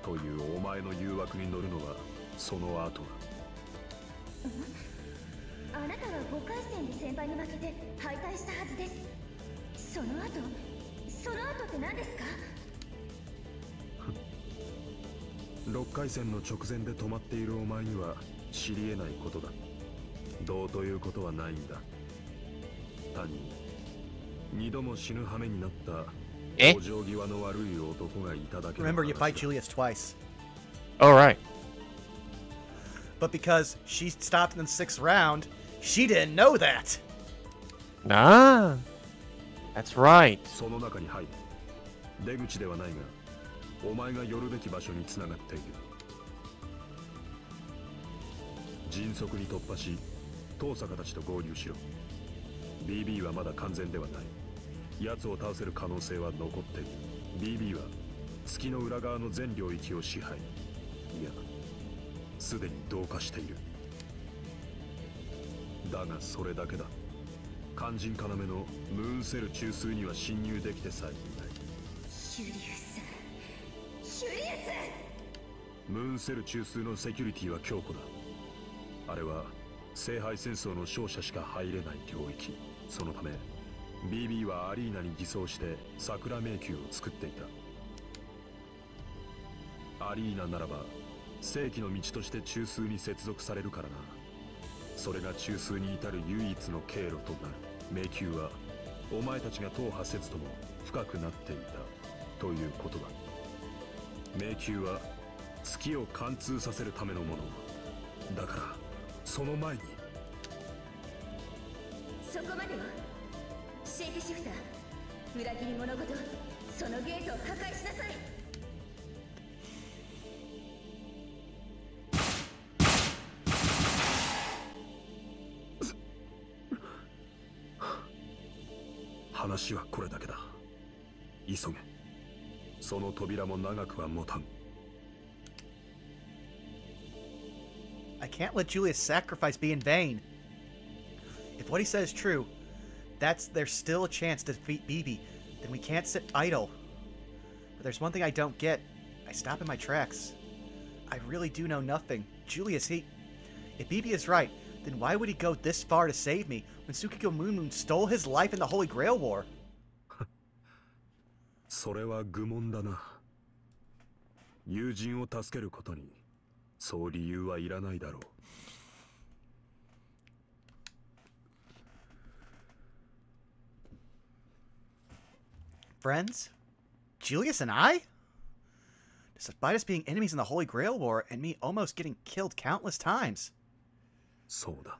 というお前の誘惑に乗るのはその後だ。あなたは5回戦で先輩に負けて敗退したはずです。その後って何ですか？6回戦の直前で止まっているお前には知り得ないことだ。どうということはないんだ。単に2度も死ぬ羽目になった往生際の悪い男がいただけ。 Remember, you fight Julius twice. Alright. But because she stopped in the 6th round, she didn't know that. Ah, that's right. その中に入る。出口ではないが、お前が寄るべき場所に繋がっている。迅速に突破し、遠坂たちと合流しろ。BB はまだ完全ではない。奴を倒せる可能性は残っている。BB は月の裏側の全領域を支配。いや、すでに同化している。だがそれだけだ。肝心要のムーンセル中枢には侵入できてさえいない。シュリウス、シュリウス。ムーンセル中枢のセキュリティは強固だ。あれは聖杯戦争の勝者しか入れない領域。そのため BB はアリーナに偽装して桜迷宮を作っていた。アリーナならば正規の道として中枢に接続されるからな。それが中枢に至る唯一の経路となる。迷宮はお前たちが踏破せずとも深くなっていたということだ。迷宮は月を貫通させるためのものだから、その前にそこまでよ。シェイプシフター、裏切り者ごとそのゲートを破壊しなさい。話はこれだけだ。急げ。その扉も長くは持たん。I can't let Julius' sacrifice be in vain. If what he says is true, there's still a chance to defeat BB. Then we can't sit idle. But there's one thing I don't get. I stop in my tracks. I really do know nothing. Julius, if BB is right, then why would he go this far to save me when Tsukiko Moon stole his life in the Holy Grail War? それは愚問だな。友人を助けることにそう理由はいらないだろう。Friends? Julius and I? Despite us being enemies in the Holy Grail War and me almost getting killed countless times. そうだ。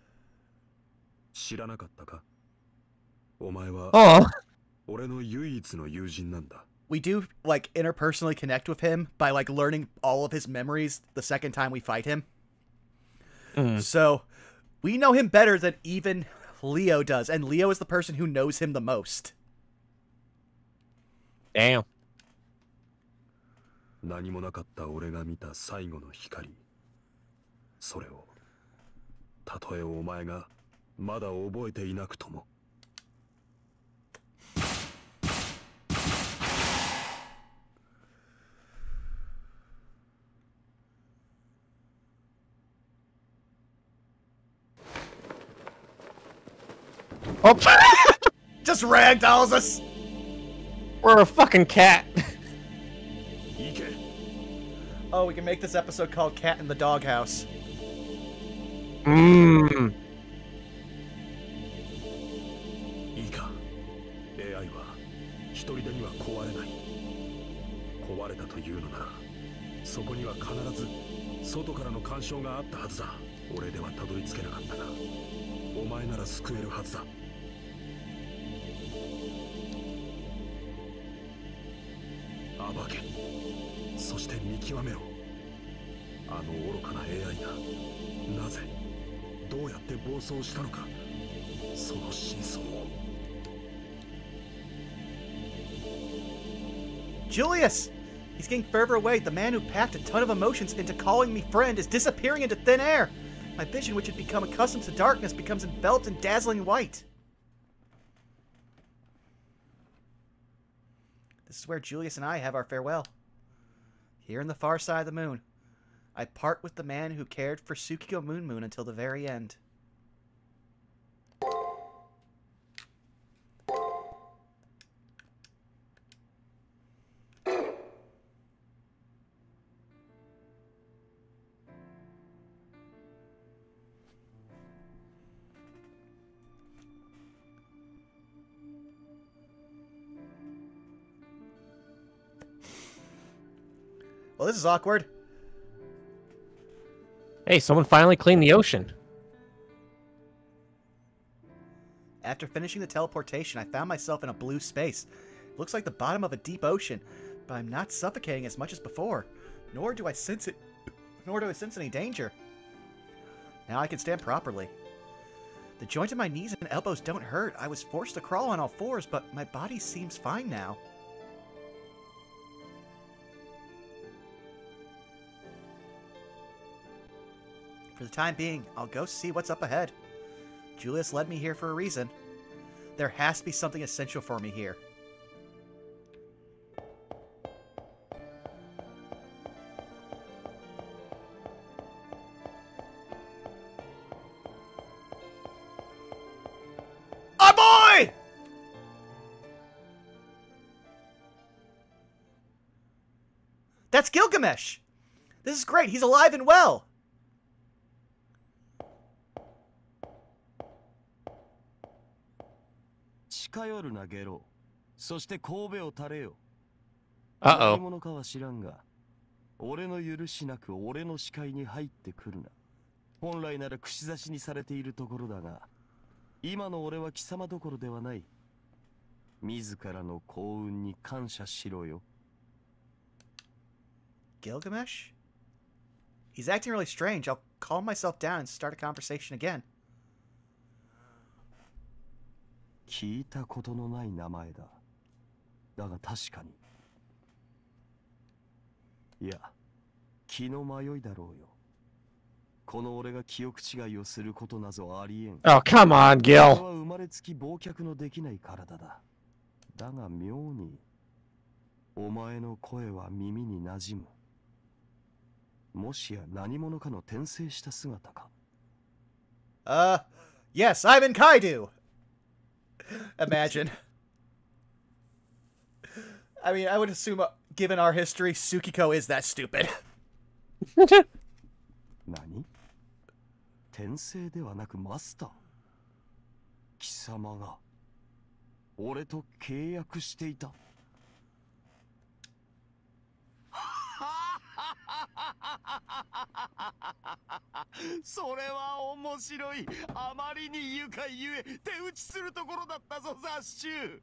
知らなかったか？お前は俺の唯一の友人なんだ。We do, like, interpersonally connect with him by, like, learning all of his memories the second time we fight him. So, we know him better than even Leo does, and Leo is the person who knows him the most. Damn. 何もなかった俺が見た最後の光。それを、たとえお前がまだ覚えていなくとも。Oh, Just ragdolls us! We're a fucking cat. Oh, we can make this episode called Cat in the Doghouse. Mmm. いいか、AI は一人でには壊れない。壊れたというのなら、そこには必ず外からの干渉があったはずだ。俺ではたどり着けなかったが、お前なら救えるはずだ。暴け、そして見極めろ。あの愚かな AI がなぜ、どうやって暴走したのか、その真相を。Julius! He's getting further away. The man who packed a ton of emotions into calling me friend is disappearing into thin air. My vision, which had become accustomed to darkness, becomes enveloped in dazzling white. This is where Julius and I have our farewell. Here in the far side of the moon. I part with the man who cared for Tsukiko Moon until the very end. Well, this is awkward. Hey, someone finally cleaned the ocean. After finishing the teleportation, I found myself in a blue space. It looks like the bottom of a deep ocean, but I'm not suffocating as much as before. Nor do I sense any danger. Now I can stand properly. The joints in my knees and elbows don't hurt. I was forced to crawl on all fours, but my body seems fine now. For the time being, I'll go see what's up ahead. Julius led me here for a reason. There has to be something essential for me here. Our boy! That's Gilgamesh! This is great. He's alive and well. 近寄るなゲロ。そして神戸を垂れよ。Uh-oh. 何者かは知らんが、俺の許しなく俺の視界に入ってくるな。本来なら串刺しにされているところだが、今の俺は貴様どころではない。自らの幸運に感謝しろよ。Gilgamesh? He's acting really strange. I'll calm myself down and start a conversation again. 聞いたことのない名前だ。だが確かに。いや、気の迷いだろうよ。この俺が記憶違いをすることなぞありえん。Oh, come on, 俺 Gil. は生まれつき忘却のできない体だ。だが妙に、お前の声は耳に馴染む。もしや何者かの転生した姿か。Yes, I'm in Kaido! Imagine. I mean, I would assume, given our history, Tsukiko is that stupid. 何？転生ではなくマスター？貴様が俺と契約していた。それは面白い。あまりに愉快ゆえ手打ちするところだったぞ雑種。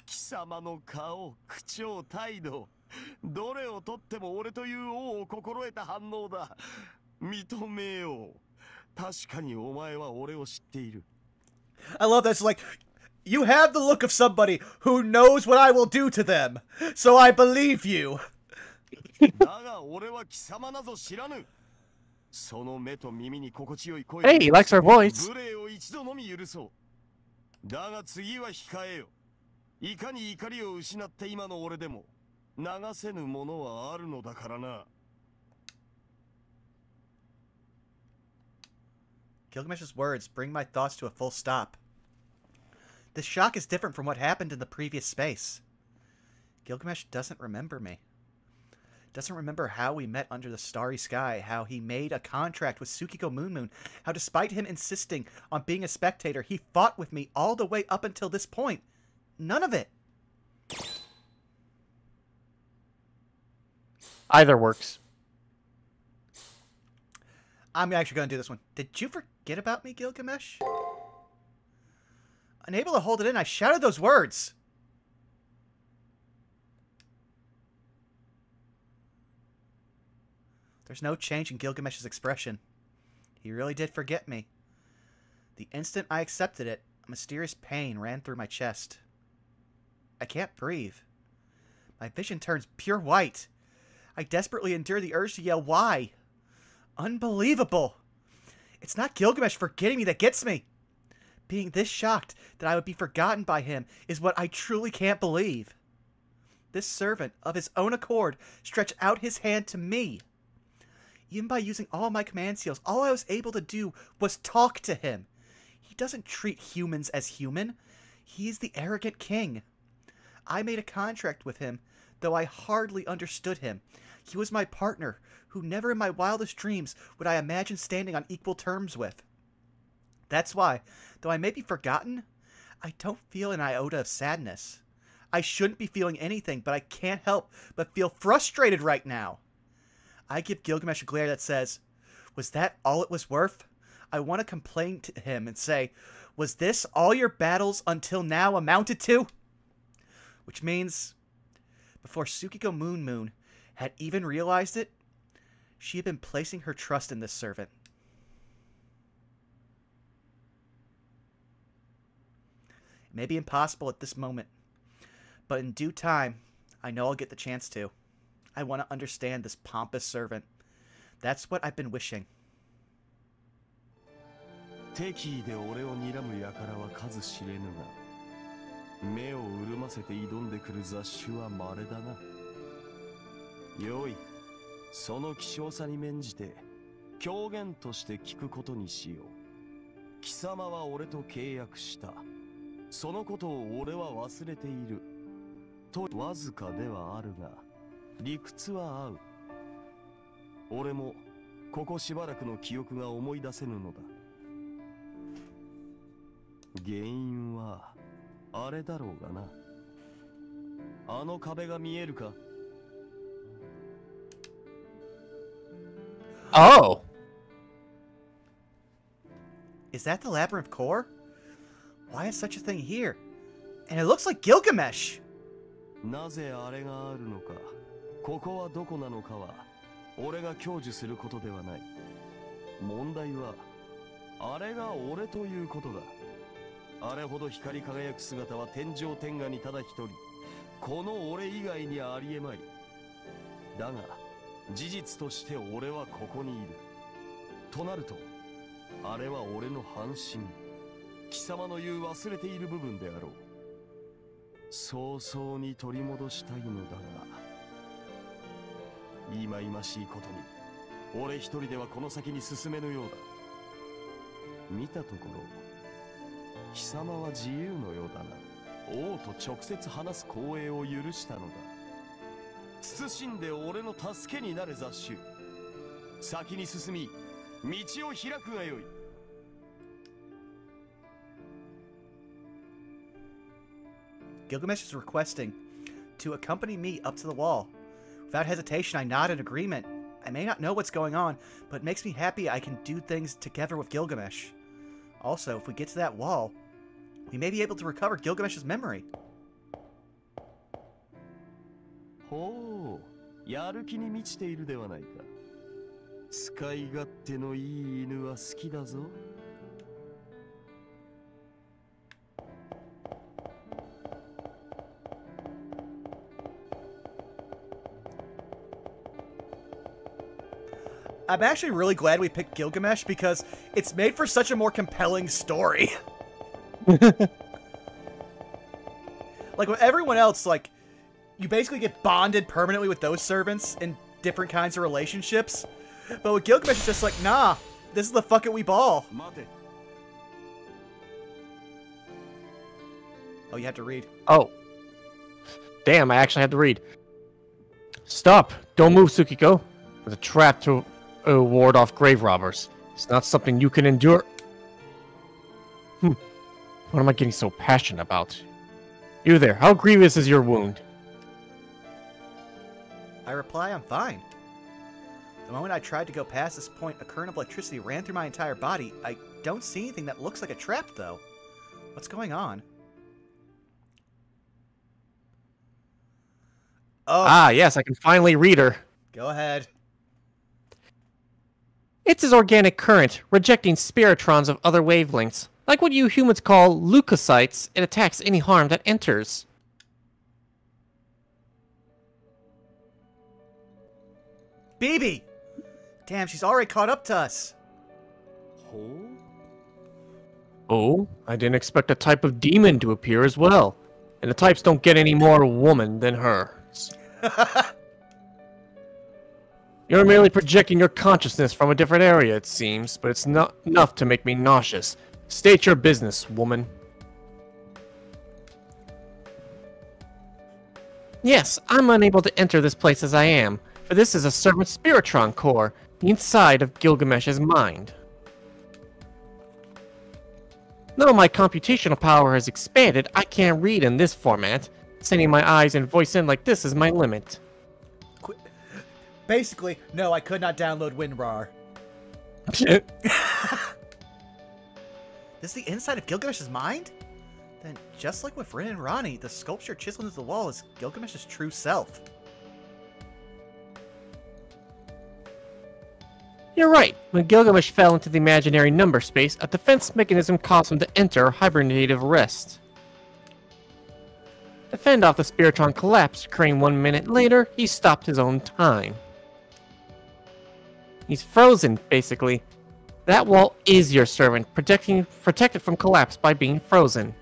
貴様の顔、口調、態度、どれをとっても俺という王を心得た反応だ。認めよう。確かにお前は俺を知っている。I love this, like, you have the look of somebody who knows what I will do to them, so I believe you. だが俺は貴様なぞ知らぬ。その目と耳に心地よい声。Hey, he likes our voice. 無礼を一度のみ許そう。だが次は控えよ。いかに怒りを失って今の俺でも流せぬものはあるのだからな。Gilgamesh's words bring my thoughts to a full stop. This shock is different from what happened in the previous space. Gilgamesh doesn't remember me. Doesn't remember how we met under the starry sky, how he made a contract with Tsukiko Moon, how despite him insisting on being a spectator, he fought with me all the way up until this point. None of it. Either works. I'm actually going to do this one. Did you forget about me, Gilgamesh? Unable to hold it in, I shouted those words. There's no change in Gilgamesh's expression. He really did forget me. The instant I accepted it, a mysterious pain ran through my chest. I can't breathe. My vision turns pure white. I desperately endure the urge to yell, why? Unbelievable. It's not Gilgamesh forgetting me that gets me. Being this shocked that I would be forgotten by him is what I truly can't believe. This servant, of his own accord, stretched out his hand to me. Even by using all my command seals, all I was able to do was talk to him. He doesn't treat humans as human. He's the arrogant king. I made a contract with him, though I hardly understood him. He was my partner, who never in my wildest dreams would I imagine standing on equal terms with. That's why, though I may be forgotten, I don't feel an iota of sadness. I shouldn't be feeling anything, but I can't help but feel frustrated right now. I give Gilgamesh a glare that says, was that all it was worth? I want to complain to him and say, was this all your battles until now amounted to? Which means, before Tsukiko Moon had even realized it, she had been placing her trust in this servant. It may be impossible at this moment, but in due time, I know I'll get the chance to. I want to understand this pompous servant. That's what I've been wishing. 敵意で俺を睨む輩は数知れぬが、目を潤ませて挑んでくる雑種は稀だな。よい、その希少さに免じて狂言として聞くことにしよう。貴様は俺と契約した。そのことを俺は忘れている。とわずかではあるが、理屈は合う。俺もここしばらくの記憶が思い出せぬのだ。原因はあれだろうがな。あの壁が見えるか？ Oh! Is that the labyrinth core? Why is such a thing here? And it looks like Gilgamesh! なぜあれがあるのか、ここはどこなのかは俺が享受することではない。問題はあれが俺ということだ。あれほど光り輝く姿は天上天下にただ一人、この俺以外にありえまい。だが事実として俺はここにいるとなると、あれは俺の半身、貴様の言う忘れている部分であろう。早々に取り戻したいのだが、忌々しいことに俺一人ではこの先に進めぬようだ。見たところ貴様は自由のようだな。王と直接話す光栄を許したのだ。慎んで俺の助けになれ雑種。先に進み道を開くがよい。Gilgamesh is requesting to accompany me up to the wall. Without hesitation, I nod in agreement. I may not know what's going on, but it makes me happy I can do things together with Gilgamesh. Also, if we get to that wall, we may be able to recover Gilgamesh's memory. ほう、やる気に満ちているではないか。使い勝手のいい犬は好きだぞ。I'm actually really glad we picked Gilgamesh because it's made for such a more compelling story. Like with everyone else, like you basically get bonded permanently with those servants in different kinds of relationships. But with Gilgamesh, it's just like, nah, this is the fuck it we ball. Oh, you have to read. Oh. Damn, I actually had to read. Stop. Don't move, Tsukiko. There's a trap to ward off grave robbers. It's not something you can endure. What am I getting so passionate about? You there, how grievous is your wound? I reply, I'm fine. The moment I tried to go past this point, a current of electricity ran through my entire body. I don't see anything that looks like a trap, though. What's going on? Oh. Ah, yes, I can finally read her. Go ahead. It's his organic current, rejecting spiritrons of other wavelengths. Like what you humans call leukocytes, it attacks any harm that enters. BB! Damn, she's already caught up to us. Oh, I didn't expect a type of demon to appear as well. And the types don't get any more woman than hers. You're merely projecting your consciousness from a different area, it seems, but it's not enough to make me nauseous. State your business, woman. Yes, I'm unable to enter this place as I am, for this is a servant spiritron core, the inside of Gilgamesh's mind. Though my computational power has expanded, I can't read in this format. Sending my eyes and voice in like this is my limit. Basically, no, I could not download WinRAR. This is the inside of Gilgamesh's mind? Then, just like with Rin and Ronnie, the sculpture chiseled into the wall is Gilgamesh's true self. You're right. When Gilgamesh fell into the imaginary number space, a defense mechanism caused him to enter hibernative rest. To fend off the Spiritron collapse occurring 1 minute later, he stopped his own time. He's frozen, basically. That wall is your servant, protected from collapse by being frozen.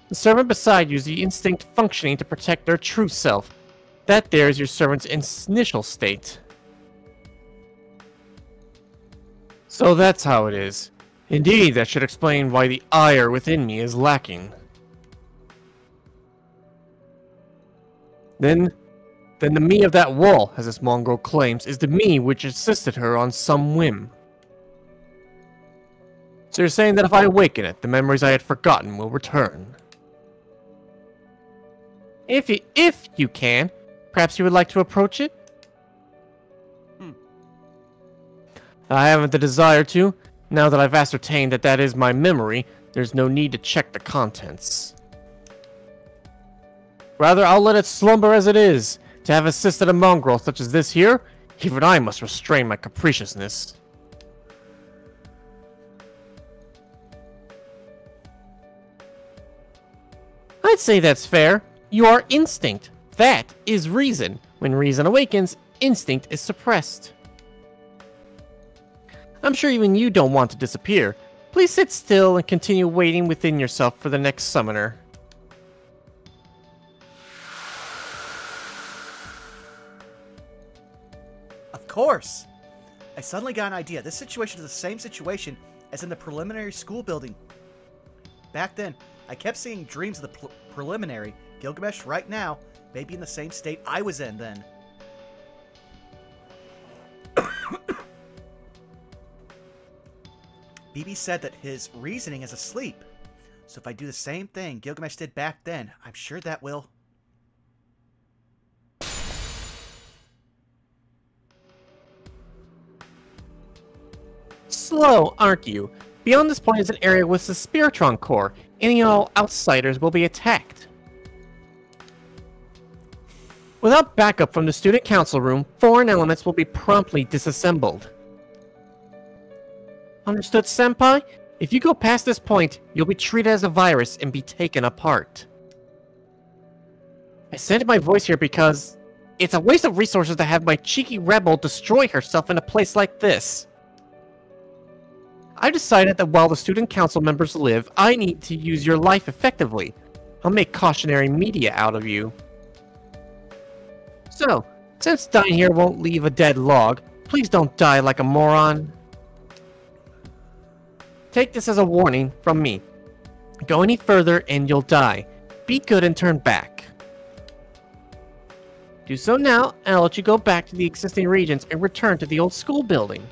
The servant beside you is the instinct functioning to protect their true self. That there is your servant's initial state. So that's how it is. Indeed, that should explain why the ire within me is lacking. Then the me of that wall, as this mongrel claims, is the me which assisted her on some whim. So you're saying that if I awaken it, the memories I had forgotten will return? If you can, perhaps you would like to approach it? I haven't the desire to. Now that I've ascertained that that is my memory, there's no need to check the contents. Rather, I'll let it slumber as it is. To have assisted a mongrel such as this here, even I must restrain my capriciousness. I'd say that's fair. You are instinct. That is reason. When reason awakens, instinct is suppressed. I'm sure even you don't want to disappear. Please sit still and continue waiting within yourself for the next summoner. Of course! I suddenly got an idea. This situation is the same situation as in the preliminary school building. Back then, I kept seeing dreams of the preliminary. Gilgamesh, right now, may be in the same state I was in then. BB said that his reasoning is asleep. So if I do the same thing Gilgamesh did back then, I'm sure that will... Slow, aren't you? Beyond this point is an area with the Spiritron core. Any and all outsiders will be attacked. Without backup from the student council room, foreign elements will be promptly disassembled. Understood, Senpai? If you go past this point, you'll be treated as a virus and be taken apart. I sent my voice here because it's a waste of resources to have my cheeky rebel destroy herself in a place like this. I've decided that while the student council members live, I need to use your life effectively. I'll make cautionary media out of you. So, since dying here won't leave a dead log, please don't die like a moron. Take this as a warning from me. Go any further and you'll die. Be good and turn back. Do so now, and I'll let you go back to the existing regions and return to the old school building.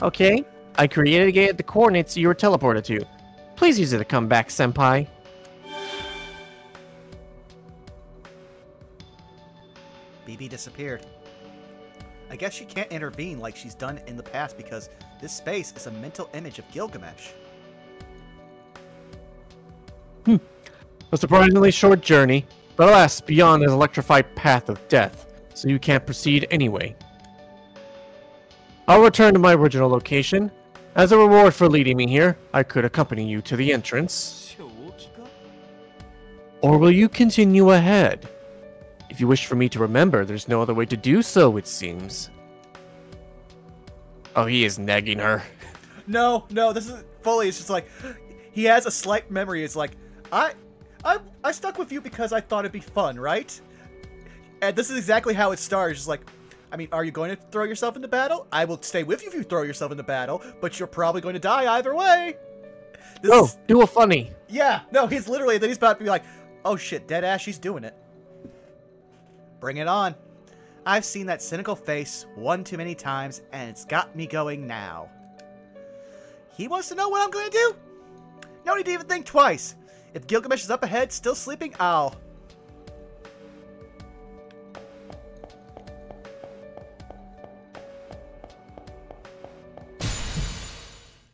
Okay, I created the coordinates you were teleported to. Please use it to come back, Senpai. BB disappeared. I guess she can't intervene like she's done in the past because this space is a mental image of Gilgamesh. A surprisingly short journey, but alas, beyond this electrified path of death, so you can't proceed anyway. I'll return to my original location. As a reward for leading me here, I could accompany you to the entrance. Or will you continue ahead? If you wish for me to remember, there's no other way to do so, it seems. Oh, he is nagging her. No, this is fully, it's just like, he has a slight memory. It's like, I stuck with you because I thought it'd be fun, right? And this is exactly how it starts. It's like, I mean, are you going to throw yourself into battle? I will stay with you if you throw yourself into battle, but you're probably going to die either way. Do a funny. Yeah, no, he's literally, then he's about to be like, oh shit, deadass, she's doing it. Bring it on. I've seen that cynical face one too many times, and it's got me going now. He wants to know what I'm going to do? No need to even think twice. If Gilgamesh is up ahead, still sleeping, I'll...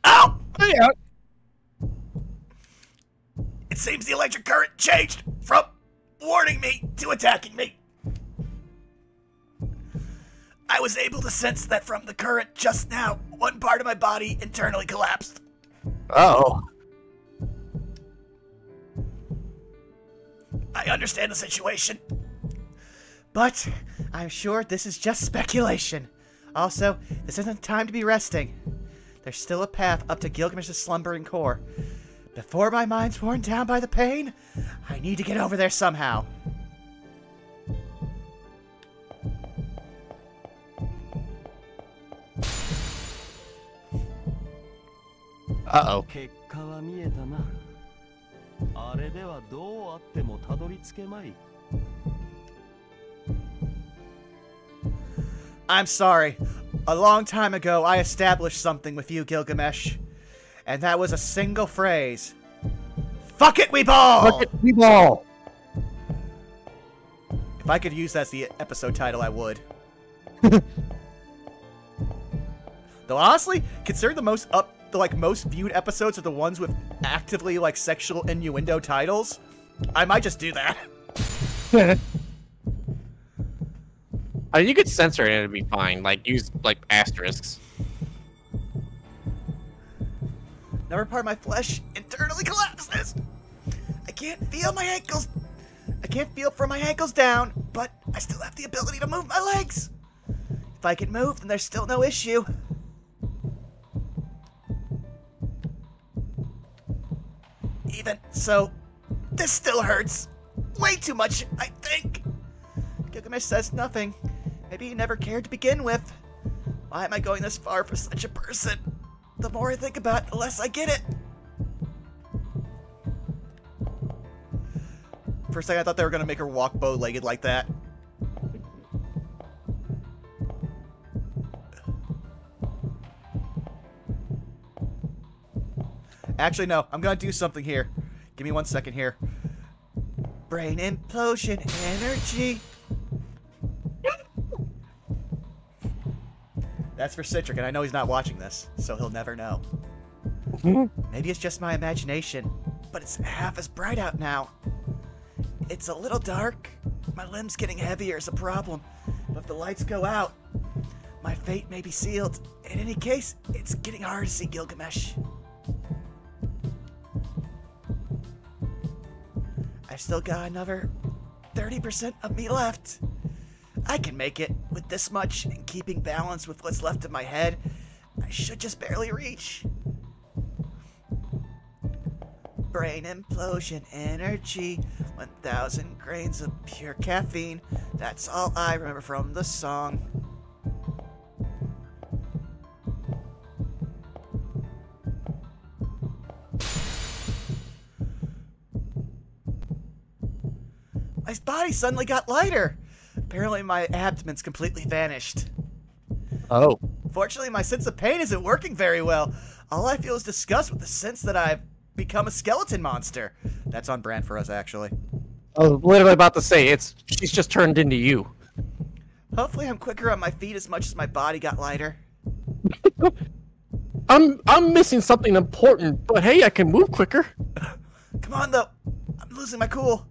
Ow! Yeah. It seems the electric current changed from warning me to attacking me. I was able to sense that from the current just now, one part of my body internally collapsed. Uh-oh. I understand the situation, But I'm sure this is just speculation. Also, this isn't time to be resting. There's still a path up to Gilgamesh's slumbering core. Before my mind's worn down by the pain, I need to get over there somehow. Uh-oh. 結果は見えたな。あれではどうあってもたどり着けまい。I'm sorry. A long time ago, I established something with you, Gilgamesh. And that was a single phrase. Fuck it, we ball! Fuck it, we ball! If I could use that as the episode title, I would. Though honestly, consider the most viewed episodes are the ones with actively sexual innuendo titles. I might just do that. You could censor it and it'd be fine. Use asterisks. Another part of my flesh internally collapses. I can't feel my ankles. I can't feel from my ankles down, but I still have the ability to move my legs. If I can move, then there's still no issue. Even so, this still hurts. Way too much, I think. Gilgamesh says nothing. Maybe he never cared to begin with. Why am I going this far for such a person? The more I think about it, the less I get it. First thing I thought they were going to make her walk bow-legged like that. Actually, no. I'm going to do something here. Give me 1 second here. Brain implosion energy. That's for Citric, and I know he's not watching this, so he'll never know. Maybe it's just my imagination, but it's half as bright out now. It's a little dark. My limbs getting heavier is a problem, but if the lights go out, my fate may be sealed. In any case, it's getting hard to see Gilgamesh. I've still got another 30% of me left. I can make it with this much, and keeping balance with what's left of my head, I should just barely reach. Brain implosion energy, 1,000 grains of pure caffeine. That's all I remember from the song. My body suddenly got lighter. Apparently my abdomen's completely vanished. Oh. Fortunately, my sense of pain isn't working very well. All I feel is disgust with the sense that I've become a skeleton monster. That's on brand for us, actually. I was literally about to say, she's just turned into you. Hopefully I'm quicker on my feet as much as my body got lighter. I'm missing something important, but hey, I can move quicker. Come on, though. I'm losing my cool.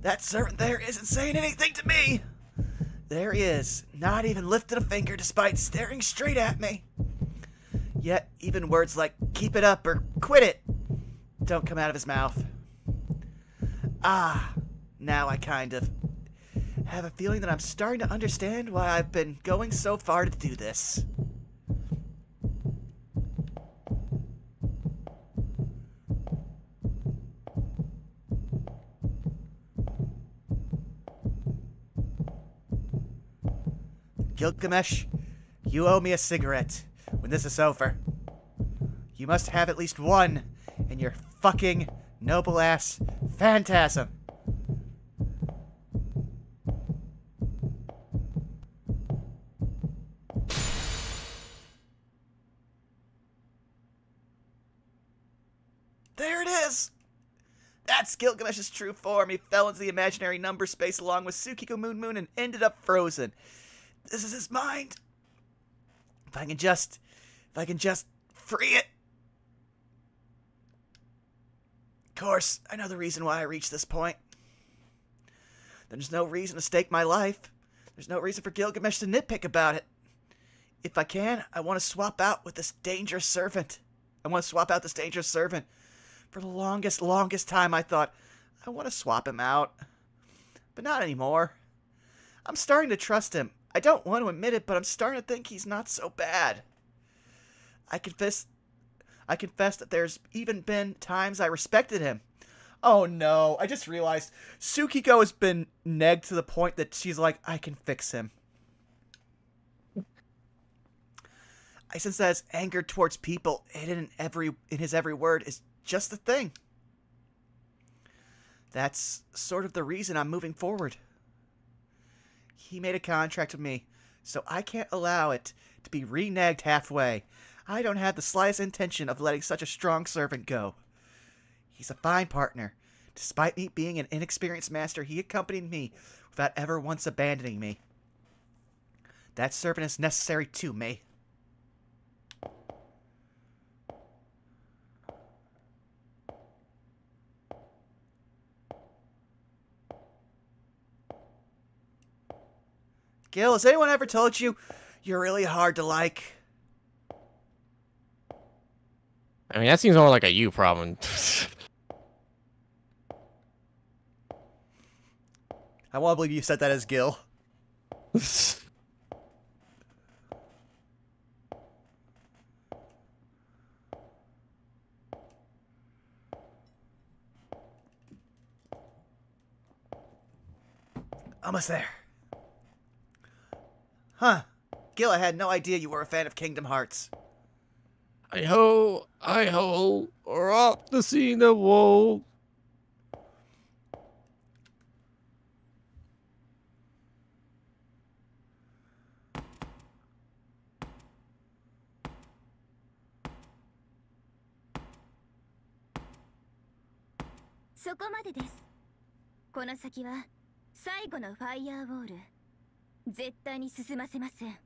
That servant there isn't saying anything to me. There he is, not even lifted a finger despite staring straight at me. Yet, even words like, keep it up or quit it, don't come out of his mouth. Ah, now I kind of have a feeling that I'm starting to understand why I've been going so far to do this. Gilgamesh, you owe me a cigarette when this is over. You must have at least one in your fucking noble-ass phantasm. There it is! That's Gilgamesh's true form. He fell into the imaginary number space along with Tsukiko Moon Moon and ended up frozen. This is his mind. If I can just free it. Of course, I know the reason why I reached this point. There's no reason to stake my life. There's no reason for Gilgamesh to nitpick about it. If I can, I want to swap out with this dangerous servant. I want to swap out this dangerous servant. For the longest time I thought, I want to swap him out. But not anymore. I'm starting to trust him. I don't want to admit it, but I'm starting to think he's not so bad. I confess that there's even been times I respected him. Oh no, I just realized Tsukiko has been negged to the point that she's like, I can fix him. I sense that his anger towards people hidden in his every word is just the thing. That's sort of the reason I'm moving forward. He made a contract with me, so I can't allow it to be reneged halfway. I don't have the slightest intention of letting such a strong servant go. He's a fine partner. Despite me being an inexperienced master, he accompanied me without ever once abandoning me. That servant is necessary too, May. Gil, has anyone ever told you you're really hard to like? I mean, that seems more like a you problem. I want to believe you said that as Gil. Almost there. Huh. Gil, I had no idea you were a fan of Kingdom Hearts. I-ho, rock the scene of woe. So こまでです。この先は最後のファイヤーウォール。絶対に進ませません。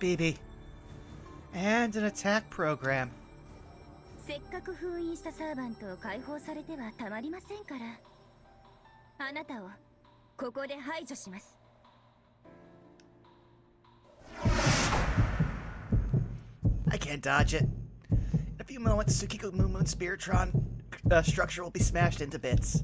BB. And an attack program. せっかく封印したサーバントを解放されてはたまりませんから。あなたをここで排除します。I can't dodge it. In a few moments, Tsukiko Moon's Spiritron structure will be smashed into bits.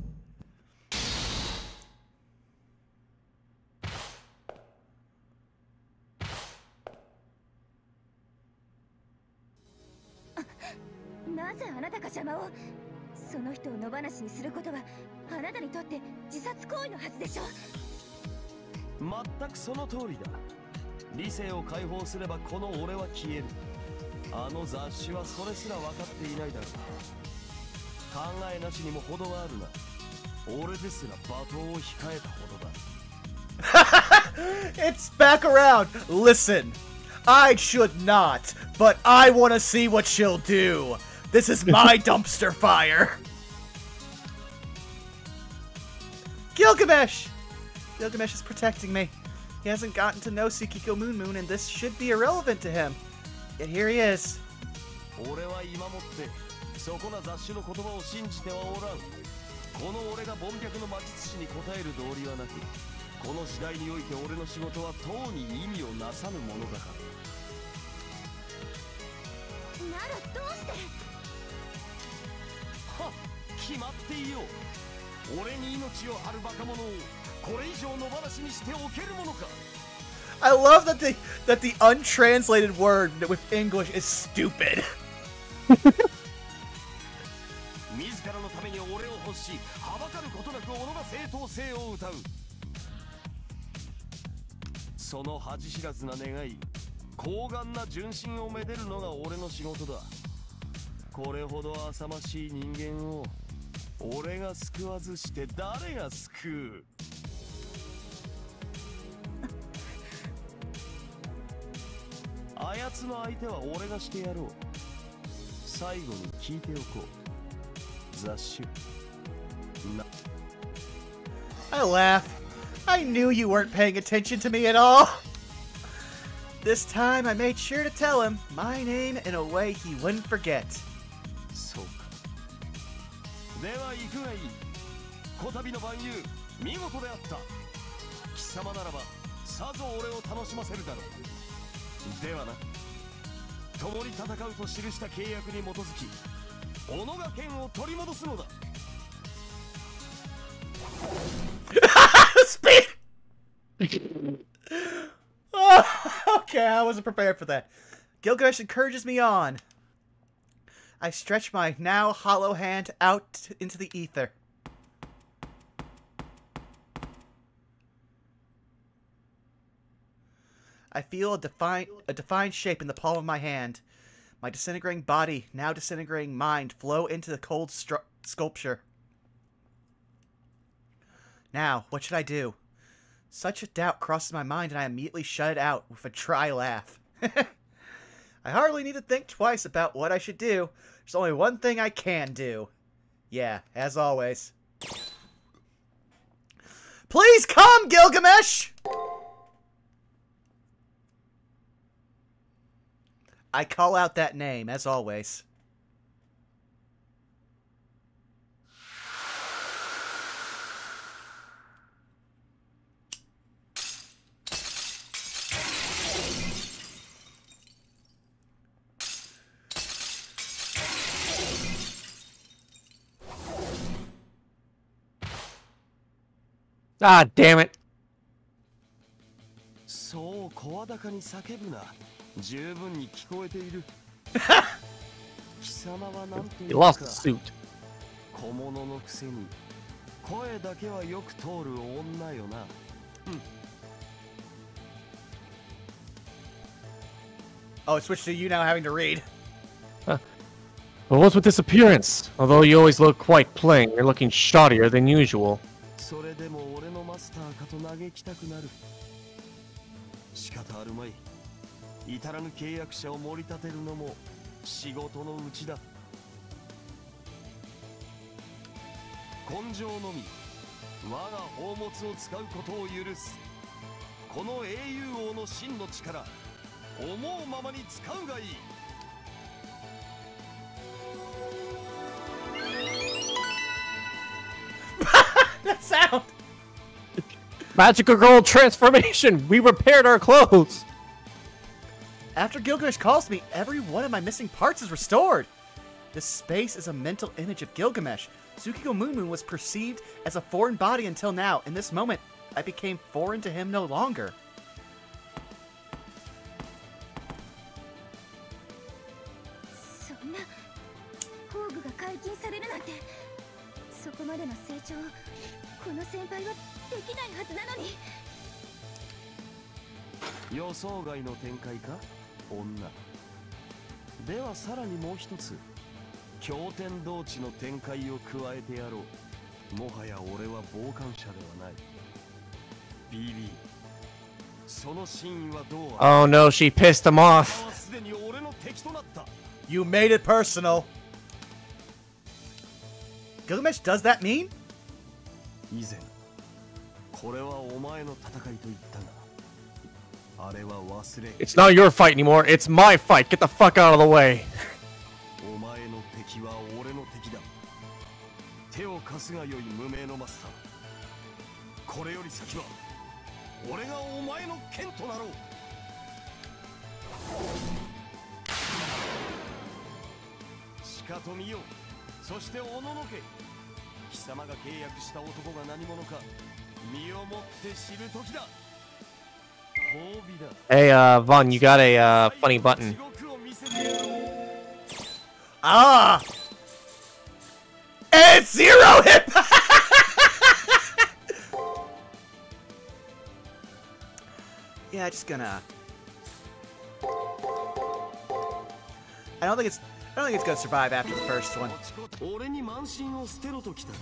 It's back around. Listen, I should not, but I want to see what she'll do. This is my dumpster fire. Gilgamesh! Gilgamesh is protecting me. He hasn't gotten to know Tsukiko Moon, and this should be irrelevant to him. Yet here he is. I love that the untranslated word with English is stupid. I laugh. I knew you weren't paying attention to me at all. This time I made sure to tell him my name in a way he wouldn't forget. 己が剣を取り戻すのだ。Speed! Oh, okay, I wasn't prepared for that. Gilgamesh encourages me on. I stretch my now hollow hand out into the ether. I feel a defined shape in the palm of my hand. My disintegrating body, now disintegrating mind, flow into the cold sculpture. Now, what should I do? Such a doubt crosses my mind, and I immediately shut it out with a dry laugh. I hardly need to think twice about what I should do. There's only one thing I can do. Yeah, as always. Please come, Gilgamesh! I call out that name, as always. Ah, damn it. そう声高に叫ぶな。十分に聞こえている。貴様は何という He か lost the suit. 小物のくせに声だけはよく通る女よな。Oh, it switched to you now having to read. But what's with this appearance? Although you always look quite plain, you're looking shoddier than usual. それでも俺のマスターかと嘆きたくなる。仕方あるまい。至らぬ契約者を盛り立てるのも仕事のうちだ。根性のみ我が宝物を使うことを許す。この英雄王の真の力、思うままに使うがいい。That sound! Magical girl transformation! We repaired our clothes! After Gilgamesh calls me, every one of my missing parts is restored. This space is a mental image of Gilgamesh. Tsukiko Mumu was perceived as a foreign body until now. In this moment, I became foreign to him no longer. そんな宝具が解禁されるなんて、そこまでの成長この先輩はできないはずなのに。予想外の展開か、女。ではさらにもう一つ、経典同地の展開を加えてやろう。もはや俺は傍観者ではない。BB、その真意はどうあ Oh no, she pissed him off. すでに俺の敵となった。 You made it personal. Gilgamesh, does that mean? 以前、これはお前の戦いと言ったが、あれは忘れ。It's not your fight anymore, it's my fight. Get the fuck out of the way. お前の敵は俺の敵だ。手を貸すがよい無名のマスター。これより先は俺がお前の剣となろう。しかと見よ。そしておののけ。貴様が契約した男が何者か身をもって知る時だ。褒美だ。 Hey, Vaughn, you got a funny button. 地獄を見せてやろう。Ah! It's zero hit! Yeah, just gonna. I don't think it's gonna survive after the first one. 俺に慢心を捨てろときたか。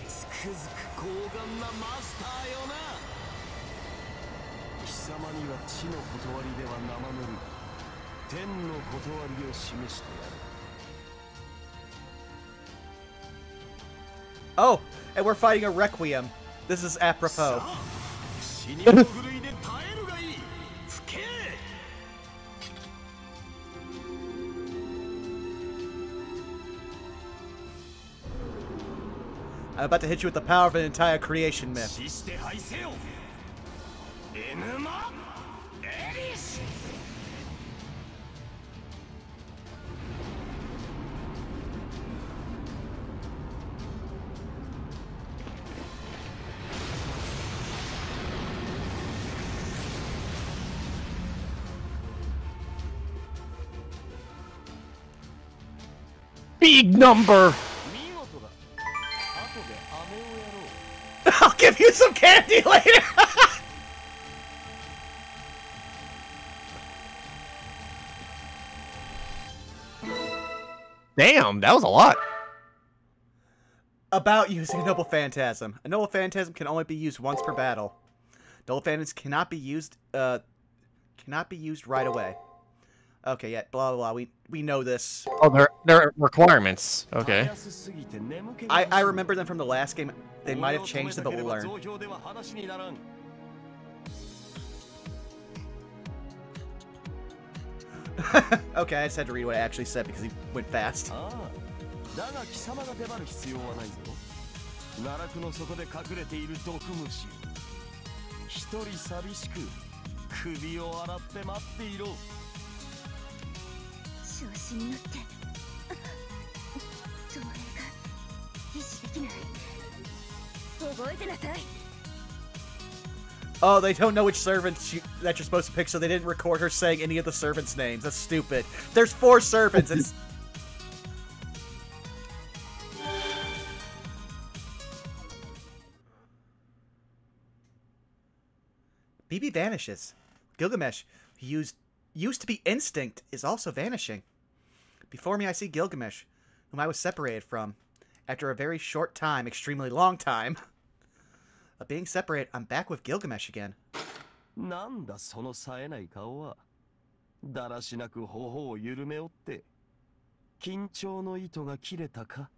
つくづく高顔なマスターよな。貴様には地の断りでは生ぬる天の断りを示してやる。 Oh, and we're fighting a requiem. This is apropos. 死にの狂いで耐えるがいい。吹け。 I'm about to hit you with the power of an entire creation myth. 死して敗せよ。エヌマエリス。 Oh, big number. 見事だ。後で飴をやろう。 I'll give you some candy later! Damn, that was a lot. About using a Noble Phantasm. A Noble Phantasm can only be used once per battle. Noble Phantasms cannot be used right away. Okay, yeah, blah blah blah. We know this. Oh, there are requirements. Okay. I remember them from the last game. They might have changed them, but we'll learn. Okay, I just had to read what I actually said because he went fast. だが貴様が出張る必要はないぞ。奈落の底で隠れている毒虫。一人寂しく首を洗って待っていろ。調子に乗って奴隷が維持できない。覚えてなさい。 Oh, they don't know which servants that you're supposed to pick, so they didn't record her saying any of the servants' names. That's stupid. There's 4 servants. It's... BB vanishes. Gilgamesh, who used to be instinct, is also vanishing. Before me I see Gilgamesh, whom I was separated from. After a very short time, extremely long time. Of being separated, I'm back with Gilgamesh again. なんだその冴えない顔は。だらしなく頬を緩めおって。緊張の糸が切れたか。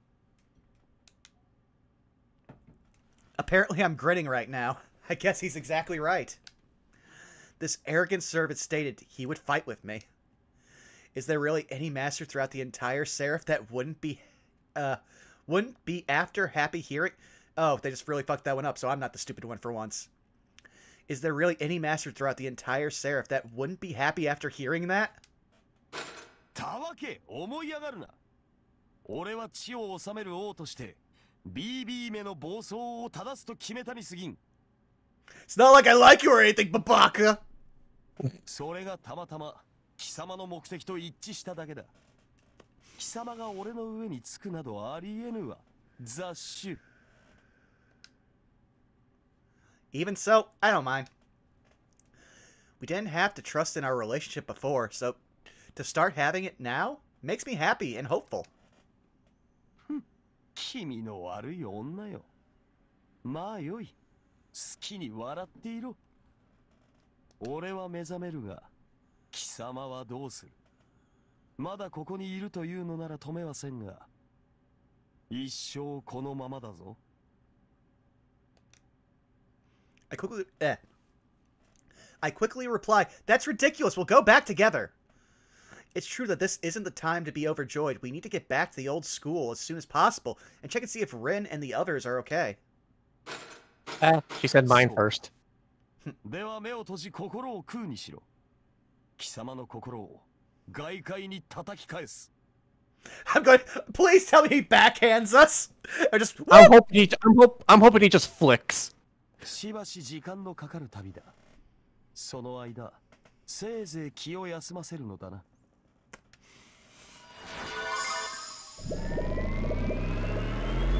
Apparently I'm grinning right now. I guess he's exactly right. This arrogant servant stated he would fight with me. Is there really any master throughout the entire Seraph that wouldn't be after happy hearing? Oh, they just really fucked that one up, so I'm not the stupid one for once. Is there really any master throughout the entire Seraph that wouldn't be happy after hearing that? たわけ思い上がるな。俺は地を治める王として BB めの暴走を正すと決めたに過ぎん。 It's not like I like you or anything, Babaka! それがたまたま貴様の目的と一致しただけだ。貴様が俺の上につくなどありえぬわ。雑種。 Even so, I don't mind. We didn't have to trust in our relationship before, so to start having it now makes me happy and hopeful. 君の悪い女よ。まあよい。好きに笑っていろ。俺は目覚めるが、貴様はどうする？まだここにいるというのなら止めはせんが、一生このままだぞ。I quickly reply, that's ridiculous, we'll go back together. It's true that this isn't the time to be overjoyed. We need to get back to the old school as soon as possible and check and see if Rin and the others are okay. She said mine first. では目を閉じ心を空にしろ。貴様の心を外界に叩き返す。 I'm going. Please tell me he backhands us, or just. I'm hoping he just flicks. しばし時間のかかる旅だ。その間、せいぜい気を休ませるのだな。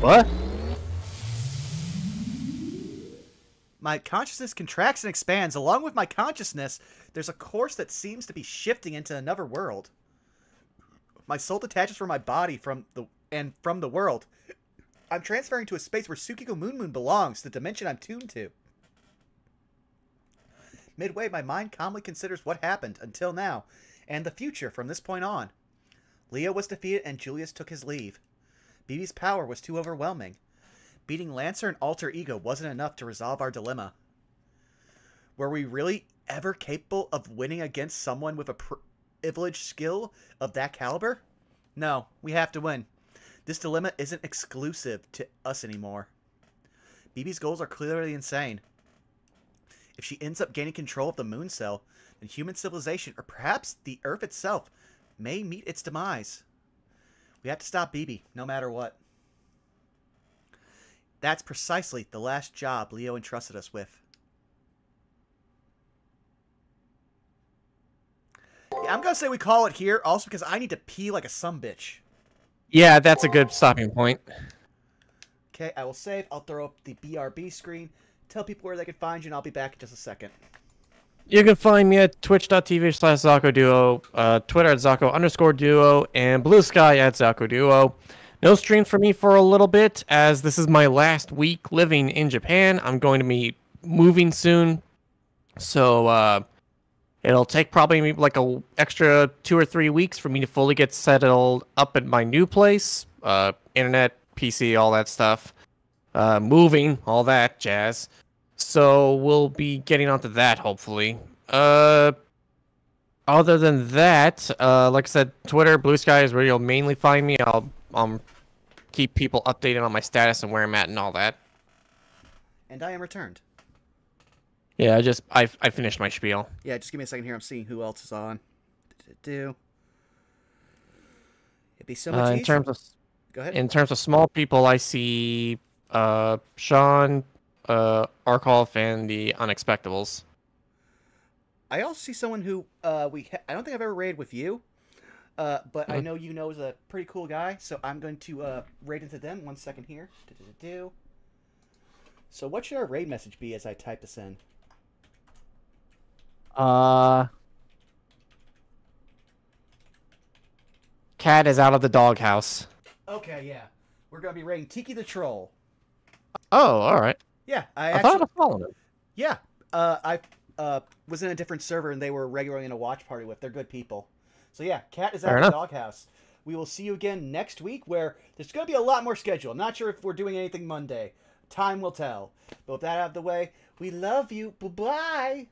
What? My consciousness contracts and expands. Along with my consciousness, there's a course that seems to be shifting into another world. My soul detaches from my body from the world. I'm transferring to a space where Tsukiko Moon belongs, the dimension I'm tuned to. Midway, my mind calmly considers what happened until now, and the future from this point on. Leo was defeated and Julius took his leave. BB's power was too overwhelming. Beating Lancer and Alter Ego wasn't enough to resolve our dilemma. Were we really ever capable of winning against someone with a privileged skill of that caliber? No, we have to win. This dilemma isn't exclusive to us anymore. BB's goals are clearly insane. If she ends up gaining control of the moon cell, then human civilization, or perhaps the Earth itself, may meet its demise. We have to stop BB, no matter what. That's precisely the last job Leo entrusted us with. Yeah, I'm gonna say we call it here, also because I need to pee like a sumbitch. Yeah, that's a good stopping point. Okay, I will save. I'll throw up the BRB screen. Tell people where they can find you, and I'll be back in just a second. You can find me at twitch.tv/Zakoduo, Twitter at Zako_duo, and Blue Sky at Zakoduo. No streams for me for a little bit, as this is my last week living in Japan. I'm going to be moving soon, so it'll take probably like a extra 2 or 3 weeks for me to fully get settled up at my new place. Internet, PC, all that stuff. Moving, all that jazz. So we'll be getting onto that, hopefully. Other than that, like I said, Twitter, Blue Sky is where you'll mainly find me. I'll keep people updated on my status and where I'm at and all that. And I am returned. Yeah, I finished my spiel. Yeah, just give me a second here. I'm seeing who else is on. It'd be so much easier. Go ahead. In terms of small people, I see Sean, Arkolf, and the Unexpectables. I also see someone who I don't think I've ever raided with you, but I know you know is a pretty cool guy, so I'm going to raid into them. 1 second here. So what should our raid message be as I type this in? Cat is out of the doghouse. Okay, yeah. We're going to be raiding Tiki the Troll. Oh, all right. Yeah, I thought I followed him. Yeah, I was in a different server and they were regularly in a watch party with. They're good people. So yeah, Cat is out of the doghouse. We will see you again next week where there's going to be a lot more schedule. I'm not sure if we're doing anything Monday. Time will tell. But with that out of the way, we love you. Bye-bye.